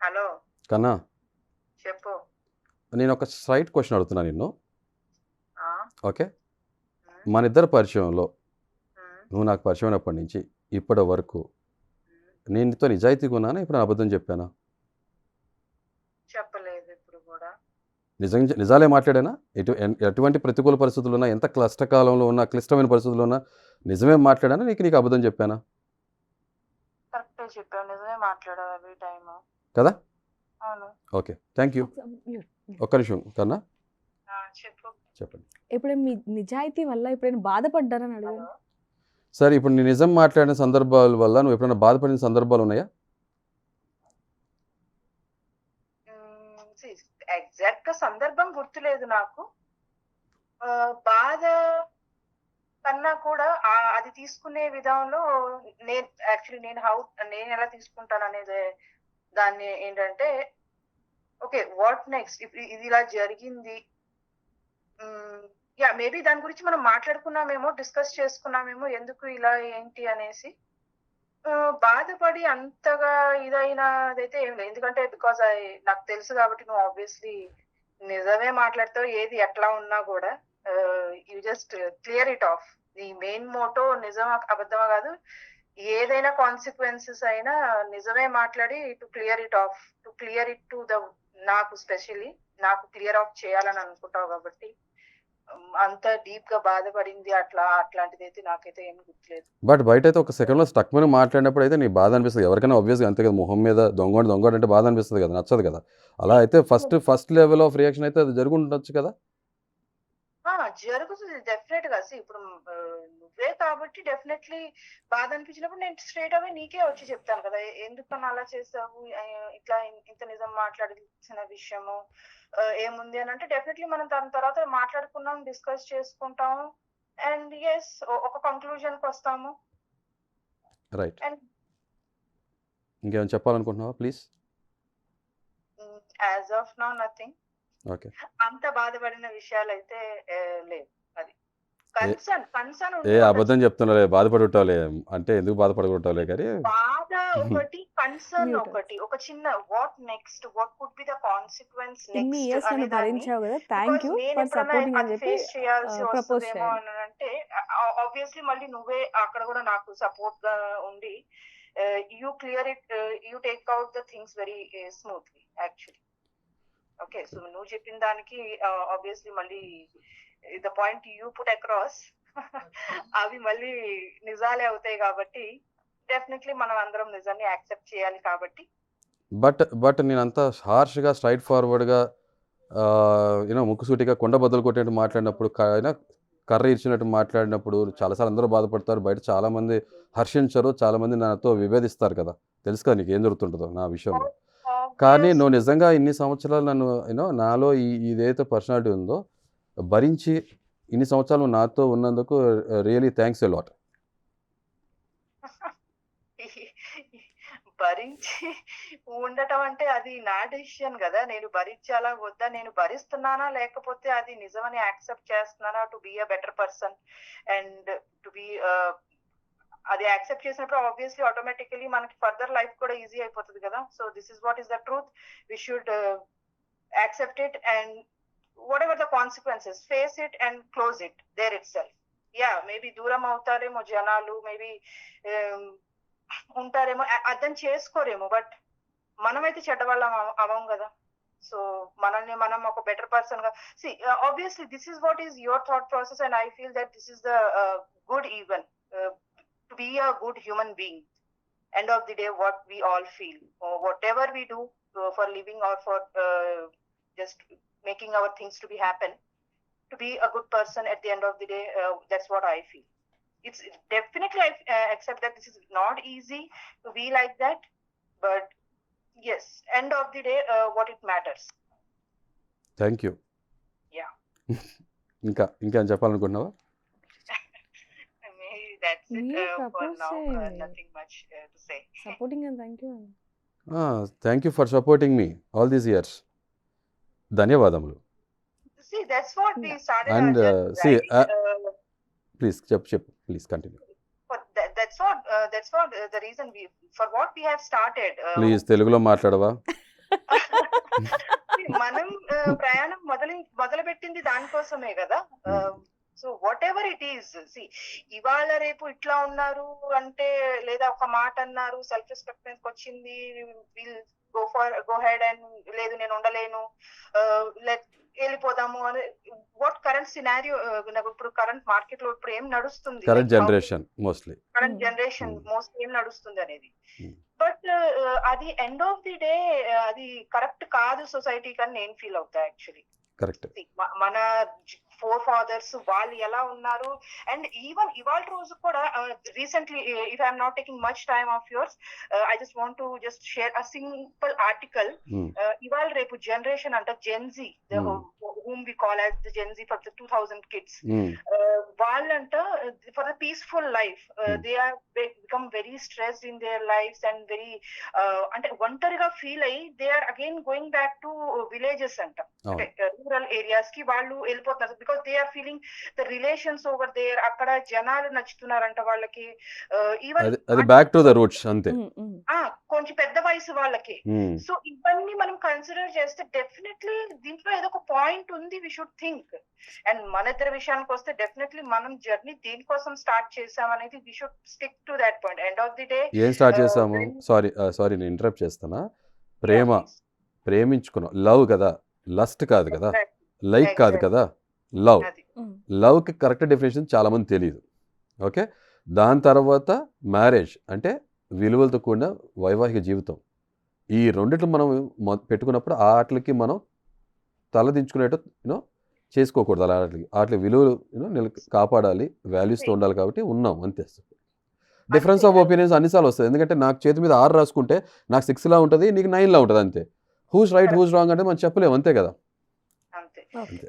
హలో కన్నా, చెప్పు. నేను ఒక స్ట్రైట్ క్వశ్చన్ అడుగుతున్నా నిన్ను. ఆ, ఓకే, ఉమ్, మన ఇద్దరు పరిచయంలో ఉమ్, నువ్వు నాకు పరిచయం అయినప్పటి నుంచి ఇప్పటి వరకు ఉమ్. నేను నీతో నిజాయితీగా ఉన్నానా, ఇప్పుడు అబద్ధం చెప్పానా? చెప్పలేదు ఇప్పుడు కూడా. నిజాలే మాట్లాడానా? ఎటువంటి ప్రతికూల పరిస్థితులు ఉన్నా, ఎంత కష్టకాలంలో ఉన్నా, క్లిష్టమైన పరిస్థితుల్లో ఉన్నా నిజమే మాట్లాడానా, నీకు అబద్ధం చెప్పానా? కరెక్టే చెప్పావు, నిజమే మాట్లాడావు ఎవ్రీ టైమ్. కదా. అవును. Okay, thank you. ఒక్క నిమిషం కన్నా, చెప్పు. చెప్పండి. ఎప్పుడైనా మీ నిజాయితీ వల్ల ఎప్పుడైనా బాధపడ్డారని అడగండి. హలో. సరే, ఇప్పుడు నీ నిజం మాట్లాడిన సందర్భాల వల్ల నువ్వు ఎప్పుడైనా బాధపడిన సందర్భాలు ఉన్నాయా? ఎగ్జాక్ట్ గా సందర్భం గుర్తులేదు నాకు. బాధ కన్నా కూడా అది తీసుకునే విధానంలో నేను ఎలా తీసుకుంటాను అనేది దాన్ని ఏంటంటే, ఓకే వాట్ నెక్స్ట్, ఇప్పుడు ఇది ఇలా జరిగింది, మేబీ దాని గురించి మనం మాట్లాడుకున్నామేమో, డిస్కస్ చేసుకున్నామేమో, ఎందుకు ఇలా ఏంటి అనేసి. బాధపడి అంతగా ఇదైనదైతే ఏం లేదు. ఎందుకంటే బికాజ్ నాకు తెలుసు కాబట్టి నువ్వు ఆబ్వియస్లీ నిజమే మాట్లాడతావు. ఏది ఎట్లా ఉన్నా కూడా you just clear it of. నీ మెయిన్ మోటో నిజమా అబద్ధమా కాదు, ఏదైనా కాన్సిక్వెన్సెస్ అయినా నిజమే మాట్లాడి to clear it of, to clear it to the నాకు స్పెషల్లీ నాకు క్లియర్ ఆఫ్ చేయాలని అనుకుంటావు కాబట్టి అంత డీప్ గా బాధపడింది అట్లాంటిది అయితే నాకైతే ఏం గుర్తులేదు. బట్ బయట అయితే ఒక సెకండ్లో స్టక్ మీద మాట్లాడినప్పుడు అయితే నీ బాధ అనిపిస్తుంది ఎవరికైనా ఆబ్వియస్గా, అంతే కదా, మొహం మీద దొంగోడు అంటే బాధ అనిపిస్తుంది కదా, నచ్చదు కదా. అలా అయితే ఫస్ట్ లెవెల్ ఆఫ్ రియాక్షన్ అయితే అది జరుగుండొచ్చు కదా. జరుగుతుంది డెఫినెట్ గా. ఇప్పుడు నువ్వే కాబట్టి డెఫినెట్లీ బాధ అనిపించినప్పుడు నేను స్ట్రైట్ అవే నీకే వచ్చి చెప్తాను కదా, ఎందుకన్నా అలా చేసావు, ఇట్లా ఇంత నిజం మాట్లాడాల్సిన విషయము ఏముంది అని అంటే డెఫినెట్లీ మనం దాని తర్వాత మాట్లాడుకున్నాం, డిస్కస్ చేసుకుంటాము అండ్ ఎస్ ఒక కంక్లూజన్ కి వస్తాము. రైట్. అండ్ ఇంకేమైనా చెప్పాలనుకుంటున్నావా please? As of now nothing. Okay. అంత బాధపడిన విషయాలు అయితే లేదు. అది కన్సర్న్ ఏ అబద్ధం చెప్తున్నాలే, బాధపడి ఉంటావులే అంటే ఎందుకు బాధపడుకుంటావులే కానీ బాధ ఒకటి, కన్సర్న్ Mute. ఒకటి, ఒక చిన్న what next, what could be the consequence ఇన్ని ఇయర్స్ నన్ను నెక్స్ట్ భరించావు కదా, థ్యాంక్ యూ నేను ఫర్ ఎప్పుడైనా సపోర్టింగ్ అని అది చెప్పి ఫేస్ చేయాల్సి ప్రపోజ్ వస్తుందేమో చేయండి. అని అంటే ఆబ్వియస్లీ మళ్ళీ నువ్వే అక్కడ కూడా నాకు సపోర్ట్ గా ఉండి you clear it, you take out the things very smoothly actually. Okay, so నువ్వు చెప్పిన దానికి ఆబ్వియస్లీ మళ్ళీ the point you put across అవి మళ్ళీ నిజాలే అవుతాయి కాబట్టి డెఫినెట్లీ మనం అందరం నిజాన్ని యాక్సెప్ట్ చేయాలి కాబట్టి. బట్ నేను అంత హార్ష్గా స్ట్రైట్ ఫార్వర్డ్గా ముక్కుసూటిగా కొండ బద్దలు కొట్టినట్టు మాట్లాడినప్పుడు కర్ర ఇచ్చినట్టు మాట్లాడినప్పుడు చాలాసార్లు అందరూ బాధపడతారు, బయట చాలామంది హర్షించరు, చాలామంది నాతో విభేదిస్తారు కదా, తెలుసు కదా నీకు ఏం జరుగుతుంటుందో నా విషయంలో. కానీ నువ్వు నిజంగా ఇన్ని సంవత్సరాలు నన్ను నాలో ఇదైతే పర్సనాలిటీ ఉందో భరించి ఇన్ని సంవత్సరాలు నువ్వు నాతో ఉన్నందుకు రియలీ థ్యాంక్స్ ఎ లాట్. భరించి ఉండటం అంటే అది నా డెసిషన్ కదా, నేను భరించాలా వద్దా, నేను భరిస్తున్నానా లేకపోతే అది నిజమని యాక్సెప్ట్ చేస్తున్నానా to be a better person and to be అది యాక్సెప్ట్ చేసినప్పుడు ఆబ్వియస్లీ ఆటోమేటికలీ మనకి ఫర్దర్ లైఫ్ కూడా ఈజీ అయిపోతుంది కదా. So this is what is the truth, we should accept it and whatever the consequences, face it and close it there itself. Yeah, maybe దూరం అవుతారేమో జనాలు, maybe ఉంటారేమో, అర్థం చేసుకోరేమో, but మనమైతే చెడ్డవాళ్ళం అవం కదా. సో మనల్ని మనం ఒక బెటర్ పర్సన్ గా obviously this is what is your thought process and I feel that this is the good even to be a good human being. End of the day what we all feel, whatever we do for living or for just making our things to be happen, to be a good person at the end of the day, that's what I feel. It's definitely I accept that this is not easy to be like that, but yes, end of the day what it matters. Thank you. Yeah. ఇంకా చెప్పాలనుకుంటున్నావా? Maybe that's it for now. Nothing much to say. Supporting and thank you. Thank you for supporting me all these years. ధన్యవాదములు. See, that's what we started And our journey, see, right? Please చెప్పు please continue. But that's what the reason for what we have started. Please తెలుగులో మాట్లాడవా? మనం ప్రయాణం మొదలు పెట్టింది దానికోసమే కదా. So what ever it is, ఇవాళ రేపు ఇట్లా ఉన్నారు అంటే లేదా ఒక మాట అన్నారు, సెల్ఫ్ రెస్పెక్ట్ మీదకి వచ్చింది, విల్ గో హెడ్ అండ్ లేదు నేను ఉండలేను వెళ్ళిపోదాము అని వాట్ కరెంట్ సినారియో ఇప్పుడు కరెంట్ మార్కెట్ లో ఇప్పుడు ఏం నడుస్తుంది, కరెంట్ జనరేషన్ మోస్ట్లీ ఏం నడుస్తుంది అనేది. బట్ అది ఎండ్ ఆఫ్ ది డే అది కరెక్ట్ కాదు సొసైటీకి అని నేను ఫీల్ అవుతా యాక్చువల్లీ. కరెక్ట్. మన ఫోర్ ఫాదర్స్ వాళ్ళు ఎలా ఉన్నారు అండ్ ఈవెన్ ఇవాళ రోజు కూడా recently if I'm not taking much time of yours, I just want to just share a simple article. ఇవాళ రేపు జనరేషన్ అంట Gen Z, whom we call as the Gen Z for the 2000 kids, వాళ్ళంట for the peaceful life, they are become very stressed in their lives and very అంటే ఒంటరిగా feel అయ్యి they are again going back to villages అంట. అంటే rural areas కి వాళ్ళు వెళ్ళిపోతున్నారు because they are feeling the relations over there. అక్కడ జనాలు నచ్చుతున్నారంట వాళ్ళకి. ఈవెన్ అది బ్యాక్ టు ద రూట్స్ అంతే. కొంచెం పెద్ద వయసు వాళ్ళకి. Hmm. సో ఇవన్నీ మనం కన్సిడర్ చేస్తే డెఫినెట్లీ దీంట్లో ఏదో ఒక పాయింట్ ఉంది, వి షుడ్ థింక్. అండ్ మన ఇద్దరి విషయానికి వస్తే డెఫినెట్లీ మనం జర్నీ దేనికోసం స్టార్ట్ చేసామనేది we should stick to that point. End of the day ఏం స్టార్ట్ చేసాము? సారీ నేను ఇంటరప్ట్ చేస్తానా? ప్రేమించుకున్నాం, లవ్ కదా, లస్ట్ కాదు కదా, లైక్ కాదు కదా, లవ్. లవ్కి కరెక్ట్ డెఫినేషన్ చాలామంది తెలియదు. ఓకే, దాని తర్వాత మ్యారేజ్ అంటే విలువలతో కూడిన వైవాహిక జీవితం. ఈ రెండిట్లు మనం పెట్టుకున్నప్పుడు ఆ ఆటలకి మనం తలదించుకునేట్టు చేసుకోకూడదు. అలా వాటి విలువలు కాపాడాలి, వాల్యూస్తో ఉండాలి కాబట్టి ఉన్నాం అంతే. డిఫరెన్స్ ఆఫ్ ఒపీనియన్స్ అన్నిసార్లు వస్తుంది. ఎందుకంటే నాకు చేతి మీద 6 రాసుకుంటే నాకు 6లా ఉంటుంది, నీకు 9లా ఉంటుంది అంతే. హూస్ రైట్ హూస్ రాంగ్ అంటే మనం చెప్పలేము అంతే కదా. అంతే.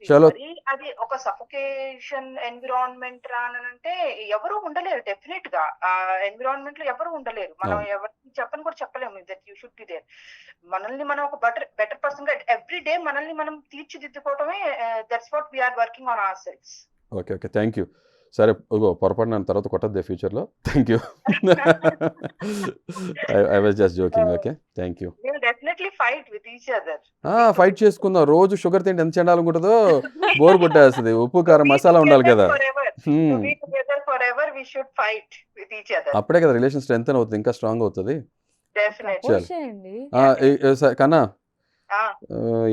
చలో, అది ఒక సఫోకేషన్ ఎన్విరాన్మెంట్ రానంటే ఎవరు ఉండలేరు. డెఫినెట్ గా ఆ ఎన్విరాన్మెంట్ లో ఎవరు ఉండలేరు. మనం ఎవరికి చెప్పని కూడా చెప్పలేము that you should be there. మనల్ని మనం ఒక బెటర్ పర్సన్ గా ఎవ్రీ డే మనల్ని మనం తీర్చిదిద్దుకోవడమే. That's what we are working on our selves. Okay okay, thank you. సరే, పొరపాటు నన్ను తర్వాత కొట్టద్దే ఫ్యూచర్లో. Thank you. I was just joking. Okay, thank you. Definitely fight with each other. Fight చేసుకుందాం. రోజు షుగర్ తింటే ఎంత చెండాలని ఉంటుందో, బోర్ కొట్టేస్తుంది. ఉప్పు కారం మసాలా ఉండాలి కదా. అప్పుడే కదా రిలేషన్ స్ట్రెంగ్ అవుతుంది, ఇంకా స్ట్రాంగ్ అవుతుంది. కన్నా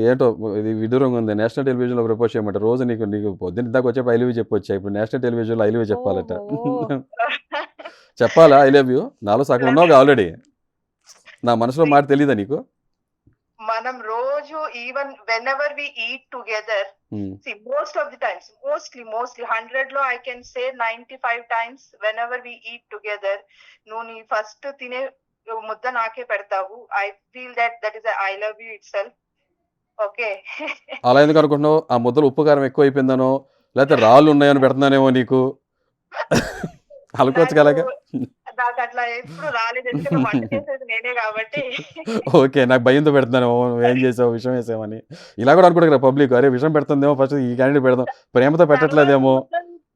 ఏంటో ఇది విదూరంగా ఉంది. నేషనల్ టెలివిజన్లో ప్రపోజ్ చేయమంట. రోజు నీకు పొద్దున్న దాకా వచ్చేప్పుడు ఐ లవ్ యూ చెప్పొచ్చా? ఇప్పుడు నేషనల్ టెలివిజన్లో ఐ లవ్ యూ చెప్పాలట. చెప్పాలా ఐ లవ్ యూ? నాలో సగం ఉన్నావు ఆల్రెడీ. నా మనసులో మాట తెలీదా నీకు? మనం రోజు even whenever we eat together, most of the times, mostly 100 లో I can say 95 times whenever we eat together, నువ్వు నీ ఫస్ట్ తినే ముద్ద నాకే పెడతావు. I feel that is I love you itself. Okay, అలా ఎందుకు అనుకుంటున్నావు? ఆ ముద్దలు ఉప్పు కారం ఎక్కువ అయిపోయిందనో, లేకపోతే రాళ్ళు ఉన్నాయని పెడుతున్నానేమో నీకు అనుకోవచ్చు కదా. నాకు అట్లా ఎప్పుడు రాలేదు, ఎందుకంటే వంట చేసేది నేనే కాబట్టి. ఓకే, నాకు భయంతో పెడుతున్నానేమో, ఏం చేసావు, విషయం వేసామని. ఇలా కూడా అనుకుంటారు కదా పబ్లిక్, అరే విషయం పెడుతుందేమో, ఫస్ట్ ఈ క్యాండిడేట్ పెడదాం, ప్రేమతో పెట్టట్లేదేమో.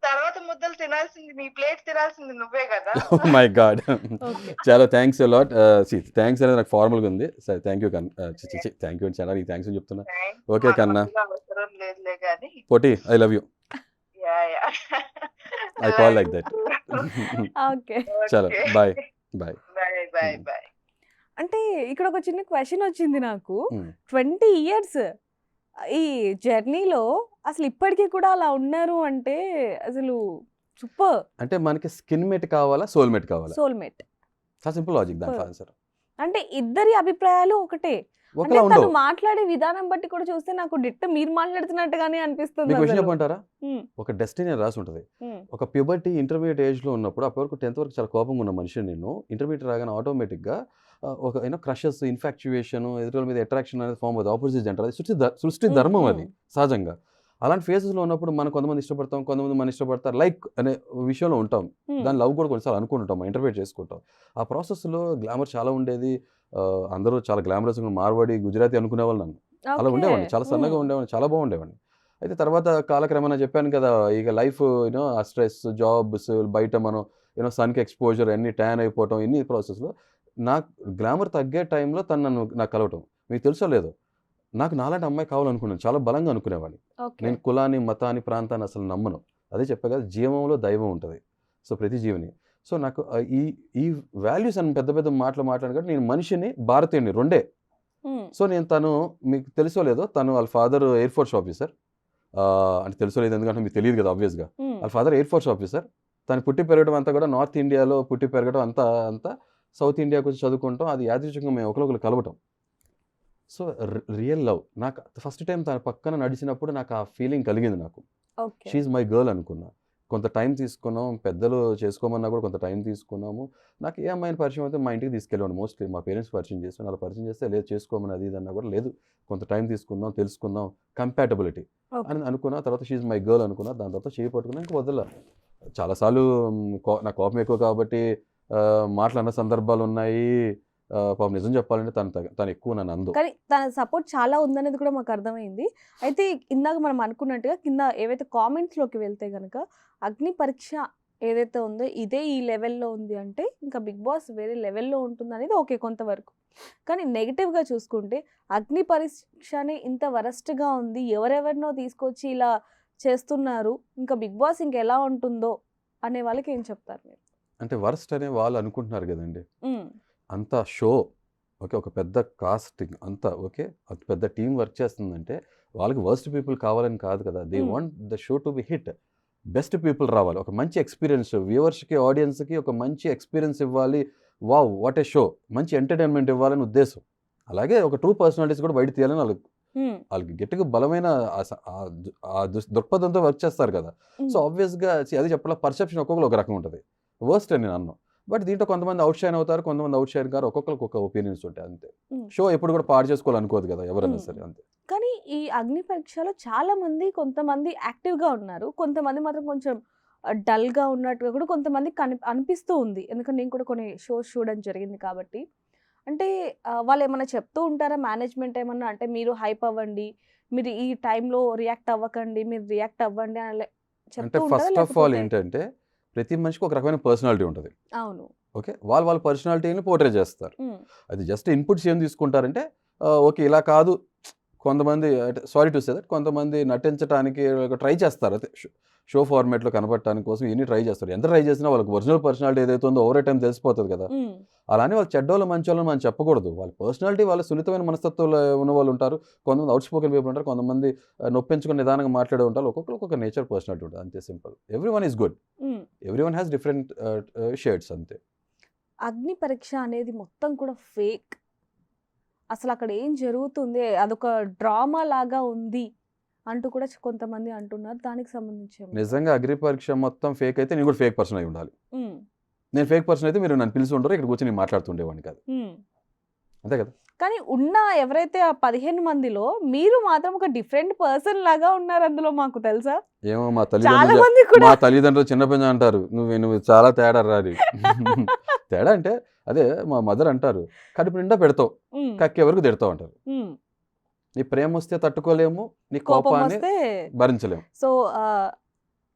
తర్వాత ముద్దలు తినాల్సింది, నీ ప్లేట్ తినాల్సింది నువ్వే కదా. My God. చాలా థ్యాంక్స్ లాట్. థ్యాంక్స్ అనేది నాకు ఫార్మల్గా ఉంది. సరే, థ్యాంక్ యూ కన్నా. థ్యాంక్ యూ అని చాలా థ్యాంక్స్ అని చెప్తున్నా. ఓకే కన్నా, పోటీ I love you. I call like that. Okay, చలో, బాయ్ బాయ్. అంటే ఇక్కడ ఒక చిన్న క్వశ్చన్ వచ్చింది నాకు. 20 years ఈ జర్నీలో అసలు ఇప్పటికీ కూడా అలా ఉన్నారు అంటే అసలు సూపర్. అంటే మనకి స్కిన్ మేట్ కావాలా, సోల్మేట్ కావాలా? సోల్మేట్. చాలా సింపుల్ లాజిక్ దాని ఆన్సర్. అంటే ఇద్దరి అభిప్రాయాలు ఒకటే. అంటే తను మాట్లాడే విధానం బట్టి కూడా చూస్తే నాకు డిట్ట మీరు మాట్లాడుతున్నట్టుగానే అనిపిస్తుంది. మీకు విషయం చెప్పంటారా? ఒక డెస్టినీ రాసి ఉంటుంది. ఒక ప్యూబర్టీ ఇంటర్మీడియట్ ఏజ్ లో ఉన్నప్పుడు, అప్పటి వరకు 10th వరకు చాలా కోపంగా ఉన్న మనిషి నేను ఇంటర్మీడియట్ రాగానే ఆటోమేటిక్ గా ఒక క్రషెస్, ఇన్ఫాక్చుయేషన్, ఎదుటి మీద అట్రాక్షన్ అనేది ఫామ్ అవుతుంది. ఆపోజిట్ అంటారు, అది సృష్టి ధర్మం, అది సహజంగా. అలాంటి ఫేజెస్లో ఉన్నప్పుడు మనం కొంతమంది ఇష్టపడతాం, కొంతమంది మన ఇష్టపడతారు, లైక్ అనే విషయంలో ఉంటాం. దాని లవ్ కూడా కొన్నిసార్లు అనుకుంటాం, ఇంటర్ప్రిట్ చేసుకుంటాం. ఆ ప్రాసెస్లో గ్లామర్ చాలా ఉండేది. అందరూ చాలా గ్లామరస్గా, మార్వాడి, గుజరాతీ అనుకునే వాళ్ళు నన్ను. అలా ఉండేవాడిని, చాలా సన్నగా ఉండేవాడిని, చాలా బాగుండేవాడిని. అయితే తర్వాత కాలక్రమేణా చెప్పాను కదా, ఇక లైఫ్ ఆ స్ట్రెస్, జాబ్స్, బయట మనం సన్కి ఎక్స్పోజర్, అన్ని ట్యాన్ అయిపోవటం, ఇన్ని ప్రాసెస్లో నాకు గ్లామర్ తగ్గే టైంలో తను నాకు కలవటం. మీకు తెలుసో లేదో, నాకు నాలాంటి అమ్మాయి కావాలనుకున్నాను, చాలా బలంగా అనుకునేవాడిని. నేను కులాన్ని, మతాన్ని, ప్రాంతాన్ని అసలు నమ్మను. అదే చెప్పా కదా, జీవంలో దైవం ఉంటుంది, సో ప్రతి జీవిని. సో నాకు ఈ వాల్యూస్ అని పెద్ద పెద్ద మాట్లాడారు. నేను మనిషిని, భారతీయుని, రెండే. సో నేను తను, మీకు తెలుసో లేదో, తను వాళ్ళ ఫాదర్ ఎయిర్ ఫోర్స్ ఆఫీసర్. అంటే తెలుసో లేదు ఎందుకంటే మీకు తెలియదు కదా ఆబ్వియస్గా. వాళ్ళ ఫాదర్ ఎయిర్ ఫోర్స్ ఆఫీసర్. తను పుట్టి పెరగడం అంతా కూడా నార్త్ ఇండియాలో పుట్టి పెరగడం అంతా సౌత్ ఇండియాకి వచ్చి చదువుకుంటాం. అది యాదృచ్ఛికంగా మేము ఒకరికొకరు కలవటం. So real love. నాకు ఫస్ట్ టైం తన పక్కన నడిచినప్పుడు నాకు ఆ ఫీలింగ్ కలిగింది. నాకు షీఈ్ మై గర్ల్ అనుకున్నా. కొంత టైం తీసుకున్నాం, పెద్దలు చేసుకోమన్నా కూడా కొంత టైం తీసుకున్నాము. నాకు ఏ అమ్మాయిని పరిచయం అయితే మా ఇంటికి తీసుకెళ్ళాను. మోస్ట్లీ మా పేరెంట్స్ పరిచయం చేస్తాను. అలా పరిచయం చేస్తే లేదు చేసుకోమని అది ఇదన్నా కూడా లేదు, కొంత టైం తీసుకుందాం, తెలుసుకుందాం, కంపాటబిలిటీ అని అనుకున్నా. తర్వాత షీఈ్ మై గర్ల్ అనుకున్నా. దాని తర్వాత చేయి పట్టుకున్నా, ఇంకా వదల. చాలాసార్లు నా కోపం ఎక్కువ కాబట్టి మాట్లాడిన సందర్భాలు ఉన్నాయి. పాపం నిజం చెప్పాలంటే తను ఎక్కువ నన్ను అందు. కానీ తన సపోర్ట్ చాలా ఉందనేది కూడా మాకు అర్థమైంది. అయితే ఇందాక మనం అనుకున్నట్టుగా కింద ఏవైతే కామెంట్స్‌లోకి వెళ్తే గనక అగ్ని పరీక్ష ఏదైతే ఉందో ఇదే ఈ లెవెల్‌లో ఉంది అంటే ఇంకా 'బిగ్ బాస్' వేరే లెవెల్‌లో ఉంటుందనేది ఓకే కొంతవరకు. కానీ నెగెటివ్‌గా చూసుకుంటే అగ్ని పరీక్షనే ఇంత వరస్ట్‌గా ఉంది. ఎవరెవరినో తీసుకొచ్చి ఇలా చేస్తున్నారు. ఇంకా 'బిగ్ బాస్' ఇంకెలా ఉంటుందో అనే వాళ్ళకి ఏం చెప్తారు మీరు? అంటే వరస్ట్ అనే వాళ్ళు అనుకుంటున్నారు గదండీ! హ్మ్. అంతా షో. ఓకే. ఒక పెద్ద కాస్టింగ్ అంతా ఓకే. అంత పెద్ద టీమ్ వర్క్ చేస్తుందంటే వాళ్ళకి వర్స్ట్ పీపుల్ కావాలని కాదు కదా! దే హ్మ్. Want the show to be hit. Best people రావాలి. ఒక మంచి ఎక్స్‌పీరియన్స్ వ్యూవర్స్‌కి, ఆడియన్స్‌కి ఒక మంచి ఎక్స్‌పీరియన్స్ ఇవ్వాలి. వావ్! What a show! మంచి ఎంటర్‌టైన్‌మెంట్ ఇవ్వాలని ఉద్దేశం. అలాగే ఒక ట్రూ పర్సనాలిటీస్ కూడా బయట తీయాలని హ్మ్. ఆళ్ళకి గట్టిగా బలమైన దృక్పథంతో వర్క్ చేస్తారు కదా! సో, హ్మ్. ఆబ్వియస్‌గా అదే చెప్పలా పర్సెప్షన్ ఒక్కొక్కళ్ళు ఒక రకంగా ఉంటది. వర్స్ట్ అని నేను అనను. బట్ దీంట్లో కొంతమంది ఔట్ షైన్ అవుతారు. కొంతమంది ఔట్ షైన్ కారు. ఒక్కొక్కళ్ళకి ఒక్కొక్క ఒపీనియన్స్ ఉంటాయి అంతే. హ్మ్. షో ఎప్పుడు కూడా పాడు చేసుకోవాలనుకోదు కదా! ఎవరైనా హ్మ్. సరే అంతే. కానీ ఈ అగ్ని పరీక్షలో చాలా మంది కొంతమంది యాక్టివ్‌గా ఉన్నారు. కొంతమంది మాత్రం కొంచెం డల్‌గా ఉన్నట్టుగా కూడా కొంతమందికి అనిపిస్తూ ఉంది. ఎందుకంటే నేను కూడా కొన్ని షోస్ చూడడం జరిగింది కాబట్టి. అంటే వాళ్ళేమన్నా చెప్తూ ఉంటారా మేనేజ్‌మెంట్ ఏమన్నా? అంటే మీరు హైప్ అవ్వండి. మీరు ఈ టైంలో రియాక్ట్ అవ్వకండి. మీరు రియాక్ట్ అవ్వండి అని చెప్తూ అంటే ఉంటారా? ఫస్ట్ ఆఫ్ ఆల్ లేకపోతే ఏంటంటే ప్రతి మనిషికి ఒక రకమైన పర్సనాలిటీ ఉంటది. అవును. ఓకే. వాళ్ళ పర్సనాలిటీని పోర్ట్రే చేస్తారు. హ్మ్. అది జస్ట్ ఇన్‌పుట్స్ ఏం తీసుకుంటారంటే ఓకే. ఇలా కాదు కొంతమంది అంటే సారీ టు సే దట్ కొంతమంది నటించటానికి ట్రై చేస్తారు. అయితే షో ఫార్మాట్‌లో కనపడటానికి కోసం ఇవన్నీ ట్రై చేస్తారు. ఎంత ట్రై చేసినా వాళ్ళకి ఒరిజినల్ పర్సనాలిటీ ఏదైతే ఉందో ఓవర్ టైమ్ తెలిసిపోతది కదా! హ్మ్. అలా అని వాళ్ళు చెడ్డోళ్ళు, మంచోళ్ళని మనం చెప్పకూడదు. వాళ్ళ పర్సనాలిటీ వాళ్ళ సున్నితమైన మనస్తత్వంలో ఉన్నవాళ్ళు ఉంటారు. కొంతమంది ఔట్ స్పోకెన్ పీపుల్ ఉంటారు. కొంతమంది నొప్పించుకొని నిదానంగా మాట్లాడే ఉంటారు. ఒక్కొక్కళ్ళు ఒక్కొక్క నేచర్ పర్సనాలిటీ ఉంటది. అంతే సింపుల్. Everyone is good. హ్మ్. ఎవ్రీవన్ హాస్ డిఫరెంట్ షేడ్స్ అంతే. అగ్ని పరీక్ష అనేది మొత్తం కూడా ఫేక్. అసలక్కడ ఏం జరుగుతుంది? అదొక డ్రామా లాగా ఉంది అంటూ కూడా కొంతమంది అంటున్నారు. దానికి సంబంధించి ఏమంటారు? నిజంగా అగ్ని పరీక్ష మొత్తం ఫేక్ అయితే నేను కూడా ఫేక్ పర్సన్ అయి ఉండాలి. హ్మ్. నేను ఫేక్ పర్సన్ అయితే మీరు నన్ను పిలిచి ఉండరు. ఇక్కడ కూర్చొని నేను మాట్లాడుతుండేవాడిని కాదు. హ్మ్. అంతే కదా! కానీ ఉన్న ఎవరైతే ఆ 15 మందిలో మీరు మాత్రం ఒక డిఫరెంట్ పర్సన్ లాగా ఉన్నారు అందులో మాకు తెలుసా? ఏమో చాలా మంది కూడా మా తల్లిదండ్రులు చిన్న పిల్ల అంటారు. నువ్వు చాలా తేడా రా అని. తేడా అంటే అదే మా మదర్ అంటారు. కడుపు నిండా పెడతావు. హ్మ్. కక్కే వరకు తిడతావు అంటారు. హ్మ్. నీ ప్రేమ వస్తే తట్టుకోలేము. నీ కోపం కోపాన్ని వస్తే భరించలేము. సో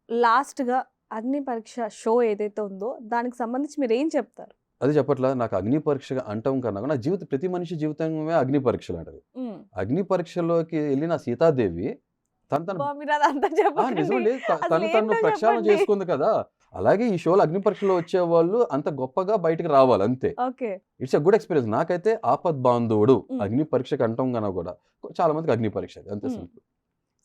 లాస్ట్‌గా అగ్ని పరీక్ష షో ఏదైతే ఉందో దానికి సంబంధించి మీరేం చెప్తారు? అది చెప్పట్లా నాకు అగ్ని పరీక్ష అంటం కన్నా కూడా నా ప్రతి మనిషి జీవితమే అగ్ని పరీక్ష లాంటిది. హ్మ్. అగ్ని పరీక్షలోకి వెళ్ళిన సీతాదేవి తను అబ్బా! మీరదంతా చెప్పకండి. నిజమండి. అసలు తను ఏంటో ప్రక్షాళన చెప్పండి. చేసుకుంది కదా! అలాగే ఈ షోలో అగ్ని పరీక్షలో వచ్చేవాళ్ళు అంత గొప్పగా బయటికి రావాలి అంతే. Okay. It's a good experience. నాకైతే ఆపద్ బాంధవుడు హ్మ్. అగ్ని పరీక్షకి అంటాం కన్నా కూడా చాలా మందికి అగ్ని పరీక్ష అది. అంతే హ్మ్. సింపుల్.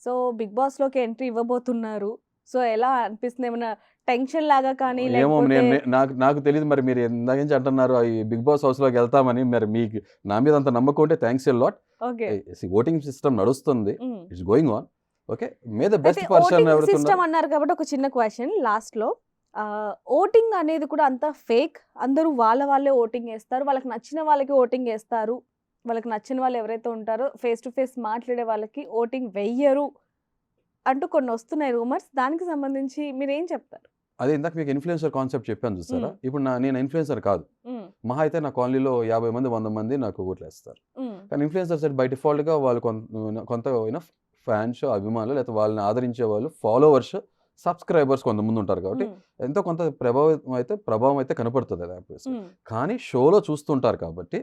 సో 'బిగ్ బాస్‌లోకి' ఎంట్రీ ఇవ్వబోతున్నారు. సో ఎలా అనిపిస్తుంది? ఏమన్నా టెన్షన్ లాగా కానీ ఏమో లేకపోతే నాకు తెలీదు మరి మీరు ఇందాక నుంచి అంటున్నారు ఈ బిగ్ బాస్ హౌస్‌లోకి వెళ్తామని. మరి మీకు నా మీద అంత నమ్మకం ఉంటే thanks a lot. Okay. Voting system నడుస్తుంది. హ్మ్. It's going on. Okay. May the అయితే బెస్ట్ పర్సన్ ఓటింగ్ ఎవరైతే ఉన్నారో సిస్టమ్ అన్నారు కాబట్టి ఒక చిన్న క్వెషన్ లాస్ట్‌లో. ఓటింగ్ అనేది కూడా అంతా ఫేక్. అందరూ వాళ్ళే ఓటింగ్ ఏస్తారు. వాళ్ళకి నచ్చిన వాళ్ళకి ఓటింగ్ ఏస్తారు. వాళ్ళకి నచ్చిన వాళ్ళు ఎవరైతే ఉంటారో ఫేస్ టు ఫేస్ మాట్లాడే వాళ్ళకి ఓటింగ్ వెయ్యరు అంటూ కొన్ని వస్తున్నాయి రూమర్స్. దానికి సంబంధించి మీరేం చెప్తారు? అదే ఇందాక మీకు ఇన్‌ఫ్లుయెన్సర్ కాన్సెప్ట్ చెప్పాను చూసారా? హ్మ్. ఇప్పుడు నేను ఇన్‌ఫ్లుయెన్సర్ కాదు. హ్మ్. మహా అయితే నా కాలనీలో 50 మంది, 100 మంది నాకు ఓట్లేస్తారు. హ్మ్. కానీ ఇన్‌ఫ్లుయెన్సర్స్ బై డిఫాల్ట్‌గా వాళ్ళు కొంత ఫ్యాన్స్, అభిమానులు లేకపోతే వాళ్ళని ఆదరించే వాళ్ళు, ఫాలోవర్స్, సబ్‌స్క్రైబర్స్ కొంతమంది ఉంటారు కాబట్టి హ్మ్. ఎంతో కొంత ప్రభావం అయితే కనపడుతది అది ఆబ్వియస్‌గా. హ్మ్. కానీ షోలో చూస్తుంటారు కాబట్టి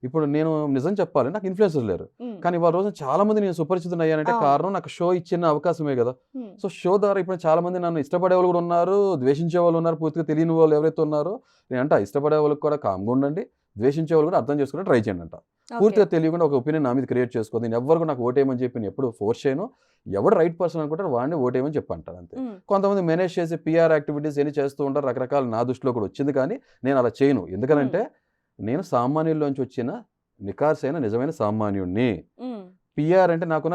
ఇప్పుడు నేను నిజం చెప్పాలి నాకు ఇన్‌ఫ్లుయెన్సర్స్ లేరు. హ్మ్. కానీ ఇవాళ రోజున చాలా మంది నేను సుపరిచితుడినయ్యానంటే అవును. కారణం నాకు షో ఇచ్చిన అవకాశమే గదా! హ్మ్. సో, షో ద్వారా ఇప్పుడు చాలా మంది నన్ను ఇష్టపడేవాళ్ళు కూడా ఉన్నారు. ద్వేషించే వాళ్ళు ఉన్నారు. పూర్తిగా తెలియని వాళ్ళు ఎవరైతే ఉన్నారో నేనంట ఇష్టపడే వాళ్ళకి కూడా కామ్‌గా ఉండండి. ద్వేషించే వాళ్ళు కూడా అర్థం చేసుకొని ట్రై చేయండి అంట. ఓకే. పూర్తిగా తెలియకుండా ఒక ఒపీనియన్ నా మీద క్రియేట్ చేసుకోవద్దు. నేను ఎవ్వరు నాకు ఓటేయమని చెప్పి నేను ఎప్పుడు ఫోర్స్ చేయను. ఎవడు రైట్ పర్సన్ అనుకుంటారో వాడిని ఓటేయమని చెప్పి అంటాను అంతే. హ్మ్. కొంతమంది మేనేజ్ చేసి పీఆర్ యాక్టివిటీస్ ఎన్ని చేస్తూ ఉంటారు. రకరకాల నా దృష్టిలో కూడా వచ్చింది కానీ నేను అలా చేయను. ఎందుకనంటే నేను సామాన్యుల్లోంచి వచ్చిన నికార్సైన నిజమైన సామాన్యుడిని. హ్మ్. పీఆర్ అంటే నాకు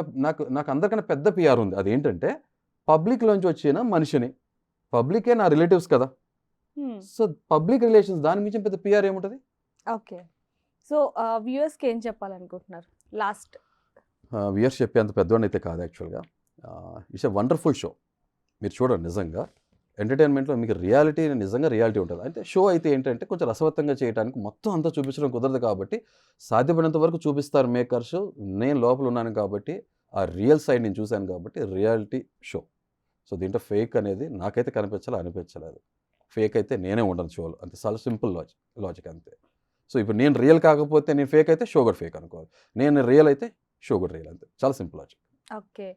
అందరికన్నా పెద్ద పీఆర్ ఉంది. అదేంటంటే పబ్లిక్‌లోంచి వచ్చిన మనిషిని. పబ్లికే నా రిలేటివ్స్ కదా! హ్మ్. సో, పబ్లిక్ రిలేషన్స్ దానికి మించిన పెద్ద పీఆర్ ఏముంటది? ఓకే. సో వ్యూయర్స్‌కి ఏం చెప్పాలనుకుంటున్నారు? లాస్ట్. వ్యూయర్స్ చెప్పేంత పెద్దోడినైతే కాదు యాక్చువల్‌గా. It's a wonderful show. మీరు చూడండి నిజంగా. ఎంటర్టైన్మెంట్లో మీకు రియాలిటీ నిజంగా రియాలిటీ ఉంటుంది. అంటే షో అయితే ఏంటంటే కొంచెం రసవత్తంగా చేయడానికి మొత్తం అంతా చూపించడం కుదరదు కాబట్టి సాధ్యపడినంత వరకు చూపిస్తారు మేకర్స్. నేను లోపల ఉన్నాను కాబట్టి ఆ రియల్ సైడ్ నేను చూశాను కాబట్టి రియాలిటీ షో. సో దీంట్లో ఫేక్ అనేది నాకైతే అనిపించలేదు. ఫేక్ అయితే నేనే ఉండను షోలో, అంతే. చాలా సింపుల్ లాజిక్ అంతే. సో ఇప్పుడు నేను రియల్ కాకపోతే నేను ఫేక్ అయితే షో కూడా ఫేక్ అనుకోవాలి, నేను రియల్ అయితే షో కూడా రియల్, అంతే. చాలా సింపుల్ లాజిక్. ఓకే.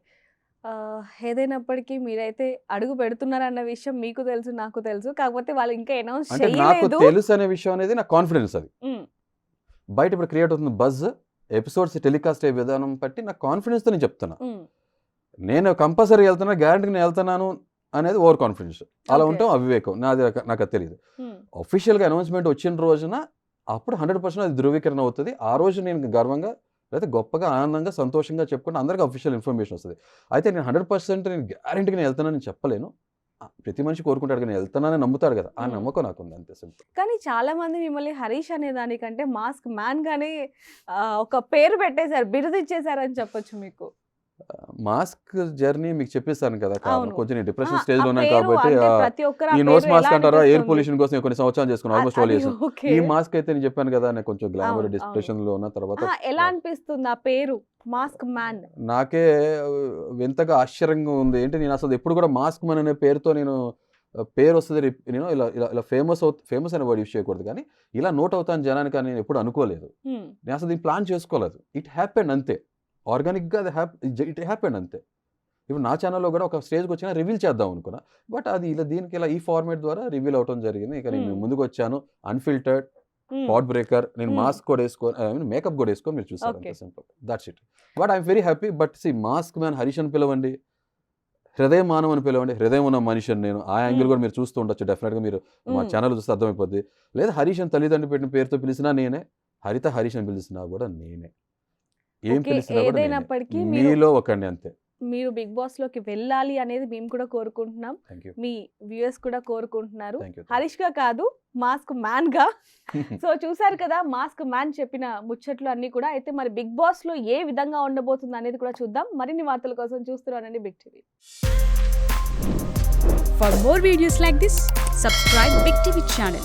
ఏదైనప్పటికీ మీరైతే అడుగు పెడుతున్నారన్న విషయం మీకు తెలుసు, నాకు తెలుసు. కాకపోతే వాళ్ళు ఇంకా అనౌన్స్ అంటే నాకు చేయలేదు. తెలుసు అనే విషయం అనేది నా కాన్ఫిడెన్స్ అది. ఉమ్, బయట ఇప్పుడు క్రియేట్ అవుతుంది బజ్, ఎపిసోడ్స్ టెలికాస్ట్ అయ్యే విధానం బట్టి నా కాన్ఫిడెన్స్తో నేను చెప్తున్నా. ఉమ్, నేను కంపల్సరీ వెళ్తున్నా, గ్యారంటీగా నేను వెళ్తున్నాను అనేది ఓవర్ కాన్ఫిడెన్స్. అలా Okay. ఉంటాం అవివేకం, నాకు అది తెలియదు. ఉమ్, అఫీషియల్గా అనౌన్స్మెంట్ వచ్చిన రోజున అప్పుడు 100% అది ధృవీకరణ అవుతుంది. ఆ రోజు నేను గర్వంగా లేదా గొప్పగా ఆనందంగా సంతోషంగా చెప్పుకుంటే అందరికీ అఫీషియల్ ఇన్ఫర్మేషన్ వస్తుంది. అయితే నేను 100% నేను గ్యారంటీగా నేను వెళ్తానని చెప్పలేను. ప్రతి మనిషి కోరుకుంటాడు కానీ వెళ్తానని నమ్ముతాడు కదా, ఆ నమ్మకం నాకు ఉంది, అంతే సింపుల్. కానీ చాలా మంది మిమ్మల్ని హరీష్ అనే దానికంటే మాస్క్ మ్యాన్ గానే ఒక పేరు పెట్టేశారు, బిరుదు ఇచ్చేశారని చెప్పొచ్చు మీకు. మాస్క్ జర్నీ మీకు చెప్పేస్తాను కదా, అవును. కొంచెం నేను డిప్రెషన్ ఆ, స్టేజ్లో ఆ ఉన్నాను పేరు కాబట్టి అంటే ప్రతి ఒక్కరు ఆ ఈ నోస్ పేరు మాస్క్ ఎలా అంటారా, ఎయిర్ అనిపిస్తుంది? పొల్యూషన్ కోసం నేను కొన్ని సంవత్సరాలు చేసుకున్నాను, ఆల్మోస్ట్ 12 years. ఓకే. ఈ మాస్క్ అయితే నేను చెప్పాను కదా, నేను కొంచెం గ్లామర్ అవును, డిప్రెషన్లో ఉన్న తర్వాత ఎలా అనిపిస్తుంది ఆ పేరు మాస్క్ మ్యాన్? నాకే వింతగా ఆశ్చర్యంగా ఉంది. ఏంటి నేను అసలు ఎప్పుడు కూడా మాస్క్ మన్ అనే పేరుతో నేను పేరు వస్తుంది, నేను ఇలా ఇలా ఇలా ఫేమస్ అనే వర్డ్ యూస్ చేయకూడదు కానీ ఇలా నోట్ అవుతాను జనానికి అని నేను ఎప్పుడు అనుకోలేదు. నేను అసలు దీన్ని ప్లాన్ చేసుకోలేదు. ఇట్ హ్యాపెండ్ అంతే, ఆర్గానిక్గా అది ఇట్ హ్యాపెండ్ అంతే. ఇప్పుడు నా ఛానల్లో కూడా ఒక స్టేజ్కి వచ్చినా రివీల్ చేద్దాం అనుకున్నా, బట్ అది దీనికి ఇలా ఈ ఫార్మేట్ ద్వారా రివీల్ అవడం జరిగింది. ఇక నేను ముందుకు వచ్చాను, అన్ఫిల్టర్డ్, పాట్ బ్రేకర్. నేను మాస్క్ కూడా వేసుకొని మేకప్ కూడా వేసుకొని మీరు చూసారు, అంతే simple, that's it. But I'm very happy. But mask man Harish అని పిలవండి, హృదయ మానవ్ అని పిలవండి, హృదయం ఉన్న మనిషి అని నేను, ఆ యాంగిల్ కూడా మీరు చూస్తూ ఉండొచ్చు. డెఫినెట్గా మీరు మా ఛానల్ చూస్తే అర్థమైపోద్ది. లేదా హరీష్ అని తల్లిదండ్రులు పెట్టిన పేరుతో పిలిచినా నేనే, హరీష్ అని పిలిచినా కూడా నేనే, ఏం ఓకే, పిలిచినా కూడా ఏదైనప్పటికీ నేనే. మీరు- మీలో ఒకండి, అంతే. మీరు బిగ్ బాస్ లోకి వెళ్ళాలి అనేది మేము కూడా కోరుకుంటున్నాం, థ్యాంక్ యూ, మీ వ్యూయర్స్ కూడా కోరుకుంటున్నారు. Thank you. హరీష్ గా కాదు, మాస్క్ మ్యాన్ గా. సో చూసారు కదా మాస్క్ మ్యాన్ చెప్పిన ముచ్చట్లు అన్ని కూడా. అయితే మరి బిగ్ బాస్ లో ఏ విధంగా ఉండబోతుంది అనేది కూడా చూద్దాం. మరిన్ని వార్తల కోసం చూస్తున్నానండి big TV. For more videos like this, subscribe Big TV channel.